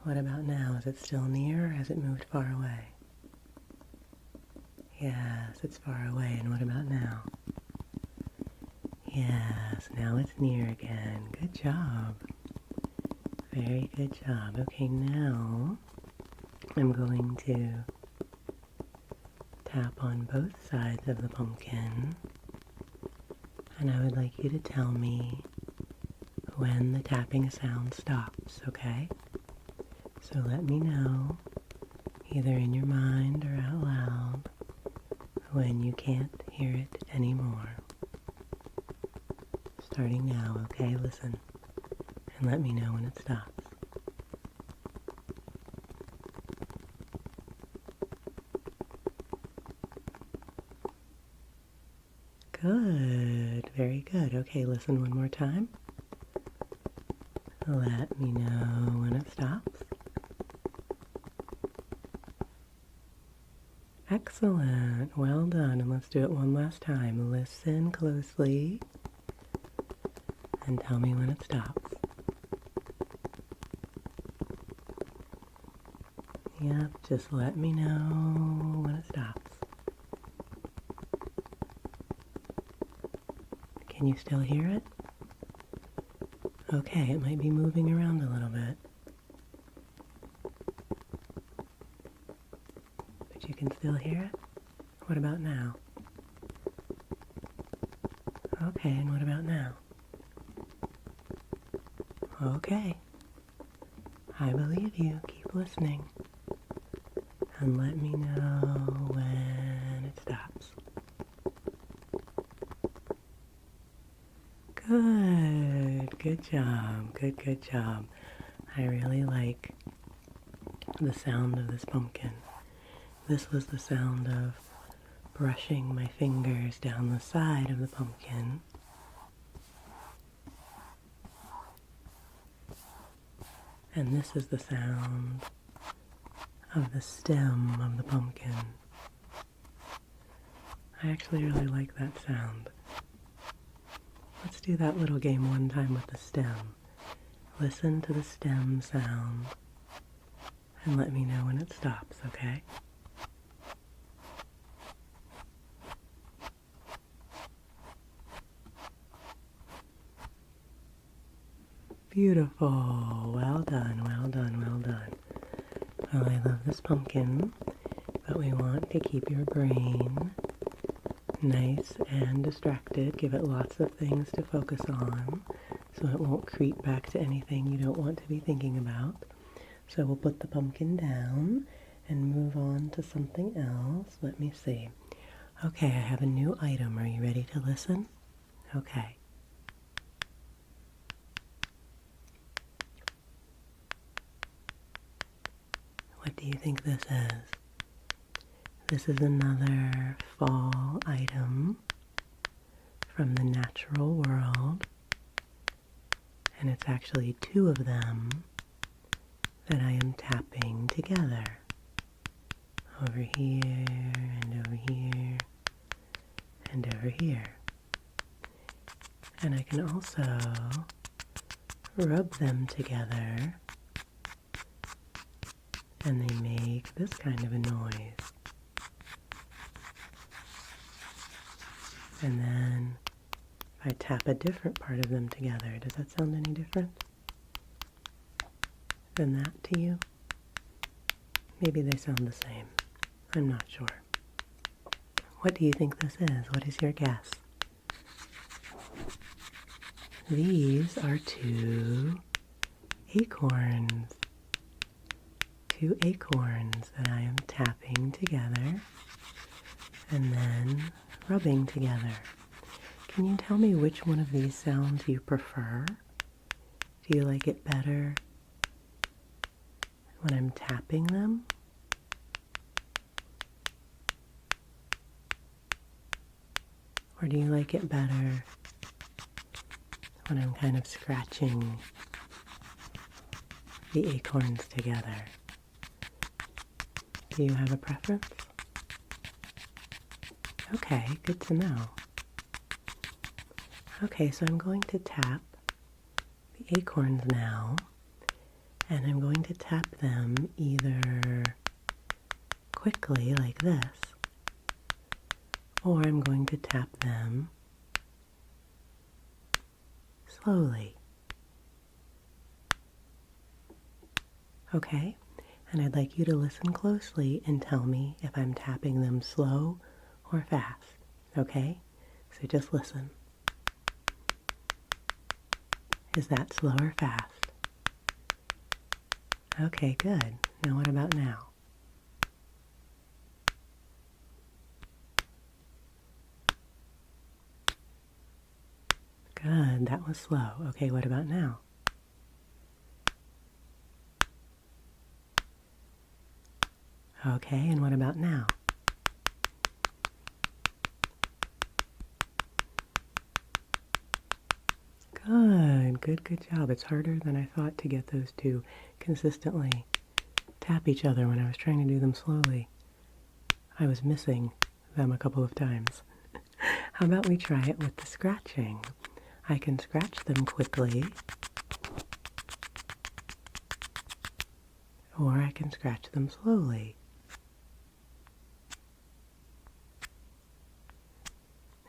What about now? Is it still near or has it moved far away? Yes, it's far away. And what about now? Yes, now it's near again. Good job. Very good job. Okay, now I'm going to tap on both sides of the pumpkin, and I would like you to tell me when the tapping sound stops, okay? So let me know, either in your mind or out loud, when you can't hear it anymore. Starting now, okay? Listen, and let me know when it stops. Good, very good. Okay, listen one more time. Let me know when it stops. Excellent, well done. And let's do it one last time. Listen closely and tell me when it stops. Yep, just let me know when it stops. Can you still hear it? Okay, it might be moving around a little bit. But you can still hear it? What about now? Okay, and what about now? Okay. I believe you. Keep listening. And let me know when it stops. Good. Good job. Good job. I really like the sound of this pumpkin. This was the sound of brushing my fingers down the side of the pumpkin. And this is the sound of the stem of the pumpkin. I actually really like that sound. Let's do that little game one time with the stem. Listen to the stem sound and let me know when it stops, okay? Beautiful. Well done, well done, well done. Well, I love this pumpkin, but we want to keep your brain nice and distracted. Give it lots of things to focus on so it won't creep back to anything you don't want to be thinking about. So we'll put the pumpkin down and move on to something else. Let me see. Okay, I have a new item. Are you ready to listen? Okay. What do you think this is? This is another fall item from the natural world, and it's actually two of them that I am tapping together. Over here, and over here, and over here. And I can also rub them together, and they make this kind of a noise. And then if I tap a different part of them together, does that sound any different than that to you? Maybe they sound the same. I'm not sure. What do you think this is? What is your guess? These are two acorns. Two acorns that I am tapping together and then rubbing together. Can you tell me which one of these sounds you prefer? Do you like it better when I'm tapping them? Or do you like it better when I'm kind of scratching the acorns together? Do you have a preference? Okay, good to know. Okay, so I'm going to tap the acorns now, and I'm going to tap them either quickly like this, or I'm going to tap them slowly. Okay? And I'd like you to listen closely and tell me if I'm tapping them slow or fast. Okay? So just listen. Is that slow or fast? Okay, good. Now what about now? Good, that was slow. Okay, what about now? Okay, and what about now? Good job. It's harder than I thought to get those two consistently tap each other when I was trying to do them slowly. I was missing them a couple of times. How about we try it with the scratching? I can scratch them quickly, or I can scratch them slowly.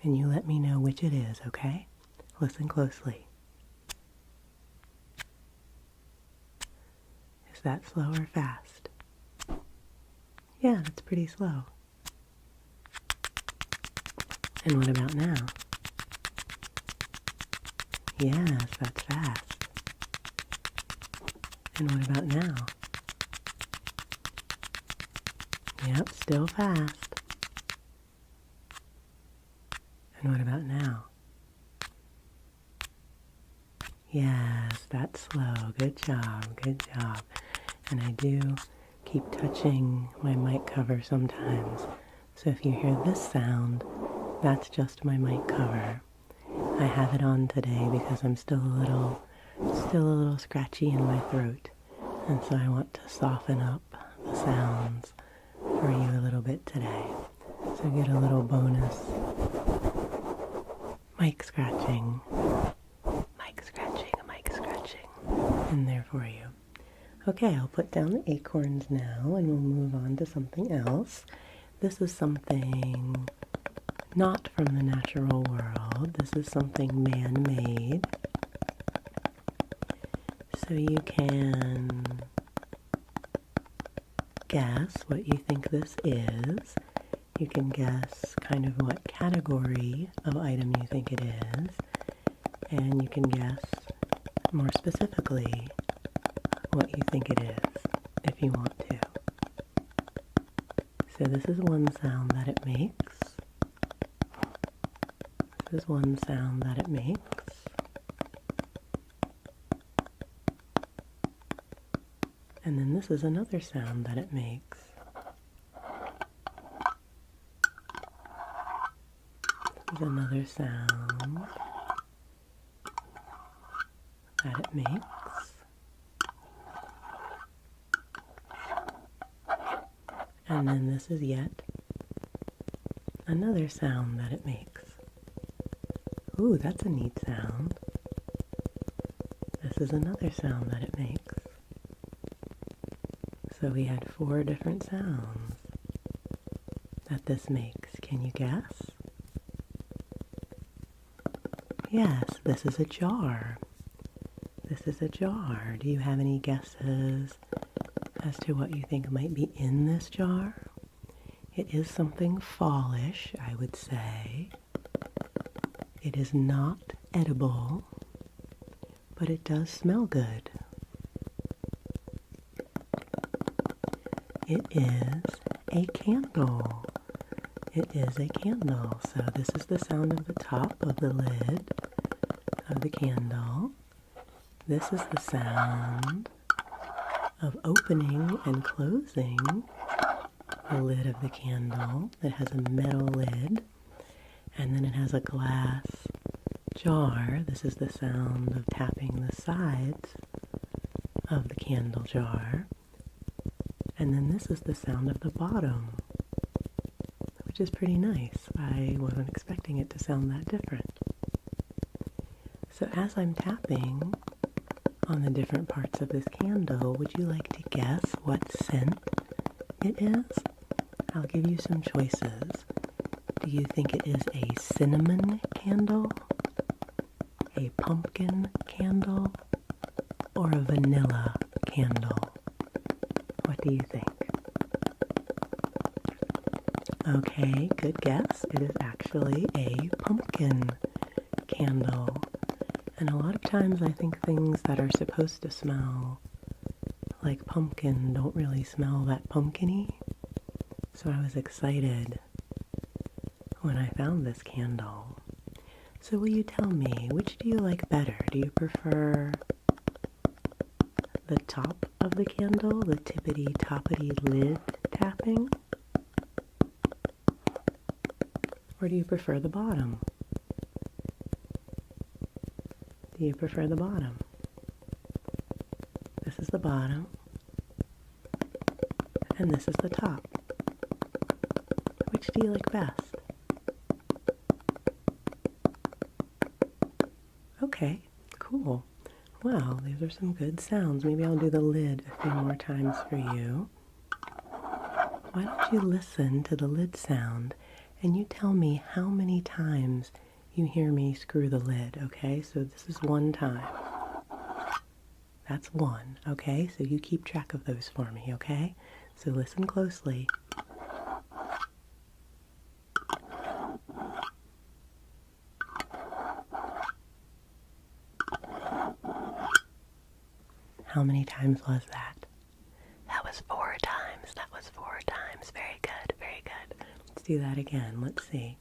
And you let me know which it is, okay? Listen closely. Is that slow or fast? Yeah, that's pretty slow. And what about now? Yes, that's fast. And what about now? Yep, still fast. And what about now? Yes, that's slow. Good job, good job. And I do keep touching my mic cover sometimes. So if you hear this sound, that's just my mic cover. I have it on today because I'm still a little scratchy in my throat. And so I want to soften up the sounds for you a little bit today. So get a little bonus mic scratching in there for you. Okay, I'll put down the acorns now and we'll move on to something else. This is something not from the natural world. This is something man-made. So you can guess what you think this is. You can guess kind of what category of item you think it is. And you can guess more specifically what you think it is, if you want to. So this is one sound that it makes. This is one sound that it makes. And then this is another sound that it makes. This is another sound that it makes. And then this is yet another sound that it makes. Ooh, that's a neat sound. This is another sound that it makes. So we had 4 different sounds that this makes. Can you guess? Yes, this is a jar. This is a jar. Do you have any guesses as to what you think might be in this jar? It is something fallish, I would say. It is not edible, but it does smell good. It is a candle. It is a candle. So this is the sound of the top of the lid of the candle. This is the sound of opening and closing the lid of the candle. It has a metal lid, and then it has a glass jar. This is the sound of tapping the sides of the candle jar. And then this is the sound of the bottom, which is pretty nice. I wasn't expecting it to sound that different. So as I'm tapping on the different parts of this candle, would you like to guess what scent it is? I'll give you some choices. Do you think it is a cinnamon candle, a pumpkin candle, or a vanilla candle? What do you think? Okay, good guess. It is actually a pumpkin candle. And a lot of times I think things that are supposed to smell like pumpkin don't really smell that pumpkin-y. So I was excited when I found this candle. So will you tell me, which do you like better? Do you prefer the top of the candle, the tippity-toppity lid tapping? Or do you prefer the bottom? Do you prefer the bottom? This is the bottom, and this is the top. Which do you like best? Okay, cool. Wow, these are some good sounds. Maybe I'll do the lid a few more times for you. Why don't you listen to the lid sound and you tell me how many times you hear me screw the lid, okay? So this is one time. That's one, okay? So you keep track of those for me, okay? So listen closely. How many times was that? That was 4 times. That was 4 times. Very good, very good. Let's do that again. Let's see.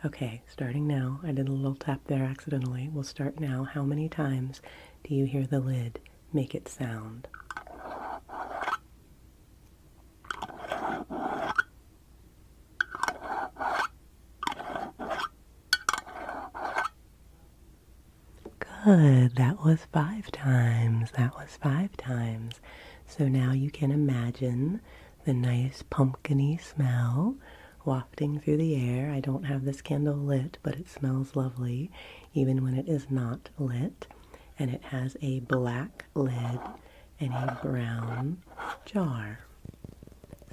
Okay, starting now. I did a little tap there accidentally. We'll start now. How many times do you hear the lid make it sound? Good. That was 5 times. That was 5 times. So now you can imagine the nice pumpkin-y smell wafting through the air. I don't have this candle lit, but it smells lovely, even when it is not lit. And it has a black lid and a brown jar.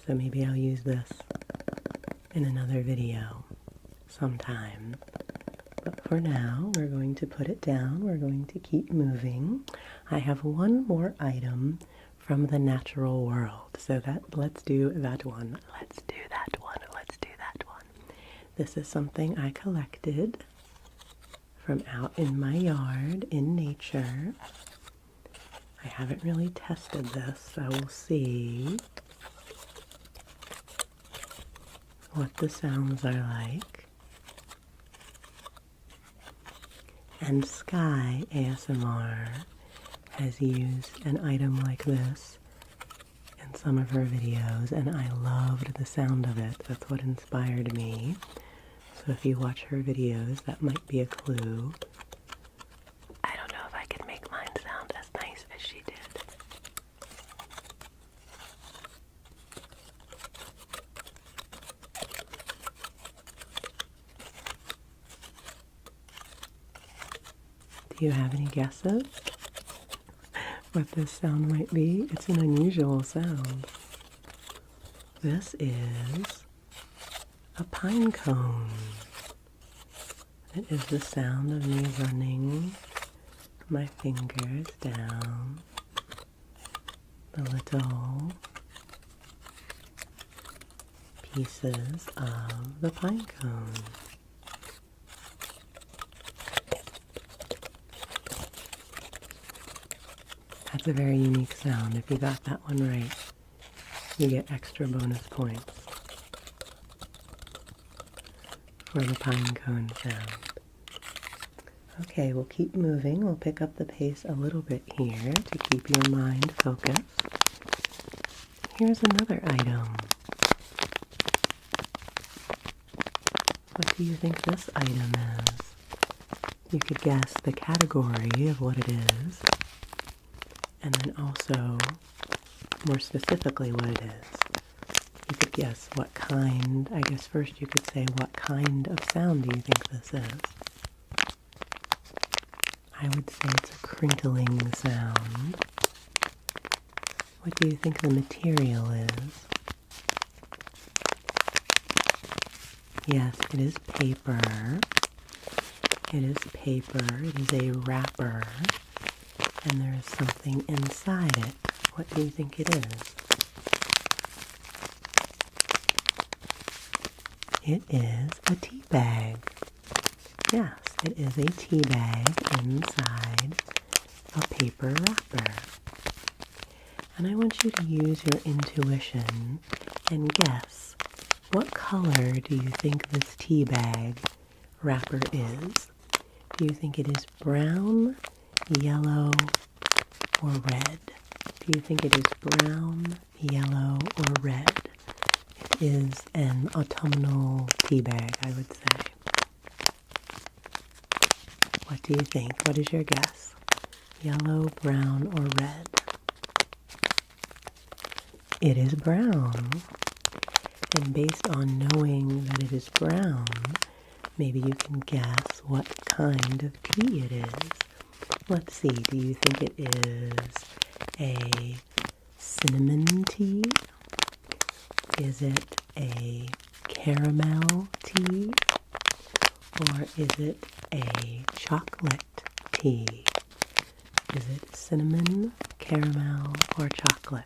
So maybe I'll use this in another video sometime. But for now, we're going to put it down. We're going to keep moving. I have one more item from the natural world. So let's do that one. Let's do that one. Let's do that one. This is something I collected from out in my yard in nature. I haven't really tested this, so we'll see what the sounds are like. And Sky ASMR has used an item like this in some of her videos, and I loved the sound of it. That's what inspired me. So if you watch her videos, that might be a clue. I don't know if I could make mine sound as nice as she did. Do you have any guesses what this sound might be? It's an unusual sound. This is a pine cone. It is the sound of me running my fingers down the little pieces of the pine cone. That's a very unique sound. If you got that one right, you get extra bonus points for the pine cone sound. Okay, we'll keep moving. We'll pick up the pace a little bit here to keep your mind focused. Here's another item. What do you think this item is? You could guess the category of what it is, and then also more specifically what it is. You could guess what kind. I guess first you could say, what kind of sound do you think this is? I would say it's a crinkling sound. What do you think the material is? Yes, it is paper. It is paper. It is a wrapper. And there is something inside it. What do you think it is? It is a tea bag. Yes, it is a tea bag inside a paper wrapper. And I want you to use your intuition and guess, what color do you think this tea bag wrapper is? Do you think it is brown, yellow, or red? Do you think it is brown, yellow, or red? It is an autumnal tea bag, I would say. What do you think? What is your guess? Yellow, brown, or red? It is brown. And based on knowing that it is brown, maybe you can guess what kind of tea it is. Let's see, do you think it is a cinnamon tea? Is it a caramel tea? Or is it a chocolate tea? Is it cinnamon, caramel, or chocolate?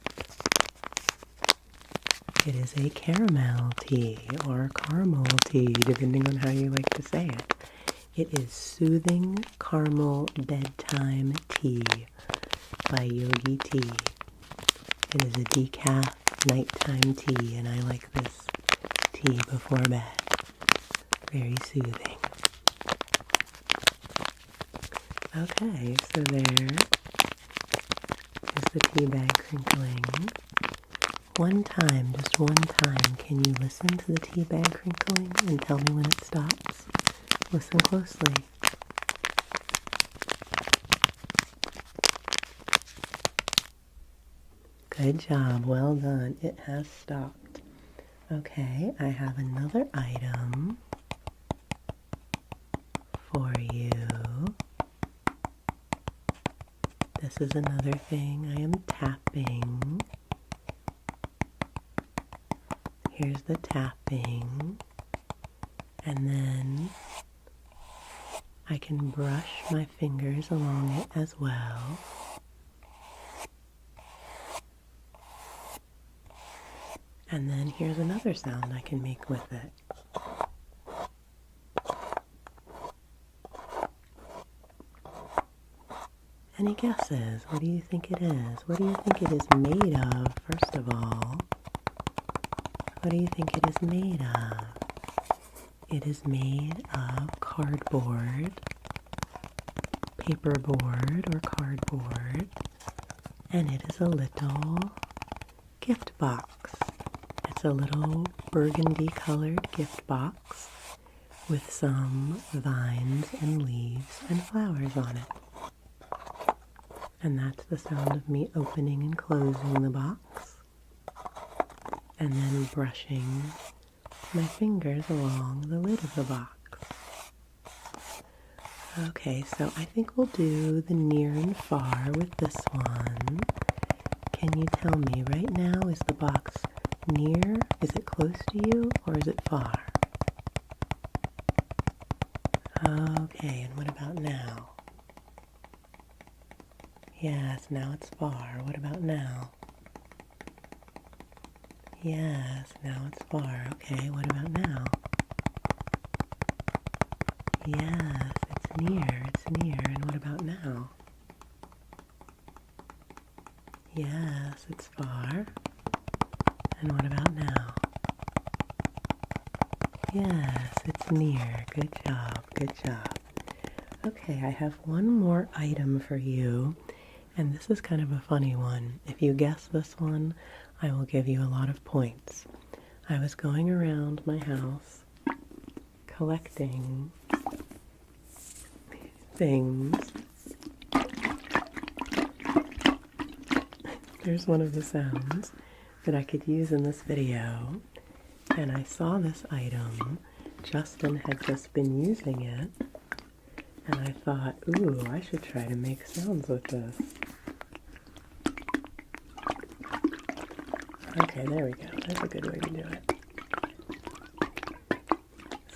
It is a caramel tea or caramel tea, depending on how you like to say it. It is Soothing Caramel Bedtime Tea by Yogi Tea. It is a decaf nighttime tea, and I like this tea before bed. Very soothing. Okay, so there is the tea bag crinkling. One time, just one time, can you listen to the tea bag crinkling and tell me when it stops? Listen closely. Good job, well done. It has stopped. Okay, I have another item for you. This is another thing I am tapping. Here's the tapping, and then I can brush my fingers along it as well. And then here's another sound I can make with it. Any guesses? What do you think it is? What do you think it is made of, first of all? What do you think it is made of? It is made of cardboard, paperboard or cardboard, and it is a little gift box. It's a little burgundy colored gift box with some vines and leaves and flowers on it. And that's the sound of me opening and closing the box. And then brushing my fingers along the lid of the box. Okay, so I think we'll do the near and far with this one. Can you tell me right now, is the box near? Is it close to you, or is it far? Okay, and what about now? Yes, now it's far. What about now? Yes, now it's far. Okay, what about now? Yes, it's near. It's near. And what about now? Yes, it's far. And what about now? Yes, it's near. Good job. Good job. Okay, I have one more item for you. And this is kind of a funny one. If you guess this one, I will give you a lot of points. I was going around my house collecting things Here's one of the sounds that I could use in this video. And I saw this item. Justin had just been using it. And I thought, ooh, I should try to make sounds with this. Okay, there we go. That's a good way to do it.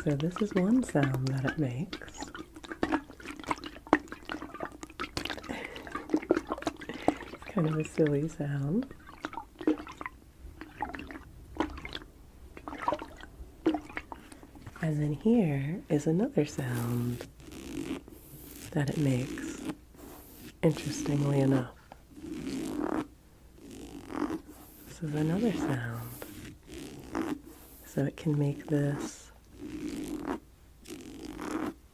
So this is one sound that it makes. Kind of a silly sound. And then here is another sound that it makes, interestingly enough. This is another sound. So it can make this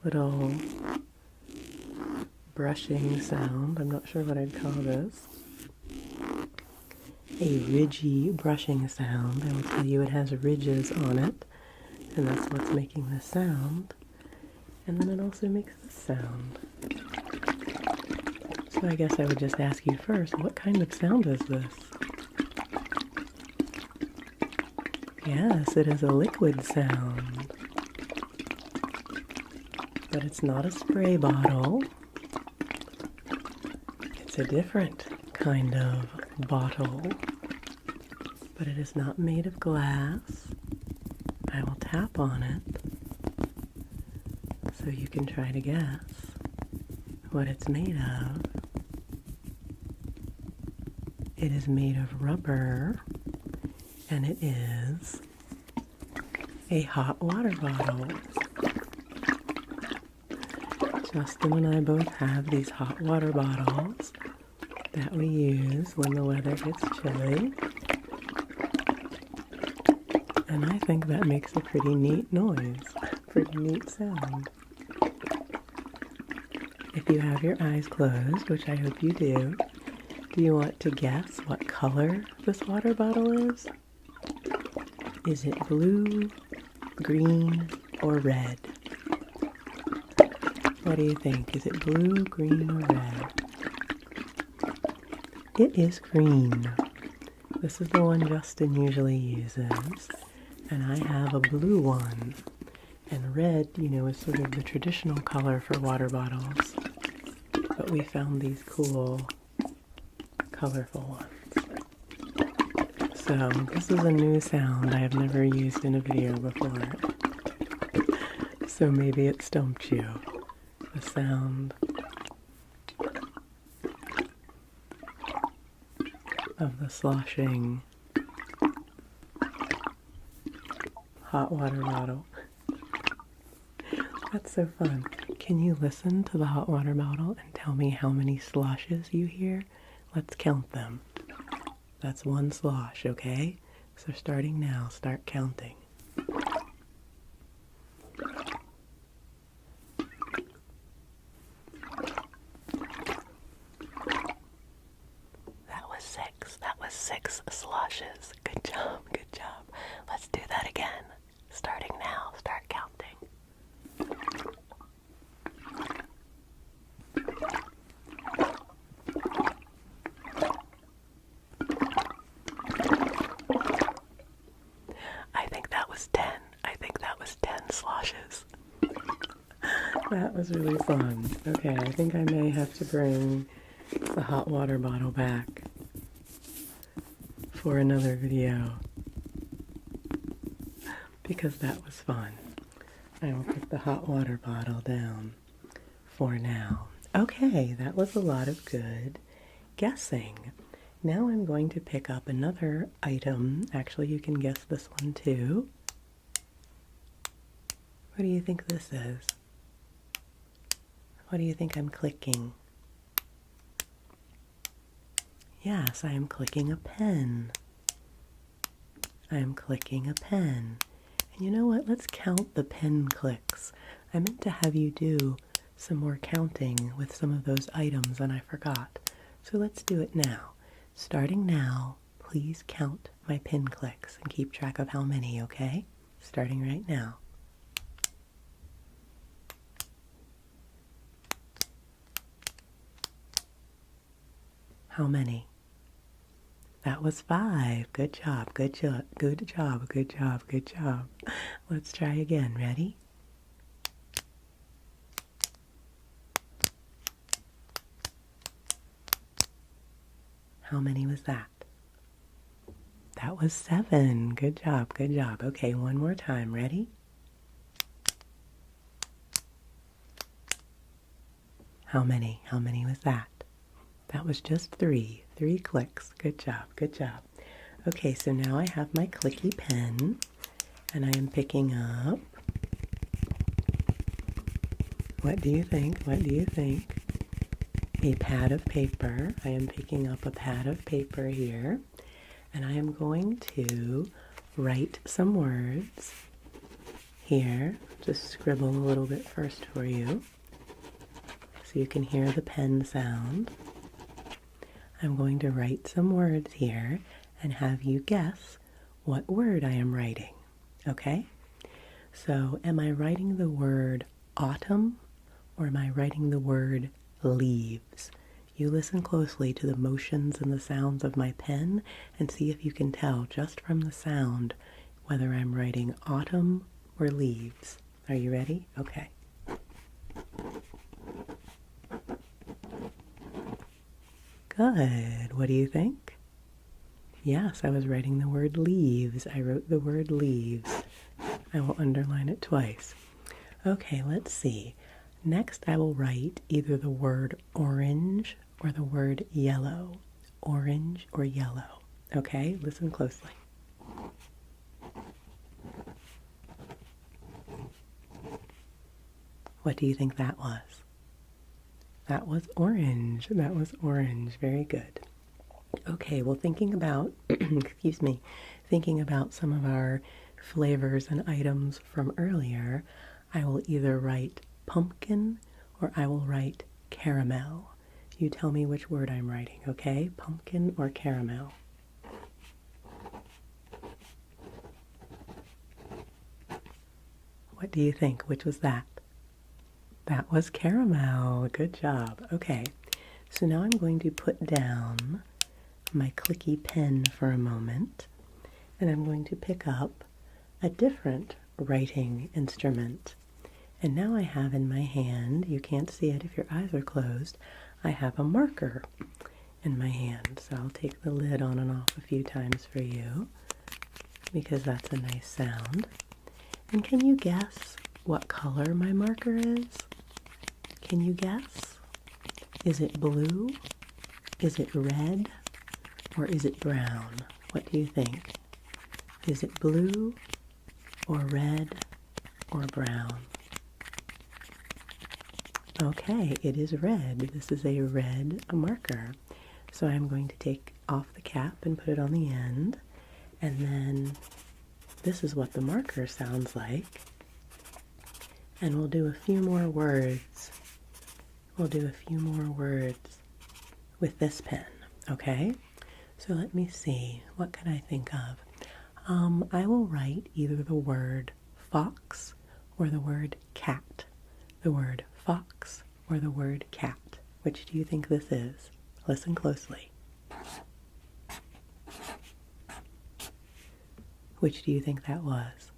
little brushing sound. I'm not sure what I'd call this. A ridgy brushing sound. I will tell you it has ridges on it, and that's what's making this sound. And then it also makes this sound. So I guess I would just ask you first, what kind of sound is this? Yes, it is a liquid sound. But it's not a spray bottle. It's a different kind of bottle. But it is not made of glass. I will tap on it so you can try to guess what it's made of. It is made of rubber, and it is a hot water bottle. Justin and I both have these hot water bottles that we use when the weather gets chilly. And I think that makes a pretty neat noise, pretty neat sound. If you have your eyes closed, which I hope you do you want to guess what color this water bottle is? Is it blue, green, or red? What do you think? Is it blue, green, or red? It is green. This is the one Justin usually uses. And I have a blue one. And red, you know, is sort of the traditional color for water bottles. But we found these cool, colorful ones. So this is a new sound I have never used in a video before. So maybe it stumped you. The sound of the sloshing hot water bottle. That's so fun. Can you listen to the hot water bottle and tell me how many sloshes you hear? Let's count them. That's one slosh, okay? So starting now, start counting. That was six sloshes. Good job, good job. Let's do that again. Starting now, start counting. I think that was 10. I think that was 10 sloshes. That was really fun. Okay, I think I may have to bring the hot water bottle back for another video because that was fun. I will put the hot water bottle down for now. Okay, that was a lot of good guessing. Now I'm going to pick up another item. Actually, you can guess this one too. What do you think this is? What do you think I'm clicking? Yes, I am clicking a pen. I am clicking a pen. And you know what? Let's count the pen clicks. I meant to have you do some more counting with some of those items and I forgot. So let's do it now. Starting now, please count my pen clicks and keep track of how many, okay? Starting right now. How many? That was 5. Good job, good job, good job, good job, good job. Let's try again. Ready? How many was that? That was 7. Good job, good job. Okay, one more time. Ready? How many? How many was that? That was just 3. 3 clicks. Good job, good job. Okay, so now I have my clicky pen, and I am picking up, what do you think? What do you think? A pad of paper. I am picking up a pad of paper here, and I am going to write some words here. Just scribble a little bit first for you so you can hear the pen sound. I'm going to write some words here and have you guess what word I am writing, okay? So am I writing the word autumn or am I writing the word leaves? You listen closely to the motions and the sounds of my pen and see if you can tell just from the sound whether I'm writing autumn or leaves. Are you ready? Okay. Good. What do you think? Yes, I was writing the word leaves. I wrote the word leaves. I will underline it twice. Okay, let's see. Next, I will write either the word orange or the word yellow. Orange or yellow. Okay, listen closely. What do you think that was? That was orange. That was orange. Very good. Okay, well, thinking about, excuse me, thinking about some of our flavors and items from earlier, I will either write pumpkin or I will write caramel. You tell me which word I'm writing, okay? Pumpkin or caramel? What do you think? Which was that? That was caramel. Good job. Okay, so now I'm going to put down my clicky pen for a moment, and I'm going to pick up a different writing instrument. And now I have in my hand, you can't see it if your eyes are closed, I have a marker in my hand. So I'll take the lid on and off a few times for you because that's a nice sound. And can you guess what color my marker is? Can you guess? Is it blue? Is it red? Or is it brown? What do you think? Is it blue or red or brown? Okay, it is red. This is a red marker. So I'm going to take off the cap and put it on the end. And then this is what the marker sounds like. And we'll do a few more words. We'll do a few more words with this pen, okay? So let me see. What can I think of? I will write either the word fox or the word cat. The word fox or the word cat. Which do you think this is? Listen closely. Which do you think that was?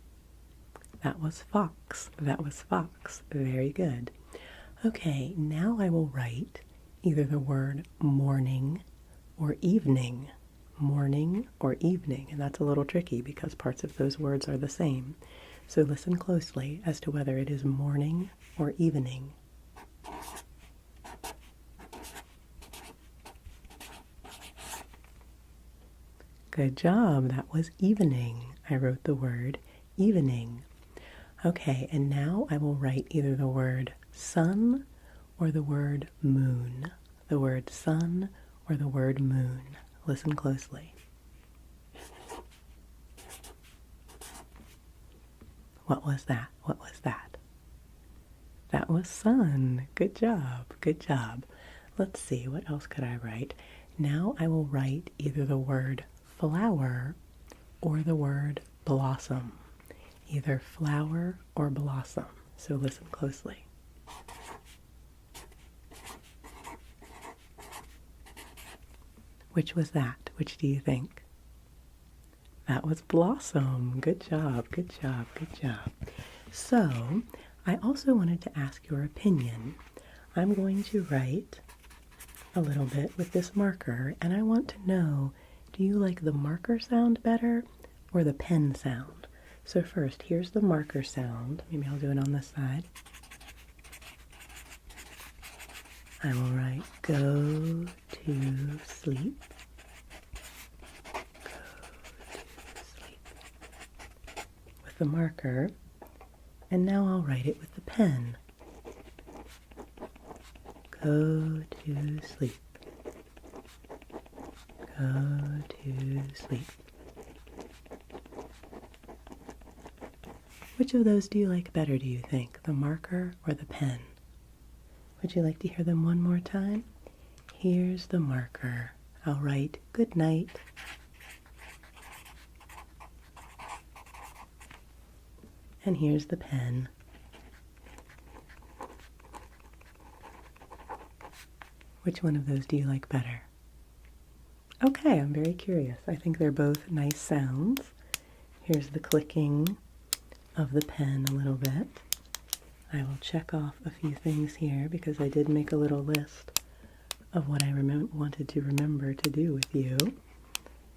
That was fox. That was fox. Very good. Okay, now I will write either the word morning or evening. Morning or evening. And that's a little tricky because parts of those words are the same. So listen closely as to whether it is morning or evening. Good job. That was evening. I wrote the word evening. Okay, and now I will write either the word sun or the word moon. The word sun or the word moon. Listen closely. What was that? What was that? That was sun. Good job. Good job. Let's see, what else could I write? Now I will write either the word flower or the word blossom. Either flower or blossom. So listen closely. Which was that? Which do you think? That was Blossom. Good job, good job, good job. So, I also wanted to ask your opinion. I'm going to write a little bit with this marker, and I want to know, do you like the marker sound better or the pen sound? So first, here's the marker sound. Maybe I'll do it on this side. I will write, go to sleep. Go to sleep. With the marker. And now I'll write it with the pen. Go to sleep. Go to sleep. Which of those do you like better, do you think? The marker or the pen? Would you like to hear them one more time? Here's the marker. I'll write good night. And here's the pen. Which one of those do you like better? Okay, I'm very curious. I think they're both nice sounds. Here's the clicking of the pen a little bit. I will check off a few things here because I did make a little list of what I wanted to remember to do with you.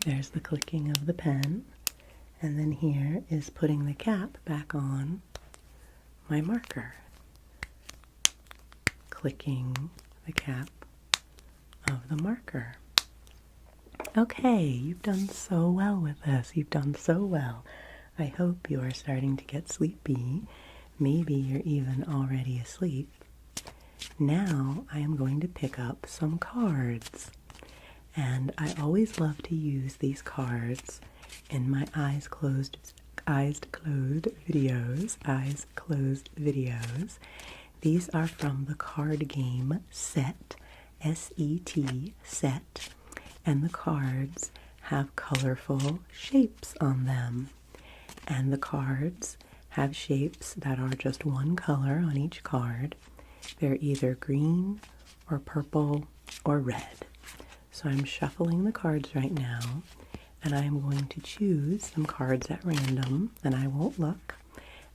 There's the clicking of the pen. And then here is putting the cap back on my marker. Clicking the cap of the marker. Okay, you've done so well with this. You've done so well. I hope you are starting to get sleepy. Maybe you're even already asleep. Now I am going to pick up some cards. And I always love to use these cards in my eyes closed videos. These are from the card game Set, S-E-T, Set, and the cards have colorful shapes on them. And the cards have shapes that are just one color on each card. They're either green or purple or red. So I'm shuffling the cards right now, and I am going to choose some cards at random, and I won't look,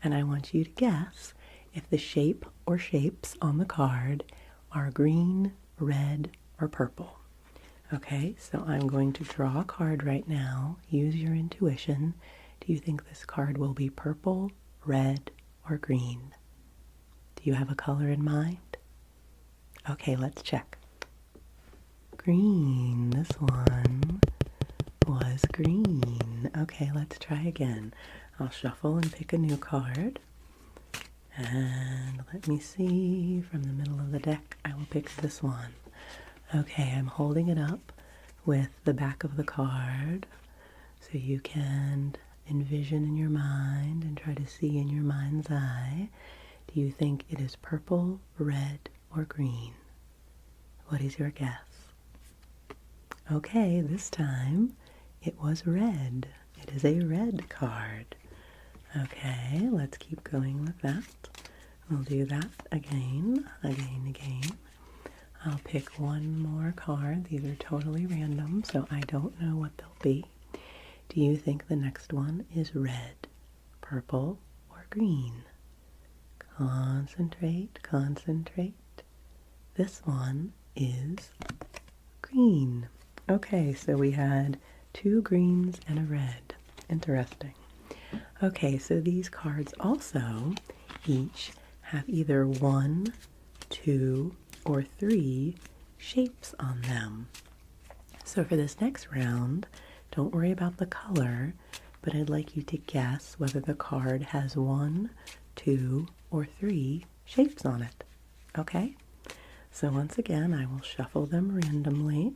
and I want you to guess if the shape or shapes on the card are green, red, or purple. Okay, so I'm going to draw a card right now. Use your intuition. Do you think this card will be purple, red, or green? Do you have a color in mind? Okay, let's check. Green. This one was green. Okay, let's try again. I'll shuffle and pick a new card. And let me see, from the middle of the deck, I will pick this one. Okay, I'm holding it up with the back of the card so you can envision in your mind and try to see in your mind's eye. Do you think it is purple, red, or green? What is your guess? Okay, this time it was red. It is a red card. Okay, let's keep going with that. We'll do that again. I'll pick one more card. These are totally random, so I don't know what they'll be. Do you think the next one is red, purple, or green? Concentrate, concentrate. This one is green. Okay, so we had two greens and a red. Interesting. Okay, so these cards also each have either 1, 2, or 3 shapes on them. So for this next round, don't worry about the color, but I'd like you to guess whether the card has 1, 2, or 3 shapes on it. Okay? So once again, I will shuffle them randomly,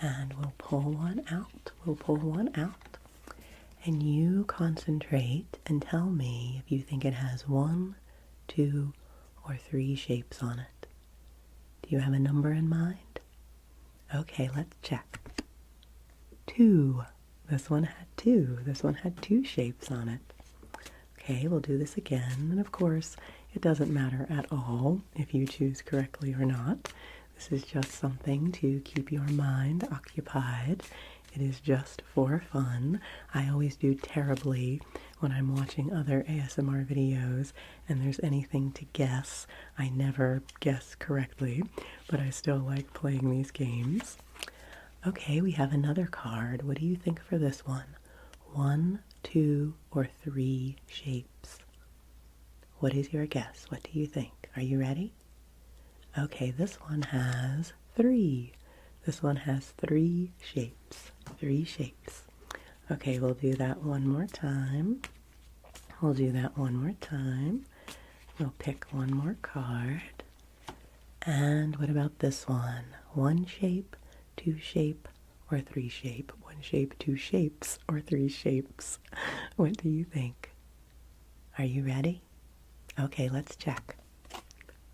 and we'll pull one out. And you concentrate and tell me if you think it has 1, 2, or 3 shapes on it. Do you have a number in mind? Okay, let's check. 2. This one had 2. This one had 2 shapes on it. Okay, we'll do this again. And of course, it doesn't matter at all if you choose correctly or not. This is just something to keep your mind occupied. It is just for fun. I always do terribly when I'm watching other ASMR videos and there's anything to guess. I never guess correctly, but I still like playing these games. Okay, we have another card. What do you think for this one? 1, 2, or 3 shapes. What is your guess? What do you think? Are you ready? Okay, this one has 3. This one has 3 shapes. 3 shapes. Okay, we'll do that one more time. We'll do that one more time. We'll pick one more card. And what about this one? 1 shape, 2 shape, or 3 shape? 1 shape, 2 shapes, or 3 shapes? What do you think? Are you ready? Okay, let's check.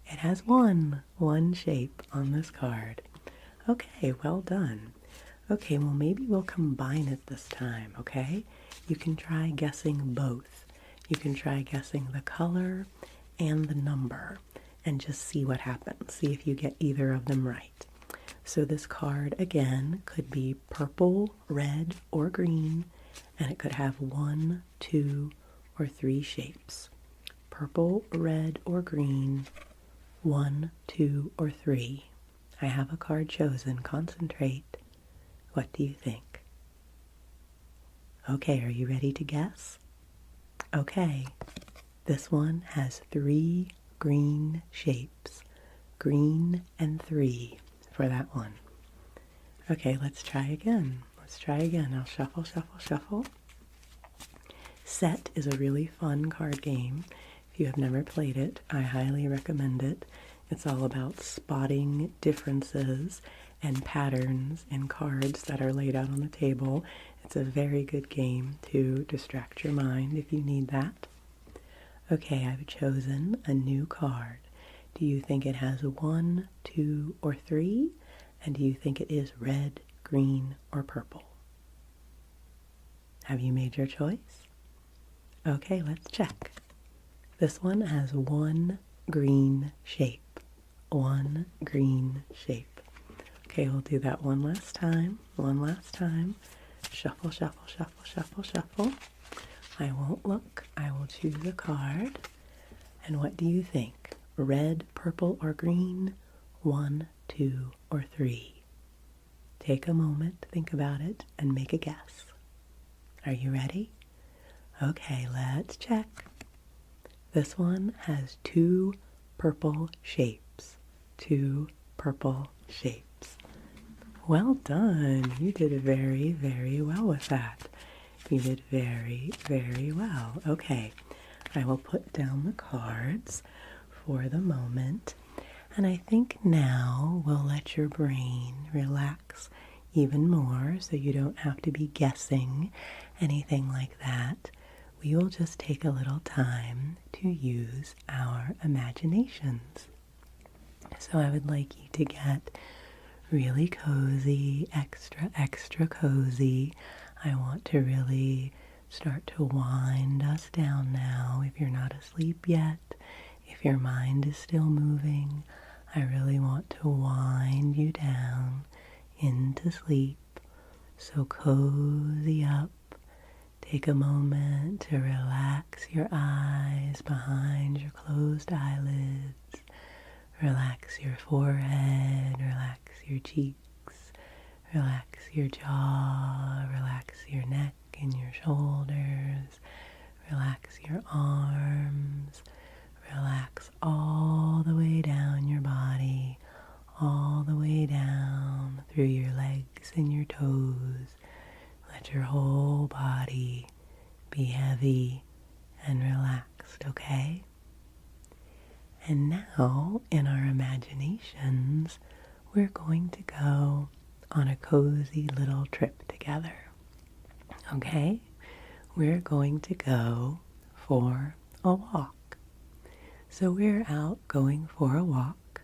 It has one shape on this card. Okay, well done. Okay, well maybe we'll combine it this time, okay? You can try guessing both. You can try guessing the color and the number and just see what happens. See if you get either of them right. So this card, again, could be purple, red, or green, and it could have 1, 2, or 3 shapes. Purple, red, or green, 1, 2, or 3. I have a card chosen. Concentrate. What do you think? Okay, are you ready to guess? Okay, this one has 3 green shapes. Green and 3 for that one. Okay, let's try again. Let's try again. I'll shuffle, shuffle, shuffle. Set is a really fun card game. If you have never played it, I highly recommend it. It's all about spotting differences and patterns in cards that are laid out on the table. It's a very good game to distract your mind if you need that. Okay, I've chosen a new card. Do you think it has 1, 2, or 3? And do you think it is red, green, or purple? Have you made your choice? Okay, let's check. This one has 1 green shape. 1 green shape. Okay, we'll do that one last time. One last time. Shuffle, shuffle, shuffle, shuffle, shuffle. I won't look. I will choose a card. And what do you think? Red, purple, or green? 1, 2, or 3? Take a moment, think about it, and make a guess. Are you ready? Okay, let's check. This one has 2 purple shapes. 2 purple shapes. Well done. You did very, very well with that. You did very, very well. Okay, I will put down the cards for the moment. And I think now we'll let your brain relax even more so you don't have to be guessing anything like that. We will just take a little time to use our imaginations. So I would like you to get really cozy, extra, extra cozy. I want to really start to wind us down now. If you're not asleep yet, if your mind is still moving, I really want to wind you down into sleep. So cozy up. Take a moment to relax your eyes behind your closed eyelids. Relax your forehead, relax your cheeks, relax your jaw, relax your neck and your shoulders, relax your arms, relax all the way down your body, all the way down through your legs and your toes. Let your whole body be heavy and relaxed, okay? And now, in our imaginations, we're going to go on a cozy little trip together, okay? We're going to go for a walk. So we're out going for a walk,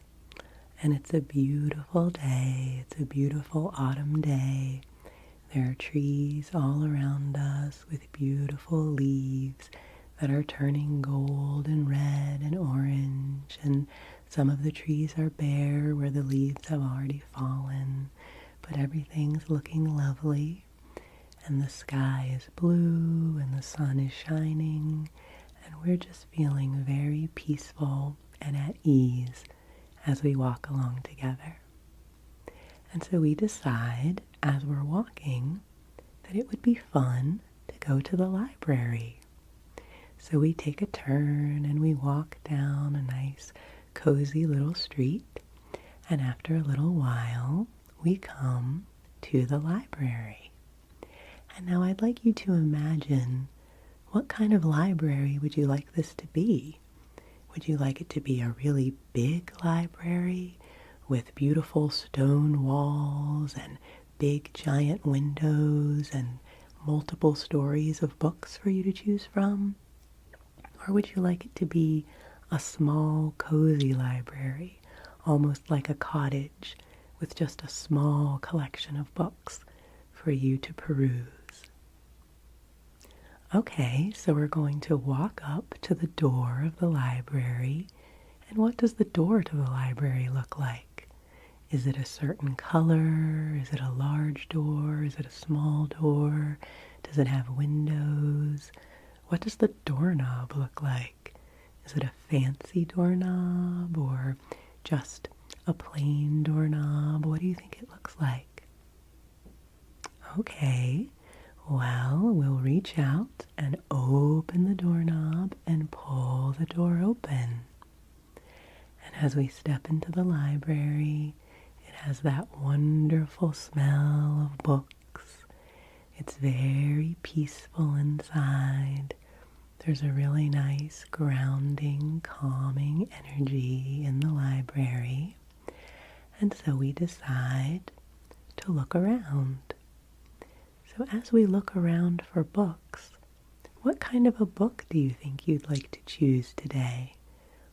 and it's a beautiful day. It's a beautiful autumn day. There are trees all around us with beautiful leaves that are turning gold and red and orange, and Some of the trees are bare where the leaves have already fallen, but everything's looking lovely, and the sky is blue and the sun is shining, and we're just feeling very peaceful and at ease as we walk along together. And so we decide as we're walking that it would be fun to go to the library. So we take a turn and we walk down a nice cozy little street, and after a little while we come to the library. And now I'd like you to imagine, what kind of library would you like this to be? Would you like it to be a really big library with beautiful stone walls and big giant windows and multiple stories of books for you to choose from? Or would you like it to be a small, cozy library, almost like a cottage, with just a small collection of books for you to peruse? Okay, so we're going to walk up to the door of the library. And what does the door to the library look like? Is it a certain color? Is it a large door? Is it a small door? Does it have windows? What does the doorknob look like? Is it a fancy doorknob or just a plain doorknob? What do you think it looks like? Okay, well, we'll reach out and open the doorknob and pull the door open. And as we step into the library, it has that wonderful smell of books. It's very peaceful inside. There's a really nice grounding, calming energy in the library. And so we decide to look around. So as we look around for books, what kind of a book do you think you'd like to choose today?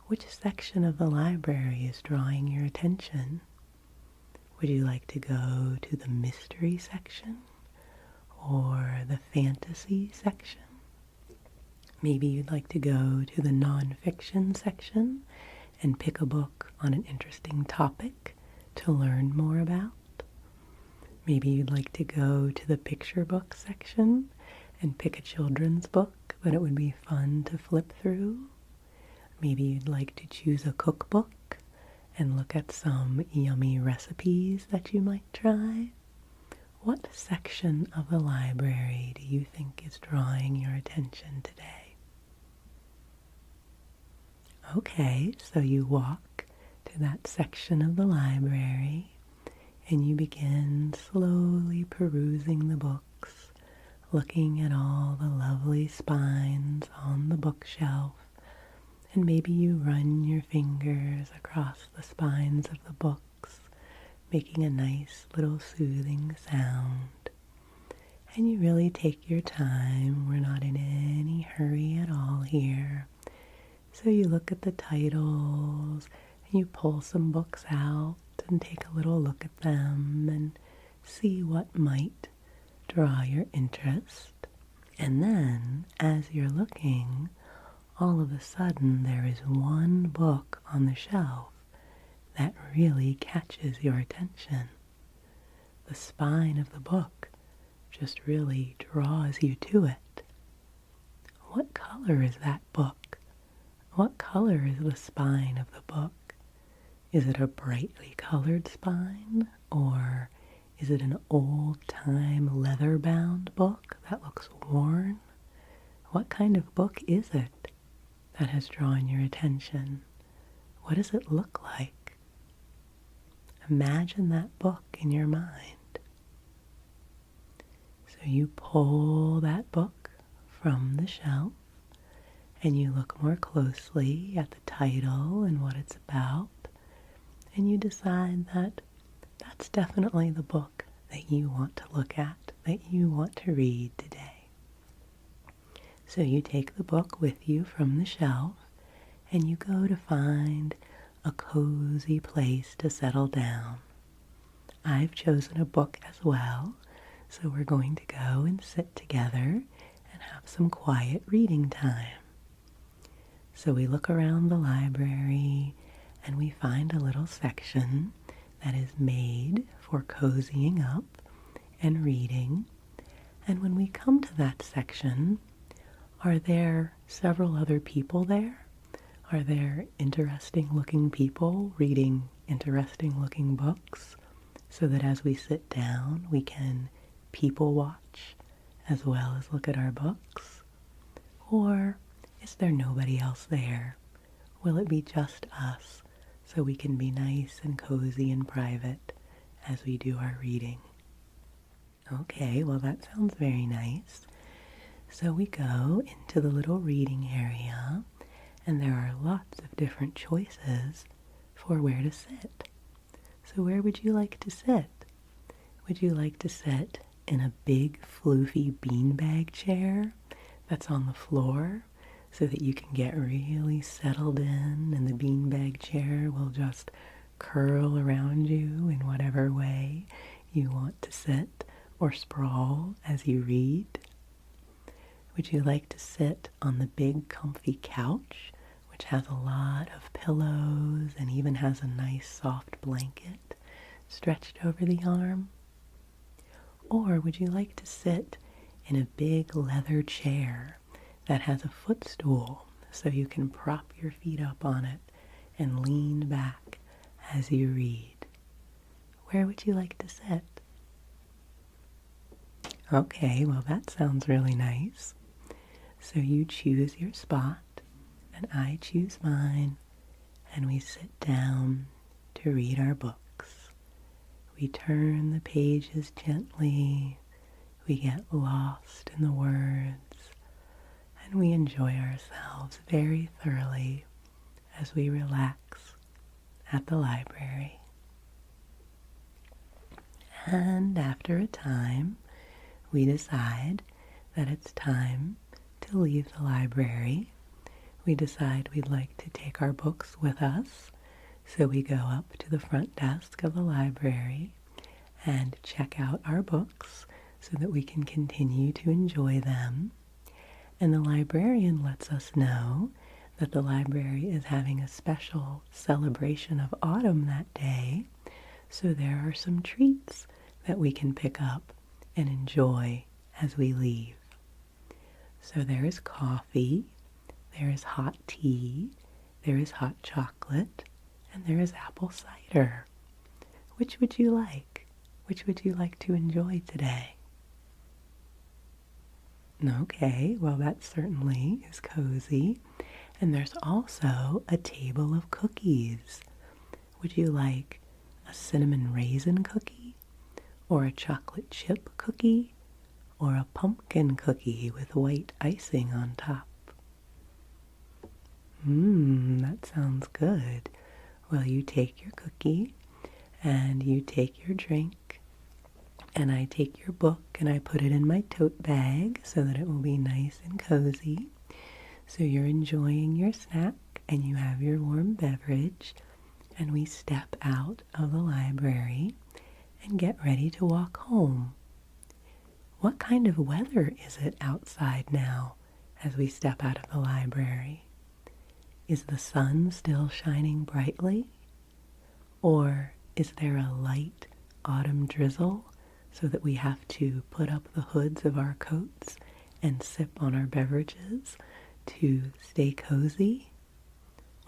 Which section of the library is drawing your attention? Would you like to go to the mystery section or the fantasy section? Maybe you'd like to go to the nonfiction section and pick a book on an interesting topic to learn more about. Maybe you'd like to go to the picture book section and pick a children's book that it would be fun to flip through. Maybe you'd like to choose a cookbook and look at some yummy recipes that you might try. What section of the library do you think is drawing your attention today? Okay, so you walk to that section of the library and you begin slowly perusing the books, looking at all the lovely spines on the bookshelf, and maybe you run your fingers across the spines of the books, making a nice little soothing sound. And you really take your time. We're not in any hurry at all here. So you look at the titles, and you pull some books out and take a little look at them and see what might draw your interest. And then, as you're looking, all of a sudden there is one book on the shelf that really catches your attention. The spine of the book just really draws you to it. What color is that book? What color is the spine of the book? Is it a brightly colored spine, or is it an old-time leather-bound book that looks worn? What kind of book is it that has drawn your attention? What does it look like? Imagine that book in your mind. So you pull that book from the shelf and you look more closely at the title and what it's about, and you decide that that's definitely the book that you want to look at, that you want to read today. So you take the book with you from the shelf and you go to find a cozy place to settle down. I've chosen a book as well, so we're going to go and sit together and have some quiet reading time. So we look around the library and we find a little section that is made for cozying up and reading. And when we come to that section, are there several other people there? Are there interesting looking people reading interesting looking books so that as we sit down we can people watch as well as look at our books? Or is there nobody else there? Will it be just us so we can be nice and cozy and private as we do our reading? Okay, well that sounds very nice. So we go into the little reading area, and there are lots of different choices for where to sit. So where would you like to sit? Would you like to sit in a big floofy beanbag chair that's on the floor so that you can get really settled in and the beanbag chair will just curl around you in whatever way you want to sit or sprawl as you read? Would you like to sit on the big comfy couch, which has a lot of pillows and even has a nice soft blanket stretched over the arm? Or would you like to sit in a big leather chair that has a footstool so you can prop your feet up on it and lean back as you read? Where would you like to sit? Okay, well that sounds really nice. So you choose your spot, and I choose mine, and we sit down to read our books. We turn the pages gently, we get lost in the words, and we enjoy ourselves very thoroughly as we relax at the library. And after a time, we decide that it's time to leave the library. We decide we'd like to take our books with us, so we go up to the front desk of the library and check out our books so that we can continue to enjoy them. And the librarian lets us know that the library is having a special celebration of autumn that day, so there are some treats that we can pick up and enjoy as we leave. So there is coffee, there is hot tea, there is hot chocolate, and there is apple cider. Which would you like? Which would you like to enjoy today? Okay, well that certainly is cozy. And there's also a table of cookies. Would you like a cinnamon raisin cookie, or a chocolate chip cookie, or a pumpkin cookie with white icing on top? That sounds good. Well, you take your cookie, and you take your drink, and I take your book, and I put it in my tote bag so that it will be nice and cozy. So you're enjoying your snack, and you have your warm beverage, and we step out of the library and get ready to walk home. What kind of weather is it outside now as we step out of the library? Is the sun still shining brightly? Or is there a light autumn drizzle so that we have to put up the hoods of our coats and sip on our beverages to stay cozy?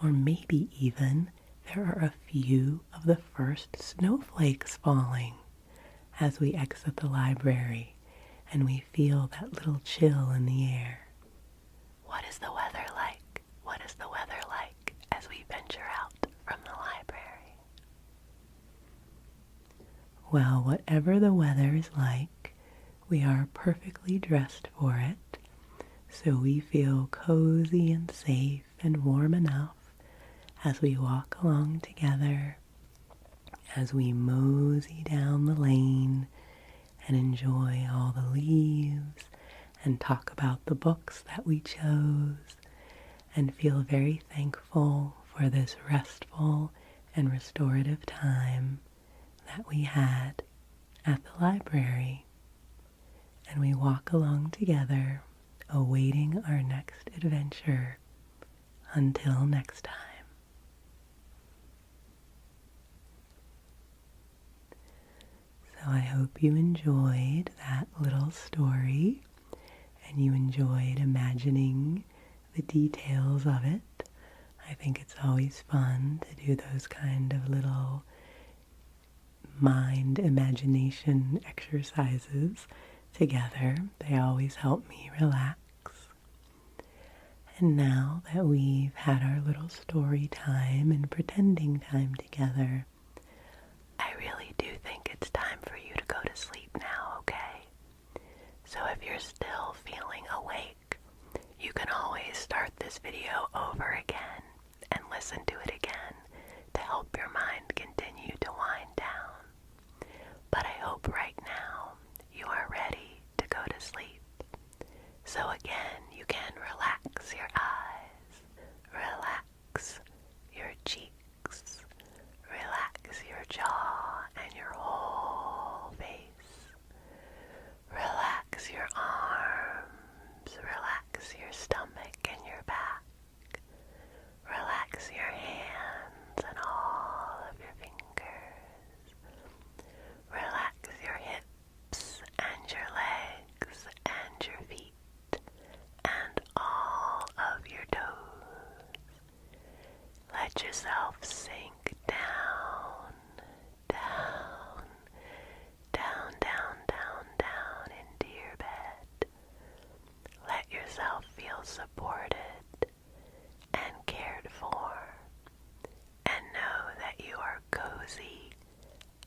Or maybe even there are a few of the first snowflakes falling as we exit the library and we feel that little chill in the air. What is the weather like? What is the weather like as we venture out from the library? Well, whatever the weather is like, we are perfectly dressed for it, so we feel cozy and safe and warm enough as we walk along together, as we mosey down the lane and enjoy all the leaves and talk about the books that we chose and feel very thankful for this restful and restorative time that we had at the library. And we walk along together, awaiting our next adventure. Until next time. So I hope you enjoyed that little story and you enjoyed imagining the details of it. I think it's always fun to do those kind of little mind imagination exercises together. They always help me relax. And now that we've had our little story time and pretending time together, I really do think it's time for you to go to sleep now, okay? So if you're still feeling awake, you can always start this video over again and listen to it again to help your mind continue to wind down. But I hope right now you are ready to go to sleep. So again, you can relax your eyes, relax your cheeks, relax your jaw and your whole face. Relax your arms, relax your stomach and your back. Relax your hands and all of your fingers. Relax your hips and your legs and your feet and all of your toes. Let yourself sink down, down, down, down, down, down into your bed. Let yourself feel supported and cared for, and know that you are cozy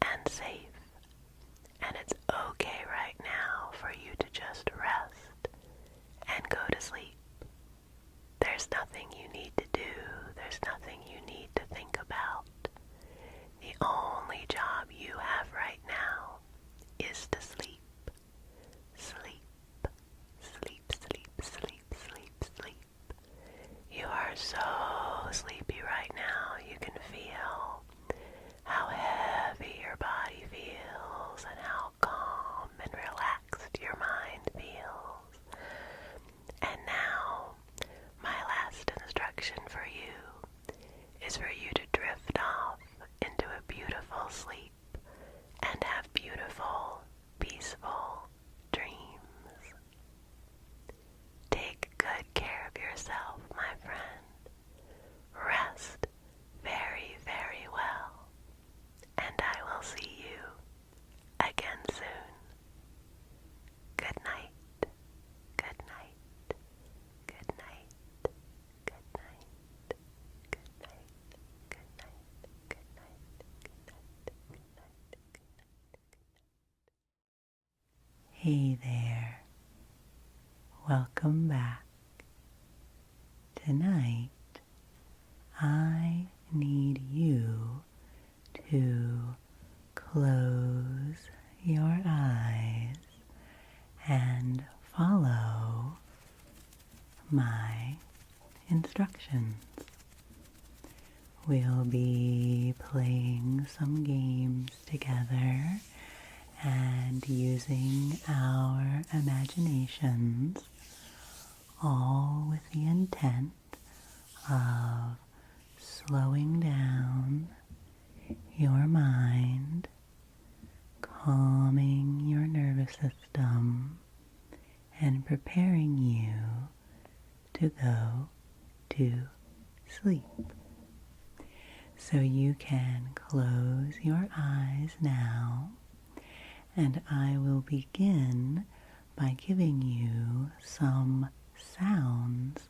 and safe, and it's okay right now for you to just rest and go to sleep. There's nothing you need to do, there's nothing you need to think about. The only job you have right now is to sleep. Sleep, sleep, sleep, sleep, sleep, sleep. You are so sleepy right now. You can feel how heavy your body feels and how calm and relaxed your mind feels. And now, my last instruction for you is for you to drift off into a beautiful sleep and have beautiful, peaceful dreams. Take good care of yourself, my friend. Rest very, very well, and I will see you again soon. Good night, good night, good night, good night, good night, good night, good night, good night, good night, good night. Hey there, welcome back. Tonight, I need you to close your eyes and follow my instructions. We'll be playing some games together and using our imaginations, all with the intent of slowing down your mind, calming your nervous system, and preparing you to go to sleep. So you can close your eyes now, and I will begin by giving you some sounds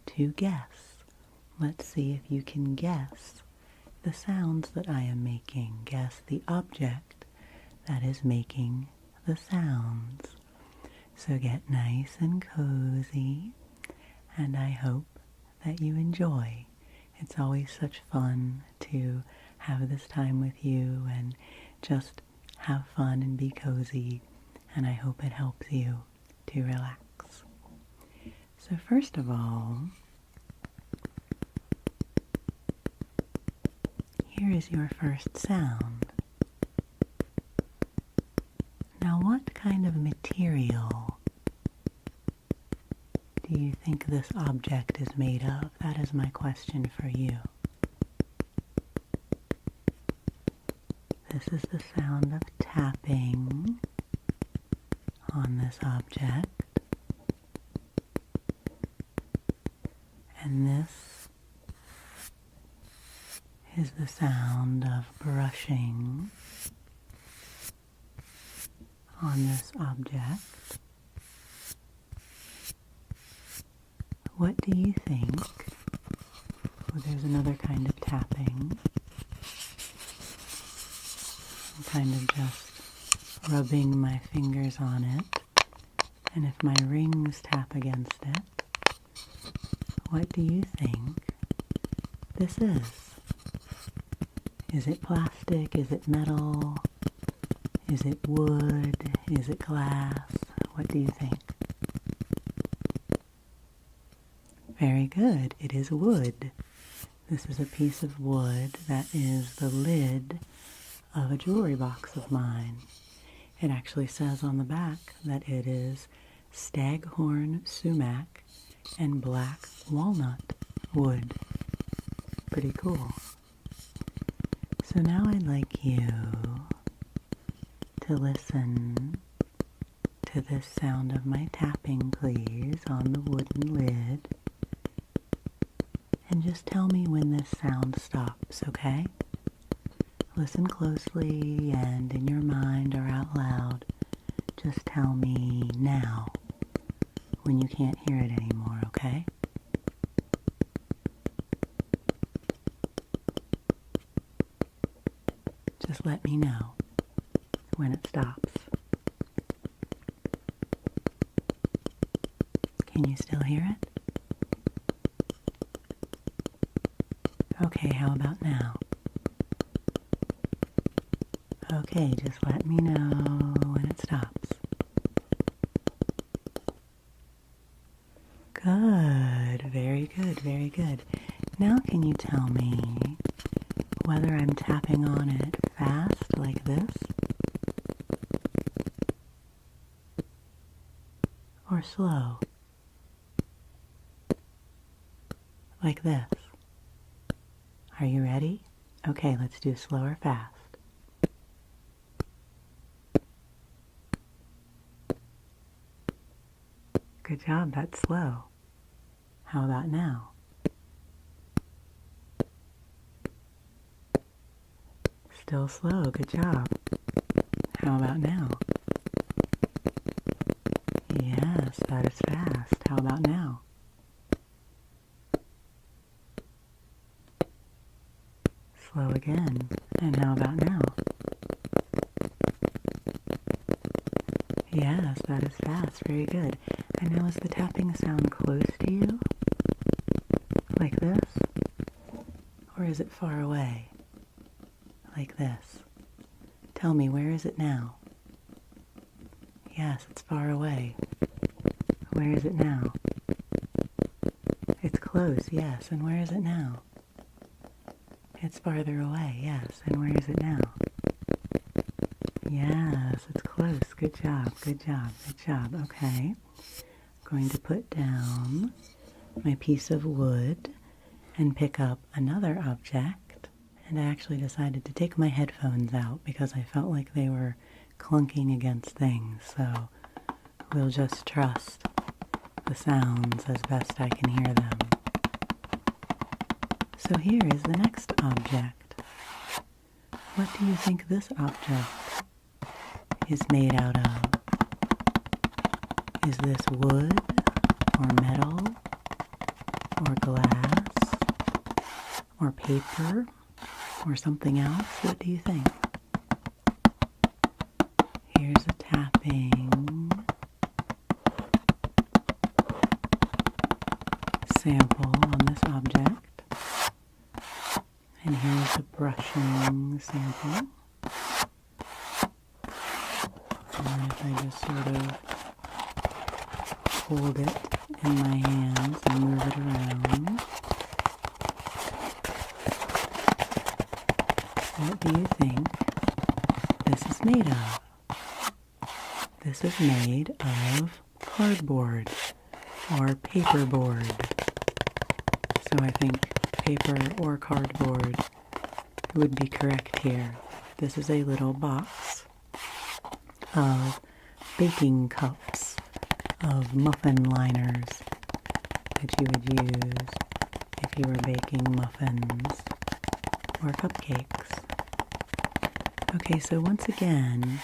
to guess. Let's see if you can guess the sounds that I am making. Guess the object that is making the sounds. So get nice and cozy, and I hope that you enjoy. It's always such fun to have this time with you and just have fun and be cozy, and I hope it helps you to relax. So first of all, here is your first sound. Now, what kind of material do you think this object is made of? That is my question for you. This is the sound of tapping on this object. And this is the sound of brushing on this object. What do you think? Oh, there's another kind of tapping. I'm kind of just rubbing my fingers on it. And if my rings tap against it, what do you think this is? Is it plastic? Is it metal? Is it wood? Is it glass? What do you think? Very good. It is wood. This is a piece of wood that is the lid of a jewelry box of mine. It actually says on the back that it is staghorn sumac and black walnut wood. Pretty cool. So now I'd like you to listen to this sound of my tapping, please, on the wooden lid. And just tell me when this sound stops, okay? Listen closely and in your mind or out loud, just tell me now when you can't hear it anymore, okay? Just let me know when it stops. Can you still hear it? Okay, how about now? Okay, just let me know when it stops. Good, very good, very good. Now can you tell me whether I'm tapping on it fast like this or slow like this? Are you ready? Okay, let's do slow or fast. Good job, that's slow. How about now? Still slow, good job. How about now? Yes, that is fast. How about now? Slow again. And how about now? Yes, that is fast. Very good. And now is the tapping sound close to you? Like this? Or is it far away? Like this? Tell me, where is it now? Yes, it's far away. Where is it now? It's close, yes. And where is it now? It's farther away, yes. And where is it now? Yes, it's close. Good job, good job, good job. Okay. I'm going to put down my piece of wood and pick up another object. And I actually decided to take my headphones out because I felt like they were clunking against things. So we'll just trust the sounds as best I can hear them. So here is the next object. What do you think this object is made out of? Is this wood or metal or glass or paper or something else? What do you think? Here's a tapping sample on this object. And here's a brushing sample. And if I just sort of hold it in my hands and move it around, what do you think this is made of? This is made of cardboard or paperboard. So I think paper or cardboard would be correct here. This is a little box of baking cups, of muffin liners that you would use if you were baking muffins or cupcakes. Okay, so once again,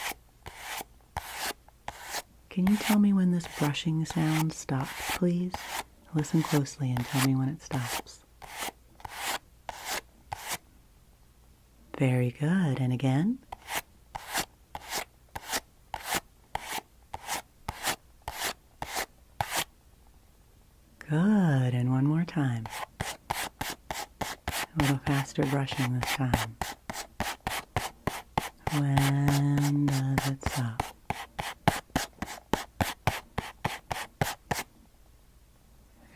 can you tell me when this brushing sound stops, please? Listen closely and tell me when it stops. Very good. And again. Good. And one more time. A little faster brushing this time. When does it stop?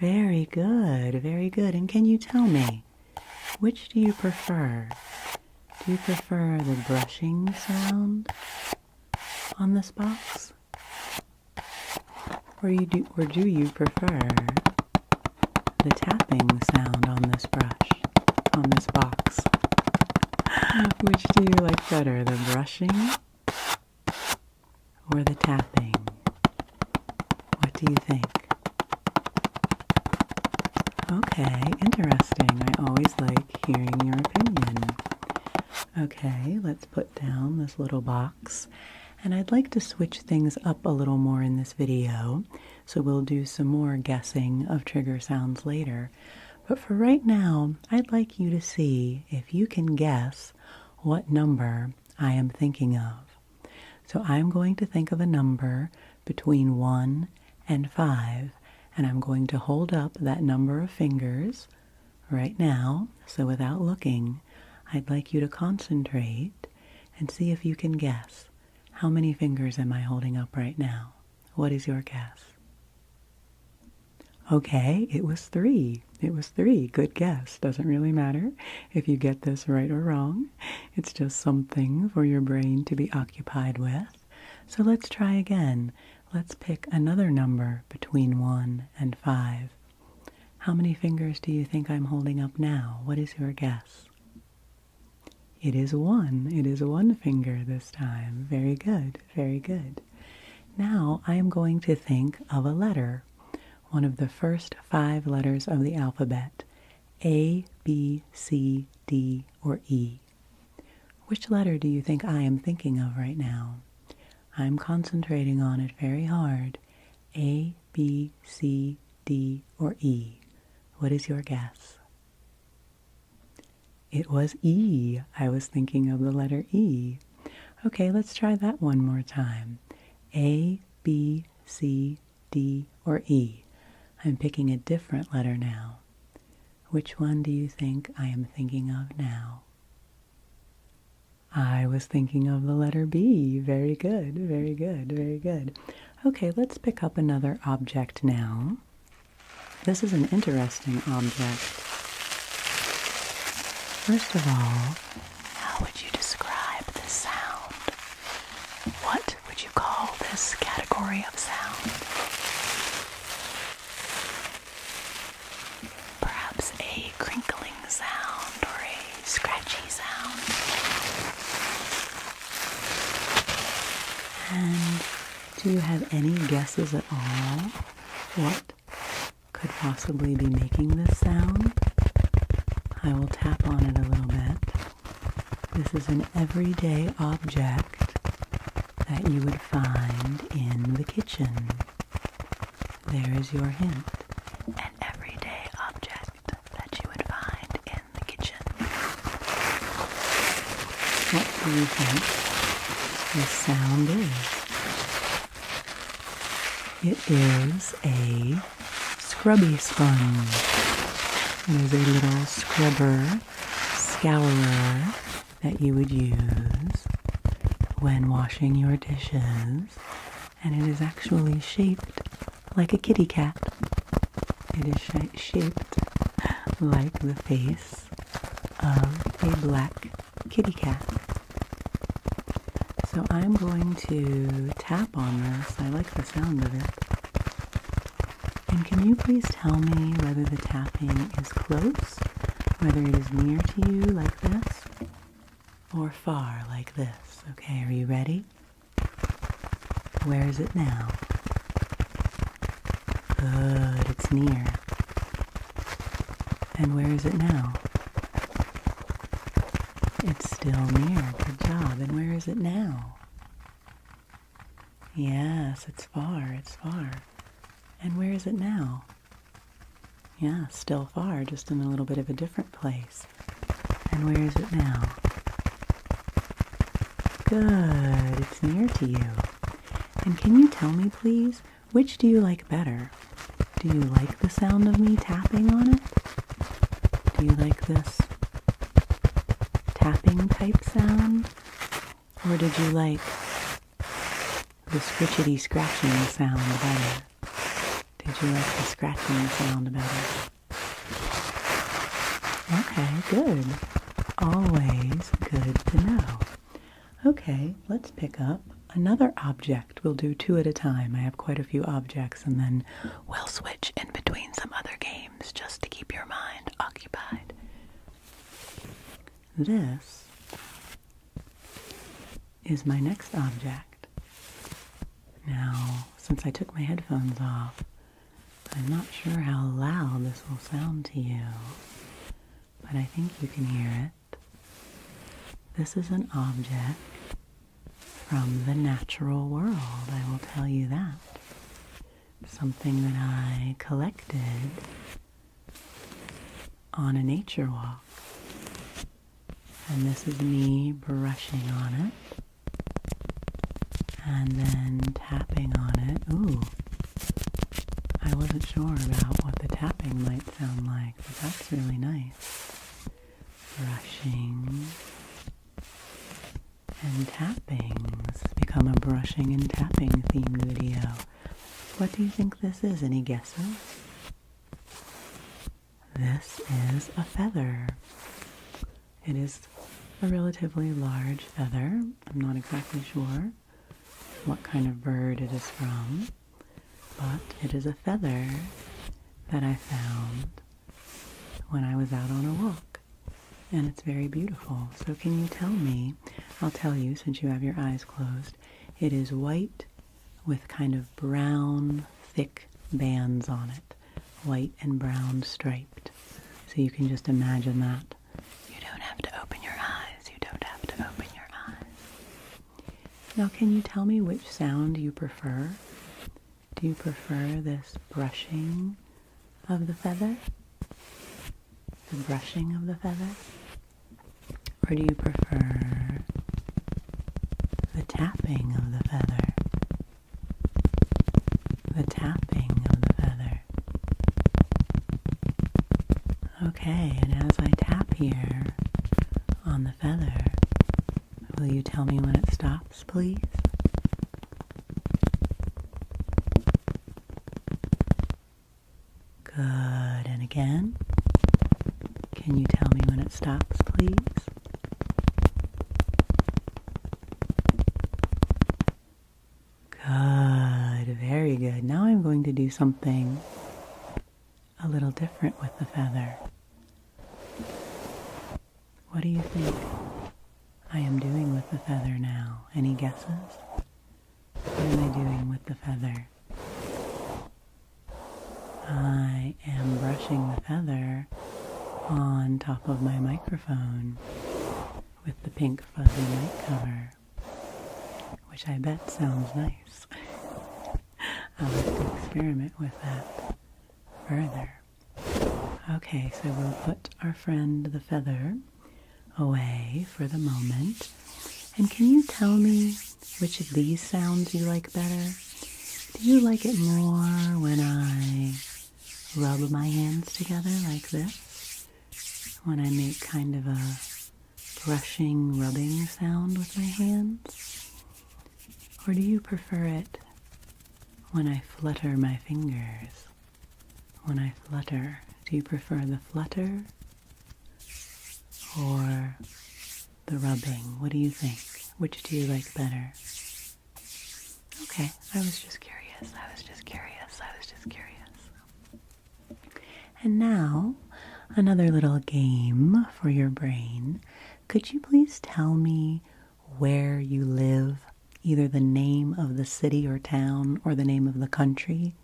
Very good, very good. And can you tell me, which do you prefer? Do you prefer the brushing sound on this box? Or do you prefer the tapping sound on this brush, on this box? Which do you like better, the brushing or the tapping? What do you think? Okay, interesting. I always like hearing your opinion. Okay, let's put down this little box. And I'd like to switch things up a little more in this video, so we'll do some more guessing of trigger sounds later. But for right now, I'd like you to see if you can guess what number I am thinking of. So I'm going to think of a number between 1 and 5, and I'm going to hold up that number of fingers right now. So without looking, I'd like you to concentrate and see if you can guess. How many fingers am I holding up right now? What is your guess? Okay, it was 3. It was 3. Good guess. Doesn't really matter if you get this right or wrong. It's just something for your brain to be occupied with. So let's try again. Let's pick another number between 1 and 5. How many fingers do you think I'm holding up now? What is your guess? It is 1. It is 1 finger this time. Very good. Very good. Now I am going to think of a letter. One of the first 5 letters of the alphabet. A, B, C, D, or E. Which letter do you think I am thinking of right now? I'm concentrating on it very hard. A, B, C, D, or E. What is your guess? It was E. I was thinking of the letter E. Okay, let's try that one more time. A, B, C, D, or E. I'm picking a different letter now. Which one do you think I am thinking of now? I was thinking of the letter B. Very good, very good, very good. Okay, let's pick up another object now. This is an interesting object. First of all, how would you describe this sound? What would you call this category of sound? Perhaps a crinkling sound or a scratchy sound. And do you have any guesses at all what could possibly be making this sound? I will tap on it a little bit. This is an everyday object that you would find in the kitchen. There is your hint. An everyday object that you would find in the kitchen. What do you think this sound is? It is a scrubby sponge. It is a little scrubber, scourer that you would use when washing your dishes, and it is actually shaped like a kitty cat. It is shaped like the face of a black kitty cat. So I'm going to tap on this. I like the sound of it. And can you please tell me whether the tapping is close, whether it is near to you like this, or far like this? Okay, are you ready? Where is it now? Good, it's near. And where is it now? It's still near. Good job. And where is it now? Yes, it's far. It's far. And where is it now? Yeah, still far, just in a little bit of a different place. And where is it now? Good. It's near to you. And can you tell me, please, which do you like better? Do you like the sound of me tapping on it? Do you like this tapping type sound? Or did you like the scritchety scratching sound better? Did you like the scratching sound better? Okay, good. Always good to know. Okay, let's pick up another object. We'll do two at a time. I have quite a few objects, and then we'll switch in between some other games just to keep your mind occupied. This is my next object. Now, since I took my headphones off, I'm not sure how loud this will sound to you, but I think you can hear it. This is an object from the natural world, I will tell you that. Something that I collected on a nature walk. And this is me brushing on it and then tapping on it. Ooh, I wasn't sure about what the tapping might sound like, but that's really nice. Brushing and tapping. This has become a brushing and tapping themed video. What do you think this is? Any guesses? This is a feather. It is a relatively large feather. I'm not exactly sure what kind of bird it is from, but it is a feather that I found when I was out on a walk. And it's very beautiful. So can you tell me, I'll tell you since you have your eyes closed, it is white with kind of brown, thick bands on it. White and brown striped. So you can just imagine that. You don't have to open your eyes. You don't have to open your eyes. Now can you tell me which sound you prefer? Do you prefer this brushing of the feather? The brushing of the feather? Or do you prefer the tapping of the feather? The tapping of the feather. Okay, and as I tap here on the feather, will you tell me when it stops, please? Good, and again. Can you tell me when it stops, please? Good, very good. Now I'm going to do something a little different with the feather. What do you think I am doing with the feather now? Any guesses? What am I doing with the feather? I am brushing the feather on top of my microphone with the pink fuzzy mic cover, which I bet sounds nice. I'll have to experiment with that further. Okay, so we'll put our friend the feather away for the moment. And can you tell me which of these sounds you like better? Do you like it more when I rub my hands together like this? When I make kind of a brushing, rubbing sound with my hands? Or do you prefer it when I flutter my fingers? When I flutter, do you prefer the flutter or the rubbing? What do you think? Which do you like better? Okay, I was just curious. And now, another little game for your brain. Could you please tell me where you live either the name of the city or town or the name of the country,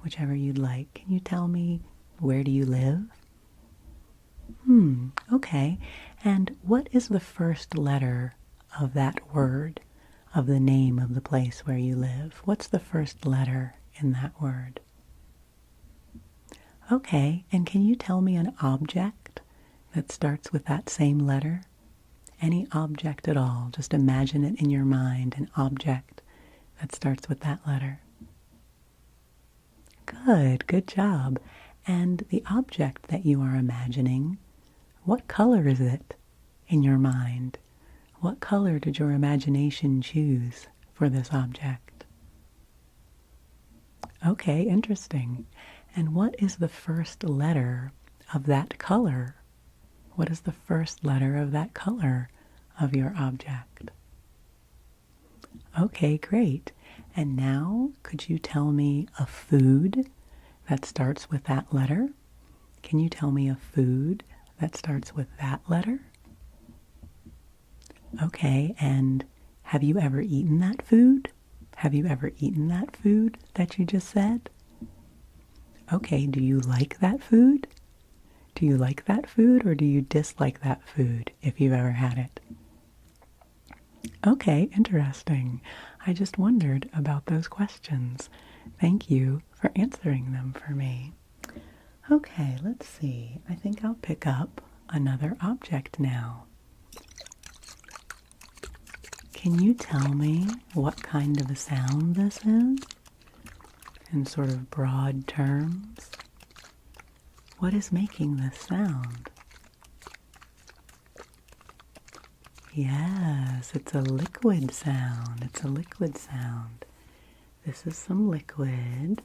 whichever you'd like. Can you tell me, where do you live? Okay. And what is the first letter of that word, of the name of the place where you live? What's the first letter in that word? Okay. And can you tell me an object that starts with that same letter? Any object at all. Just imagine it in your mind, an object that starts with that letter. Good job. And the object that you are imagining, what color is it in your mind? What color did your imagination choose for this object? Okay, interesting. And what is the first letter of that color? What is the first letter of that color of your object? Okay, great. And now, could you tell me a food that starts with that letter? Can you tell me a food that starts with that letter? Okay, and have you ever eaten that food? Have you ever eaten that food that you just said? Okay, do you like that food? Do you like that food, or do you dislike that food if you've ever had it? Okay, interesting. I just wondered about those questions. Thank you for answering them for me. Okay, let's see. I think I'll pick up another object now. Can you tell me what kind of a sound this is? In sort of broad terms. What is making this sound? Yes, it's a liquid sound. It's a liquid sound. This is some liquid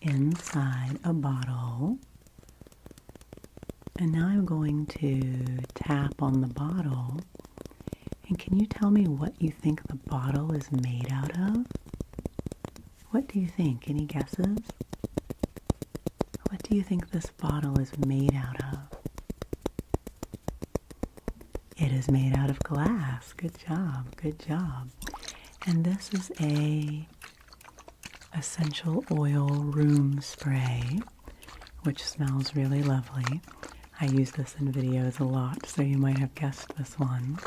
inside a bottle. And now I'm going to tap on the bottle. And can you tell me what you think the bottle is made out of? What do you think? Any guesses? What do you think this bottle is made out of? It is made out of glass. Good job, good job. And this is a essential oil room spray, which smells really lovely. I use this in videos a lot, so you might have guessed this one.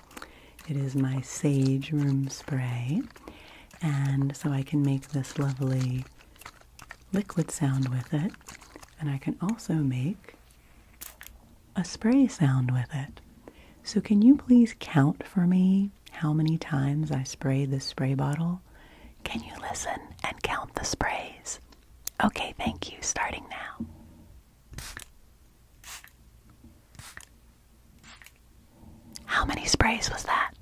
It is my sage room spray, and so I can make this lovely liquid sound with it, and I can also make a spray sound with it. So can you please count for me how many times I spray this spray bottle? Can you listen and count the sprays? Okay, thank you. Starting now. How many sprays was that?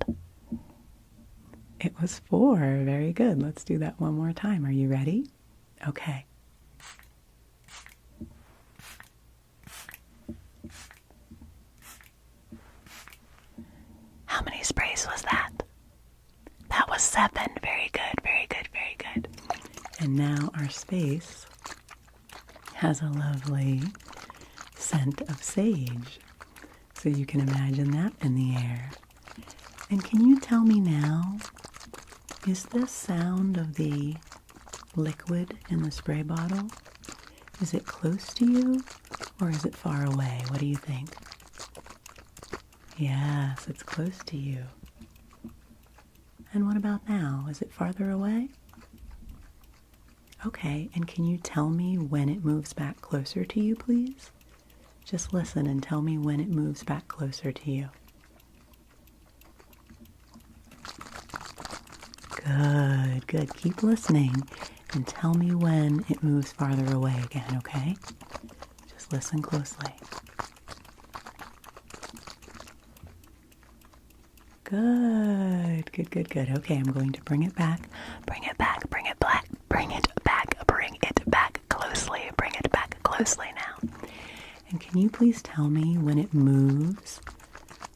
It was 4. Very good. Let's do that one more time. Are you ready? Okay. How many sprays was that? That was 7. Very good, very good, very good. And now our space has a lovely scent of sage. So you can imagine that in the air. And can you tell me now, is this sound of the liquid in the spray bottle, is it close to you or is it far away? What do you think? Yes, it's close to you. And what about now? Is it farther away? Okay, and can you tell me when it moves back closer to you, please? Just listen and tell me when it moves back closer to you. Good, good. Keep listening and tell me when it moves farther away again, okay? Just listen closely. Good, good, good, good. Okay, I'm going to bring it back. Bring it back, bring it back, bring it back, bring it back closely. Bring it back closely now. And can you please tell me when it moves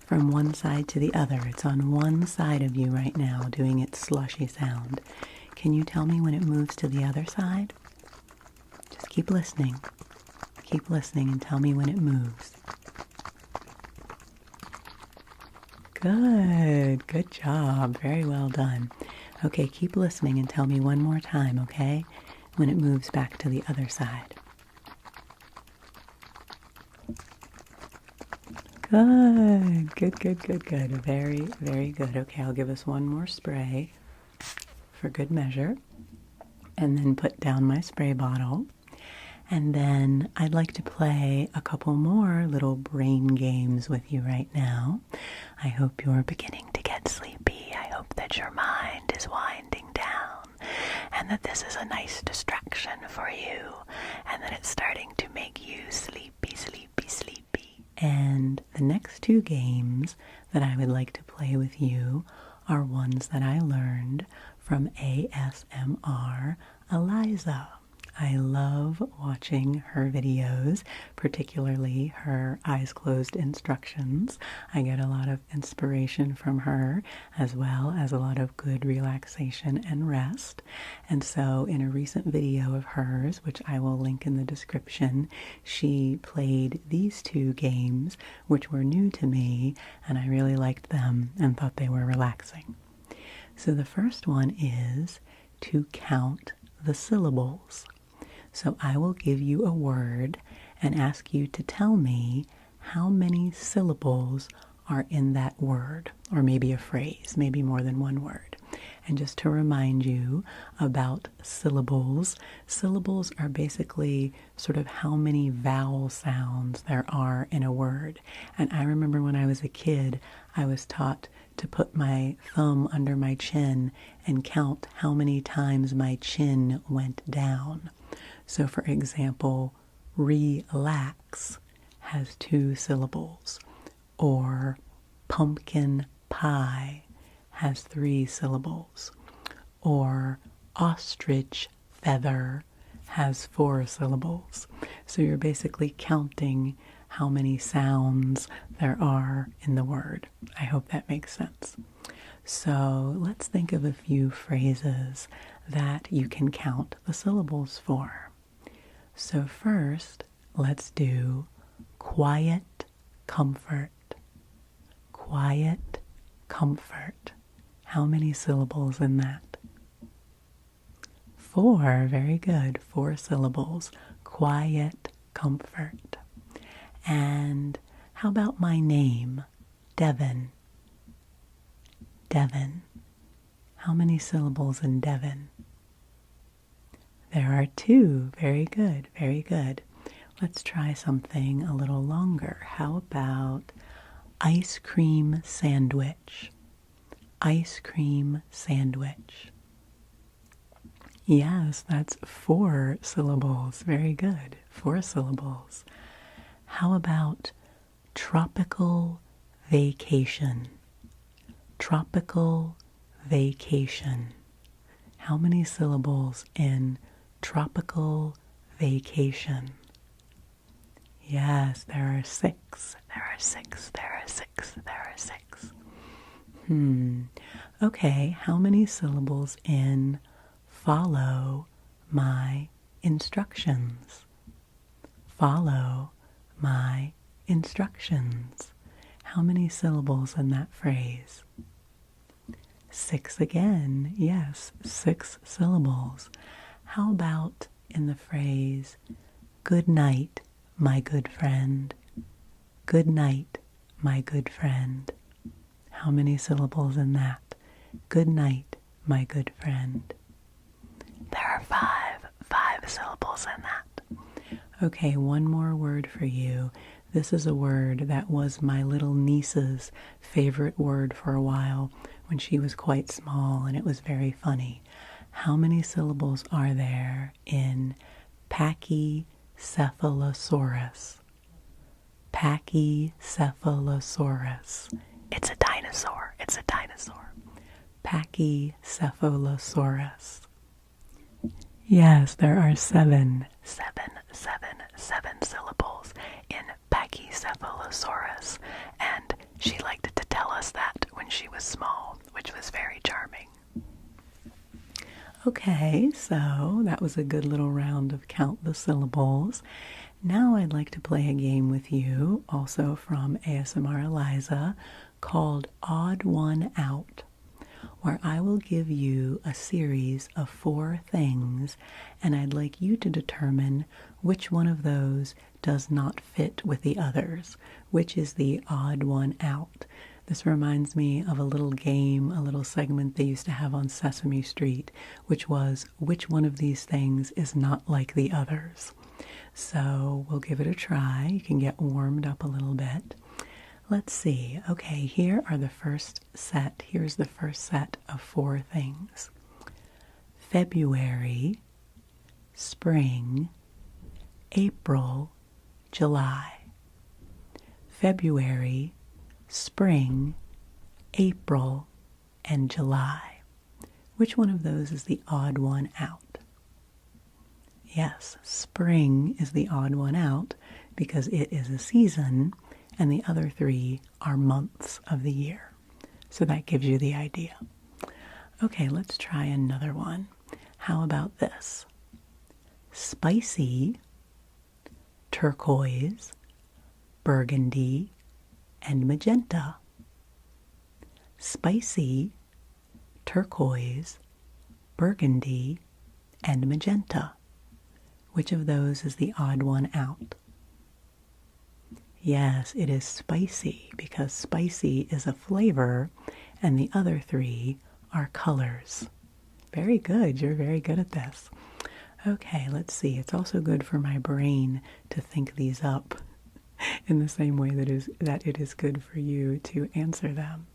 from one side to the other? It's on one side of you right now doing its slushy sound. Can you tell me when it moves to the other side? Just keep listening. Keep listening and tell me when it moves. Good, good job. Very well done. Okay, keep listening and tell me one more time, okay? When it moves back to the other side. Good, good, good, good, good. Very, very good. Okay, I'll give us one more spray for good measure. And then put down my spray bottle. And then I'd like to play a couple more little brain games with you right now. I hope you're beginning to get sleepy. I hope that your mind is winding down and that this is a nice distraction for you and that it's starting to make you sleepy, sleepy, sleepy. And the next two games that I would like to play with you are ones that I learned from ASMR Eliza. I love watching her videos, particularly her eyes closed instructions. I get a lot of inspiration from her, as well as a lot of good relaxation and rest. And so in a recent video of hers, which I will link in the description, she played these two games, which were new to me, and I really liked them and thought they were relaxing. So the first one is to count the syllables. So I will give you a word and ask you to tell me how many syllables are in that word, or maybe a phrase, maybe more than one word. And just to remind you about syllables, syllables are basically sort of how many vowel sounds there are in a word. And I remember when I was a kid, I was taught to put my thumb under my chin and count how many times my chin went down. So for example, relax has 2 syllables, or pumpkin pie has 3 syllables, or ostrich feather has 4 syllables. So you're basically counting how many sounds there are in the word. I hope that makes sense. So let's think of a few phrases that you can count the syllables for. So first, let's do quiet comfort. Quiet comfort. How many syllables in that? 4, very good. 4 syllables. Quiet comfort. And how about my name? Devan. Devan. How many syllables in Devan? There are 2. Very good, very good. Let's try something a little longer. How about ice cream sandwich? Ice cream sandwich. Yes, that's 4 syllables. Very good. 4 syllables. How about tropical vacation? Tropical vacation. How many syllables in tropical vacation? Yes, there are 6. There are 6. There are 6. There are 6. Okay, how many syllables in follow my instructions? Follow my instructions. How many syllables in that phrase? 6 again. Yes, 6 syllables. How about in the phrase, good night, my good friend? Good night, my good friend. How many syllables in that? Good night, my good friend. There are 5 syllables in that. Okay, one more word for you. This is a word that was my little niece's favorite word for a while when she was quite small, and it was very funny. How many syllables are there in Pachycephalosaurus? Pachycephalosaurus. It's a dinosaur. It's a dinosaur. Pachycephalosaurus. Yes, there are 7 syllables in Pachycephalosaurus, and she liked to tell us that when she was small, which was very charming. Okay, so that was a good little round of count the syllables. Now I'd like to play a game with you, also from ASMR Eliza, called Odd One Out. where I will give you a series of 4 things, and I'd like you to determine which one of those does not fit with the others, which is the odd one out. This reminds me of a little game, a little segment they used to have on Sesame Street, which was which one of these things is not like the others. So we'll give it a try. You can get warmed up a little bit. Let's see. Okay, here are the first set. Here's the first set of 4 things. February, spring, April, July. February, spring, April, and July. Which one of those is the odd one out? Yes, spring is the odd one out because it is a season, and the other 3 are months of the year. So that gives you the idea. Okay, let's try another one. How about this? Spicy, turquoise, burgundy, and magenta. Spicy, turquoise, burgundy, and magenta. Which of those is the odd one out? Yes, it is spicy, because spicy is a flavor, and the other 3 are colors. Very good. You're very good at this. Okay, let's see. It's also good for my brain to think these up in the same way that it is good for you to answer them.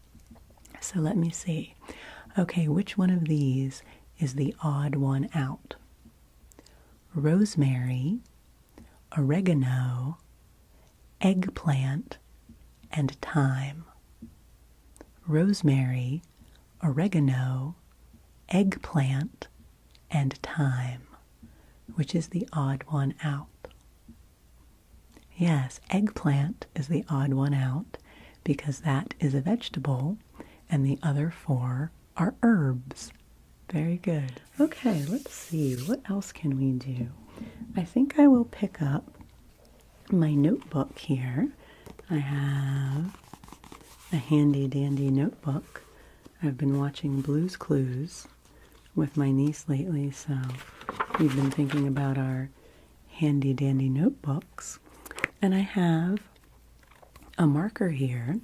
So let me see. Okay, which one of these is the odd one out? Rosemary, oregano, eggplant, and thyme. Rosemary, oregano, eggplant, and thyme. Which is the odd one out? Yes, eggplant is the odd one out because that is a vegetable and the other 4 are herbs. Very good. Okay, let's see. What else can we do? I think I will pick up my notebook here. I have a handy dandy notebook. I've been watching Blue's Clues with my niece lately, so we've been thinking about our handy dandy notebooks. And I have a marker here.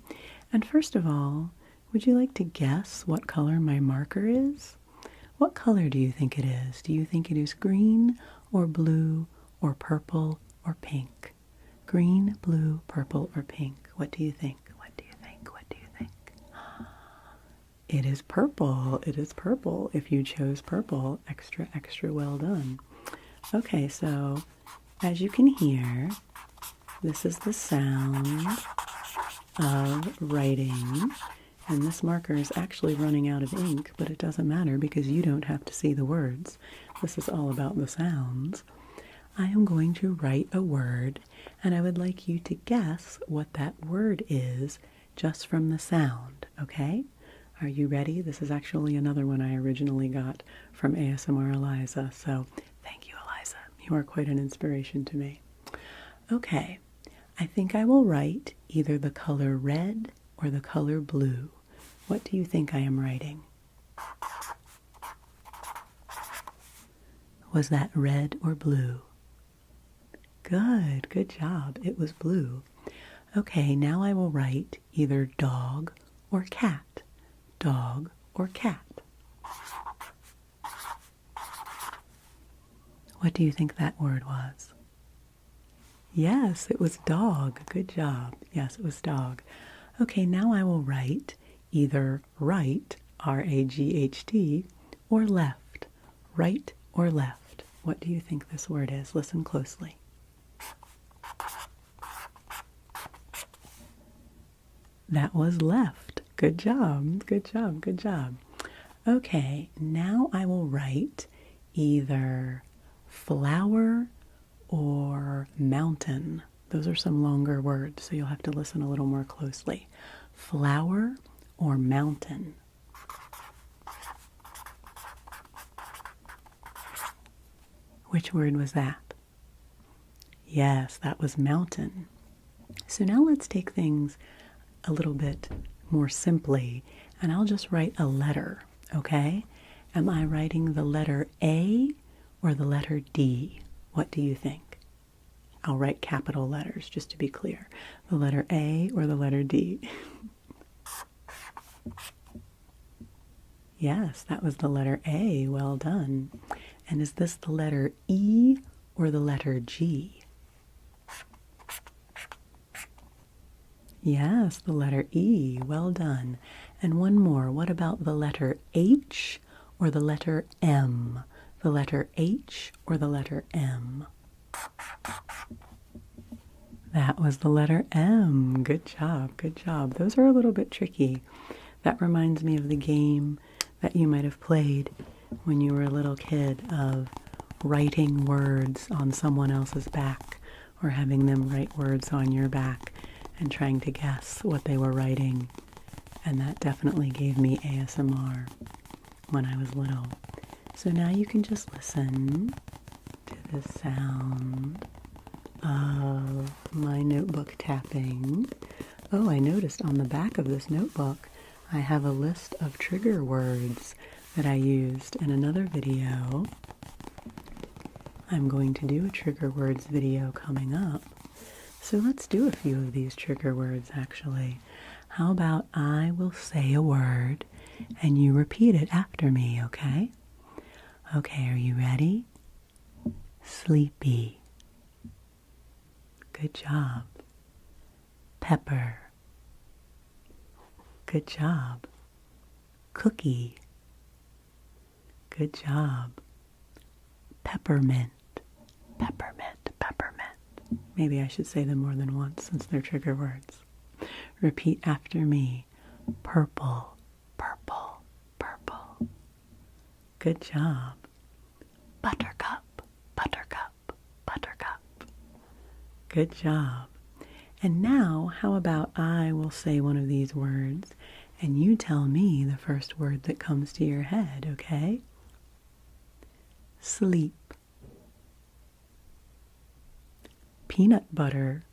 And first of all, would you like to guess what color my marker is? What color do you think it is? Do you think it is green or blue or purple or pink? Green, blue, purple, or pink? What do you think? What do you think? What do you think? It is purple. It is purple. If you chose purple, extra, extra well done. Okay, so as you can hear, this is the sound of writing. And this marker is actually running out of ink, but it doesn't matter because you don't have to see the words. This is all about the sounds. I am going to write a word, and I would like you to guess what that word is just from the sound, okay? Are you ready? This is actually another one I originally got from ASMR Eliza, so thank you, Eliza. You are quite an inspiration to me. Okay, I think I will write either the color red or the color blue. What do you think I am writing? Was that red or blue? Good, good job. It was blue. Okay, now I will write either dog or cat. Dog or cat. What do you think that word was? Yes, it was dog. Good job. Yes, it was dog. Okay, now I will write either right, R-A-G-H-T, or left, right or left. What do you think this word is? Listen closely. That was left. Good job, good job, good job. Okay, now I will write either flower or mountain. Those are some longer words, so you'll have to listen a little more closely. Flower or mountain? Which word was that? Yes, that was mountain. So now let's take things a little bit more simply, and I'll just write a letter, okay? Am I writing the letter A or the letter D? What do you think? I'll write capital letters, just to be clear. The letter A or the letter D? Yes, that was the letter A. Well done. And is this the letter E or the letter G? Yes, the letter E. Well done. And one more. What about the letter H or the letter M? The letter H or the letter M? That was the letter M. Good job, good job. Those are a little bit tricky. That reminds me of the game that you might have played when you were a little kid of writing words on someone else's back or having them write words on your back and trying to guess what they were writing. And that definitely gave me ASMR when I was little. So now you can just listen to the sound of my notebook tapping. Oh, I noticed on the back of this notebook I have a list of trigger words that I used in another video. I'm going to do a trigger words video coming up. So let's do a few of these trigger words actually. How about I will say a word and you repeat it after me, okay? Okay, are you ready? Sleepy. Good job. Pepper. Good job. Cookie. Good job. Peppermint. Peppermint, peppermint. Maybe I should say them more than once since they're trigger words. Repeat after me. Purple, purple, purple. Good job. Buttercup, buttercup, buttercup. Good job. And now, how about I will say one of these words and you tell me the first word that comes to your head, okay? Sleep. Peanut butter.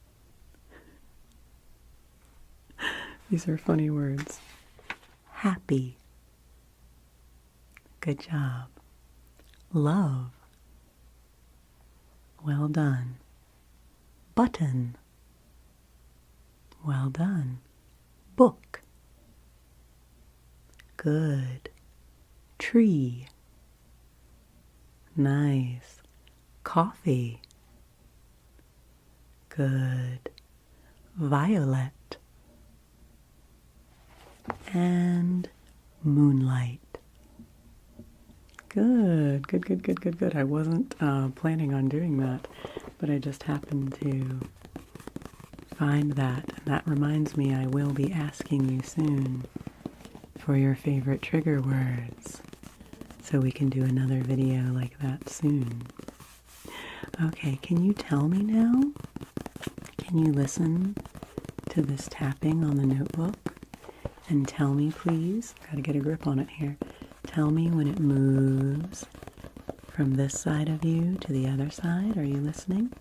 These are funny words. Happy. Good job. Love. Well done. Button. Well done. Book. Good. Tree. Nice. Coffee. Good. Violet. And moonlight. Good, good, good, good, good, good. I wasn't planning on doing that, but I just happened to find that. And that reminds me I will be asking you soon for your favorite trigger words, so we can do another video like that soon. Okay, can you tell me now? Can you listen to this tapping on the notebook? And tell me, please, gotta get a grip on it here. Tell me when it moves from this side of you to the other side. Are you listening?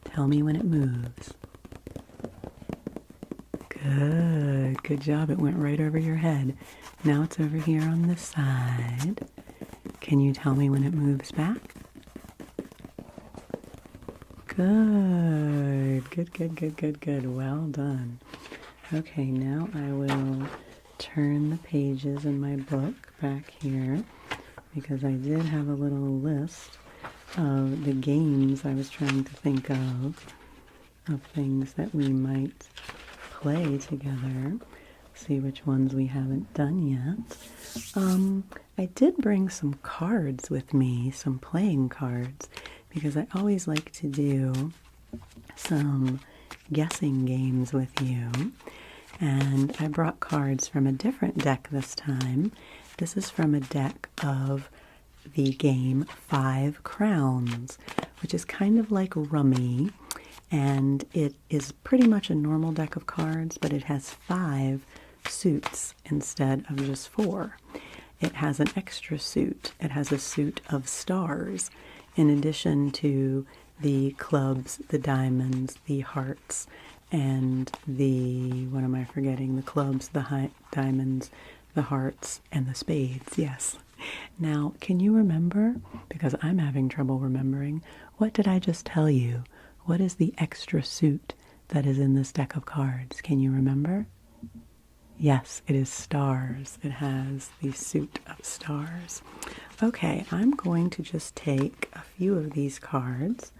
Tell me when it moves. Good, good job. It went right over your head. Now it's over here on this side. Can you tell me when it moves back? Good, good, good, good, good, good. Well done. Okay, now I will turn the pages in my book back here because I did have a little list of the games I was trying to think of things that we might play together. See which ones we haven't done yet. I did bring some cards with me, some playing cards, because I always like to do some guessing games with you. And I brought cards from a different deck this time. This is from a deck of the game 5 Crowns, which is kind of like Rummy, and it is pretty much a normal deck of cards, but it has 5 suits instead of just 4. It has an extra suit. It has a suit of stars in addition to the clubs, the diamonds, the hearts, and the, what am I forgetting? The clubs, the diamonds, the hearts, and the spades, yes. Now, can you remember, because I'm having trouble remembering, what did I just tell you? What is the extra suit that is in this deck of cards? Can you remember? Yes, it is stars. It has the suit of stars. Okay, I'm going to just take a few of these cards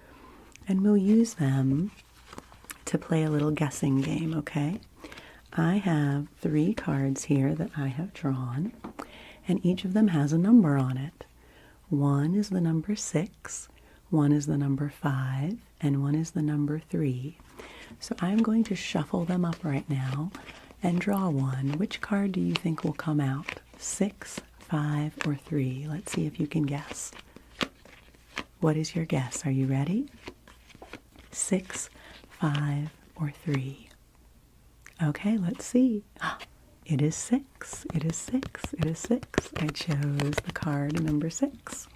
and we'll use them to play a little guessing game, okay? I have 3 cards here that I have drawn, and each of them has a number on it. One is the number 6, one is the number 5, and one is the number 3. So I'm going to shuffle them up right now and draw one. Which card do you think will come out? 6, 5, or 3? Let's see if you can guess. What is your guess? Are you ready? 6, 5, or 3? Okay, let's see. It is 6. It is 6. It is 6. I chose the card number 6.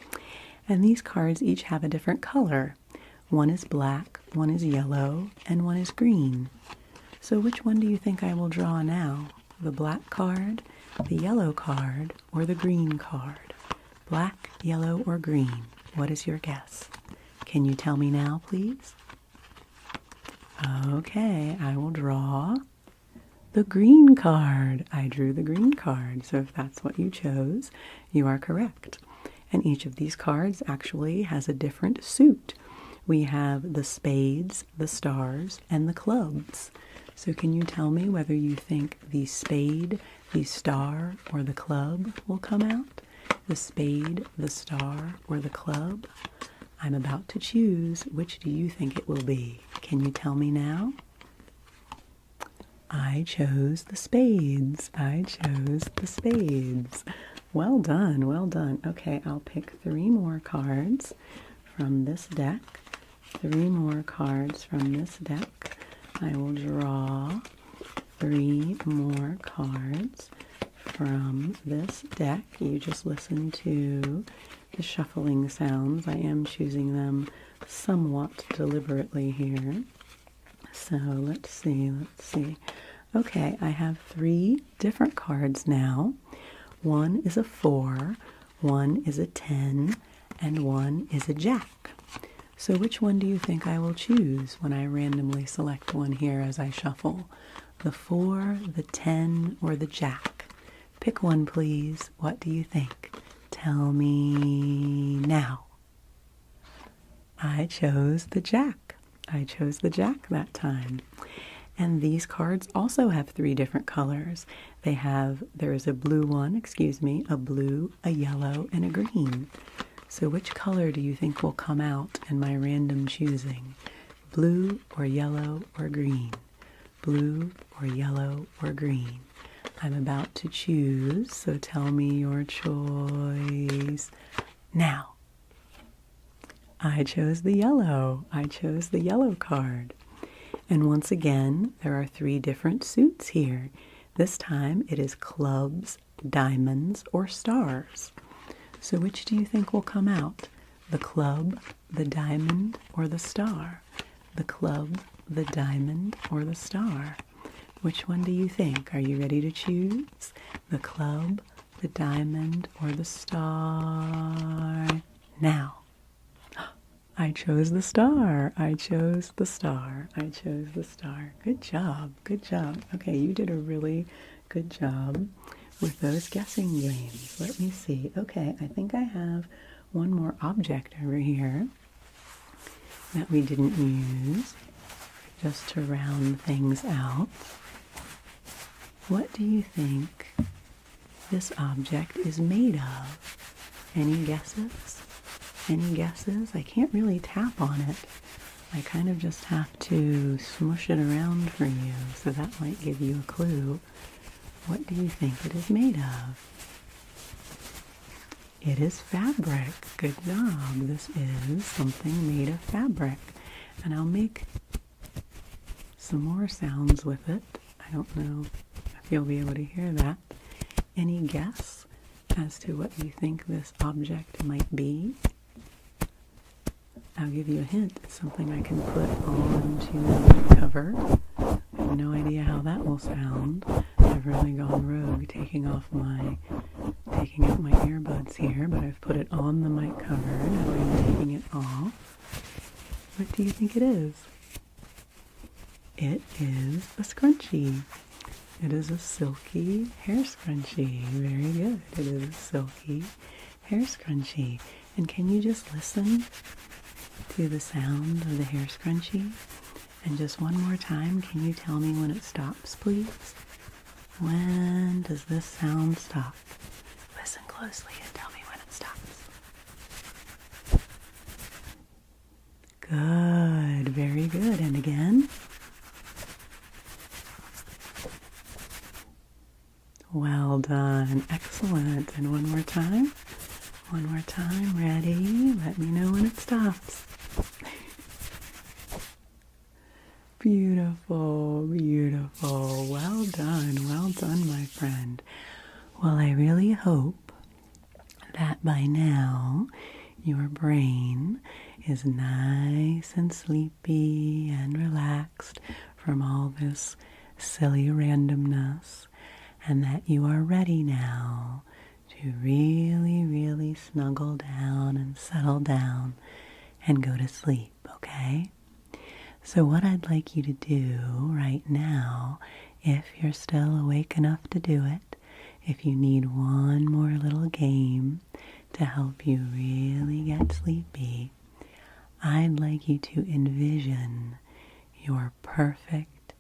And these cards each have a different color. One is black, one is yellow, and one is green. So which one do you think I will draw now? The black card, the yellow card, or the green card? Black, yellow, or green? What is your guess? Can you tell me now, please? Okay, I will draw the green card. I drew the green card, so if that's what you chose, you are correct. And each of these cards actually has a different suit. We have the spades, the stars, and the clubs. So can you tell me whether you think the spade, the star, or the club will come out? The spade, the star, or the club? I'm about to choose. Which do you think it will be? Can you tell me now? I chose the spades. I chose the spades. Well done, well done. Okay, I'll pick 3 more cards from this deck. 3 more cards from this deck. I will draw 3 more cards from this deck. You just listen to the shuffling sounds. I am choosing them somewhat deliberately here. So let's see. Okay, I have 3 different cards now. One is a 4, one is a 10, and one is a jack. So which one do you think I will choose when I randomly select one here as I shuffle? The 4, the 10, or the jack? Pick one, please. What do you think? Tell me now. I chose the jack. I chose the jack that time. And these cards also have 3 different colors. There is a blue one, a blue, a yellow, and a green. So which color do you think will come out in my random choosing? Blue or yellow or green? Blue or yellow or green? I'm about to choose, so tell me your choice now. I chose the yellow. I chose the yellow card. And once again, there are 3 different suits here. This time it is clubs, diamonds, or stars. So which do you think will come out? The club, the diamond, or the star? The club, the diamond, or the star? Which one do you think? Are you ready to choose? The club, the diamond, or the star? Now. I chose the star. I chose the star. I chose the star. Good job. Good job. Okay, you did a really good job with those guessing games. Let me see. Okay, I think I have one more object over here that we didn't use, just to round things out. What do you think this object is made of? Any guesses? Any guesses? I can't really tap on it. I kind of just have to smush it around for you, so that might give you a clue. What do you think it is made of? It is fabric. Good job. This is something made of fabric. And I'll make some more sounds with it. I don't know if you'll be able to hear that. Any guess as to what you think this object might be? I'll give you a hint. It's something I can put onto the cover. I have no idea how that will sound. I've really gone rogue taking out my earbuds here, but I've put it on the mic cover. Now I'm taking it off. What do you think it is? It is a scrunchie. It is a silky hair scrunchie. Very good. It is a silky hair scrunchie. And can you just listen to the sound of the hair scrunchie? And just one more time, can you tell me when it stops, please? When does this sound stop? Listen closely and tell me when it stops. Good. Very good. And again. Well done. Excellent. And one more time. One more time. Ready? Let me know when it stops. Beautiful, beautiful. Well done, my friend. Well, I really hope that by now your brain is nice and sleepy and relaxed from all this silly randomness, and that you are ready now to really, really snuggle down and settle down and go to sleep, okay? So what I'd like you to do right now, if you're still awake enough to do it, if you need one more little game to help you really get sleepy, I'd like you to envision your perfect,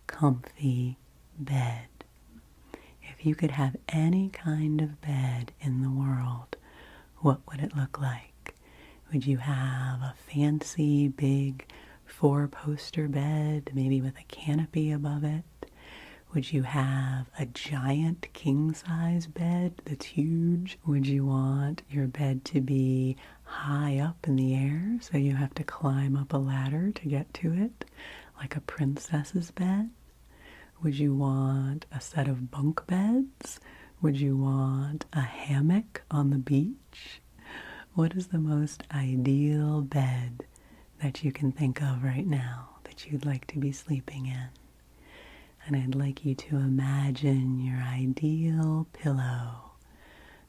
comfy bed. If you could have any kind of bed in the world, what would it look like? Would you have a fancy, big 4-poster bed, maybe with a canopy above it? Would you have a giant king-size bed that's huge? Would you want your bed to be high up in the air, so you have to climb up a ladder to get to it, like a princess's bed? Would you want a set of bunk beds? Would you want a hammock on the beach? What is the most ideal bed that you can think of right now that you'd like to be sleeping in? And I'd like you to imagine your ideal pillow.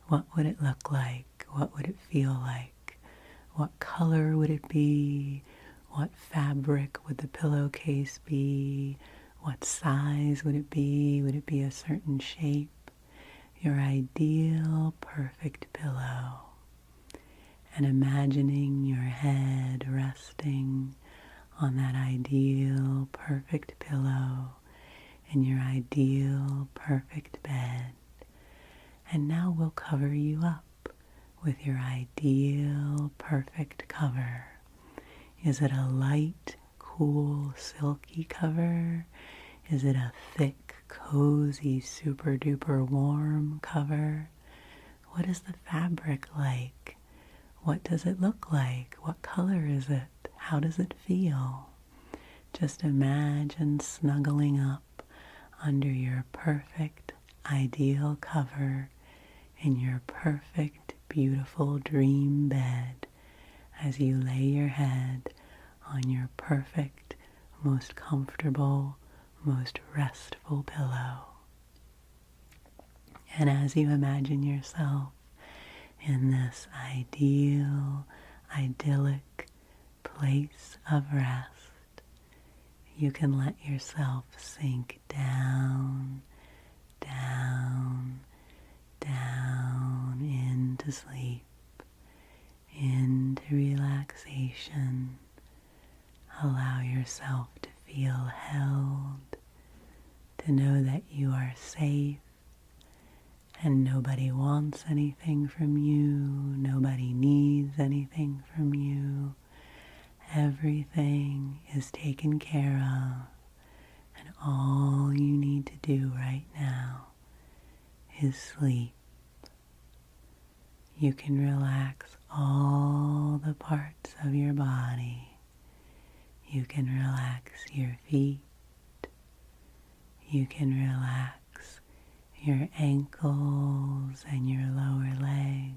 What would it look like? What would it feel like? What color would it be? What fabric would the pillowcase be? What size would it be? Would it be a certain shape? Your ideal perfect pillow. And imagining your head resting on that ideal perfect pillow in your ideal perfect bed. And now we'll cover you up with your ideal perfect cover. Is it a light, cool, silky cover? Is it a thick, cozy, super duper warm cover? What is the fabric like? What does it look like? What color is it? How does it feel? Just imagine snuggling up under your perfect, ideal cover in your perfect, beautiful dream bed as you lay your head on your perfect, most comfortable, most restful pillow. And as you imagine yourself in this ideal, idyllic place of rest, you can let yourself sink down, down, down into sleep, into relaxation. Allow yourself to feel held, to know that you are safe, and nobody wants anything from you, nobody needs anything from you. Everything is taken care of, and all you need to do right now is sleep. You can relax all the parts of your body. You can relax your feet. You can relax your ankles and your lower legs.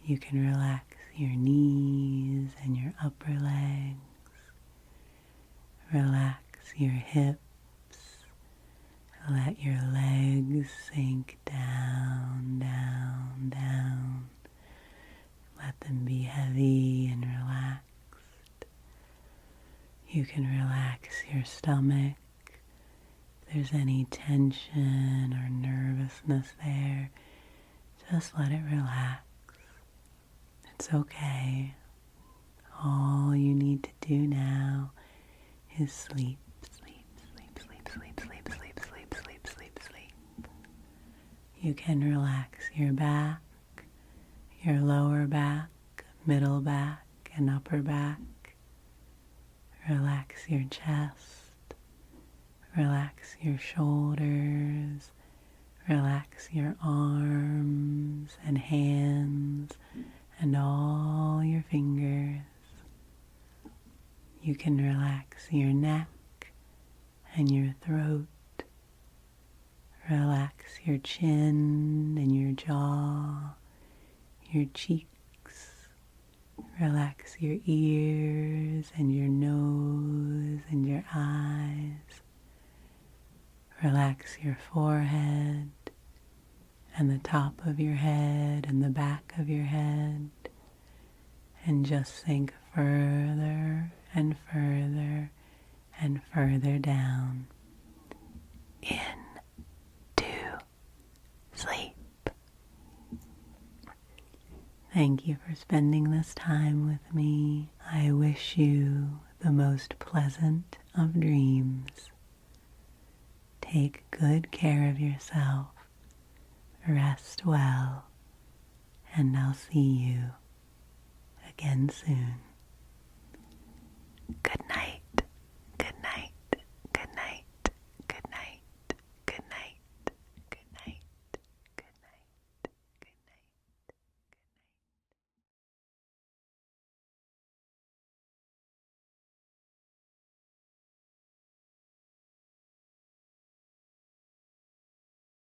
You can relax your knees and your upper legs. Relax your hips. Let your legs sink down, down, down. Let them be heavy and relaxed. You can relax your stomach. If there's any tension or nervousness there, just let it relax. It's okay. All you need to do now is sleep, sleep, sleep, sleep, sleep, sleep, sleep, sleep, sleep, sleep, sleep. You can relax your back, your lower back, middle back, and upper back. Relax your chest. Relax your shoulders. Relax your arms and hands and all your fingers. You can relax your neck and your throat. Relax your chin and your jaw, your cheeks. Relax your ears and your nose and your eyes. Relax your forehead and the top of your head and the back of your head. And just sink further and further and further down into sleep. Thank you for spending this time with me. I wish you the most pleasant of dreams. Take good care of yourself. Rest well, and I'll see you again soon. Good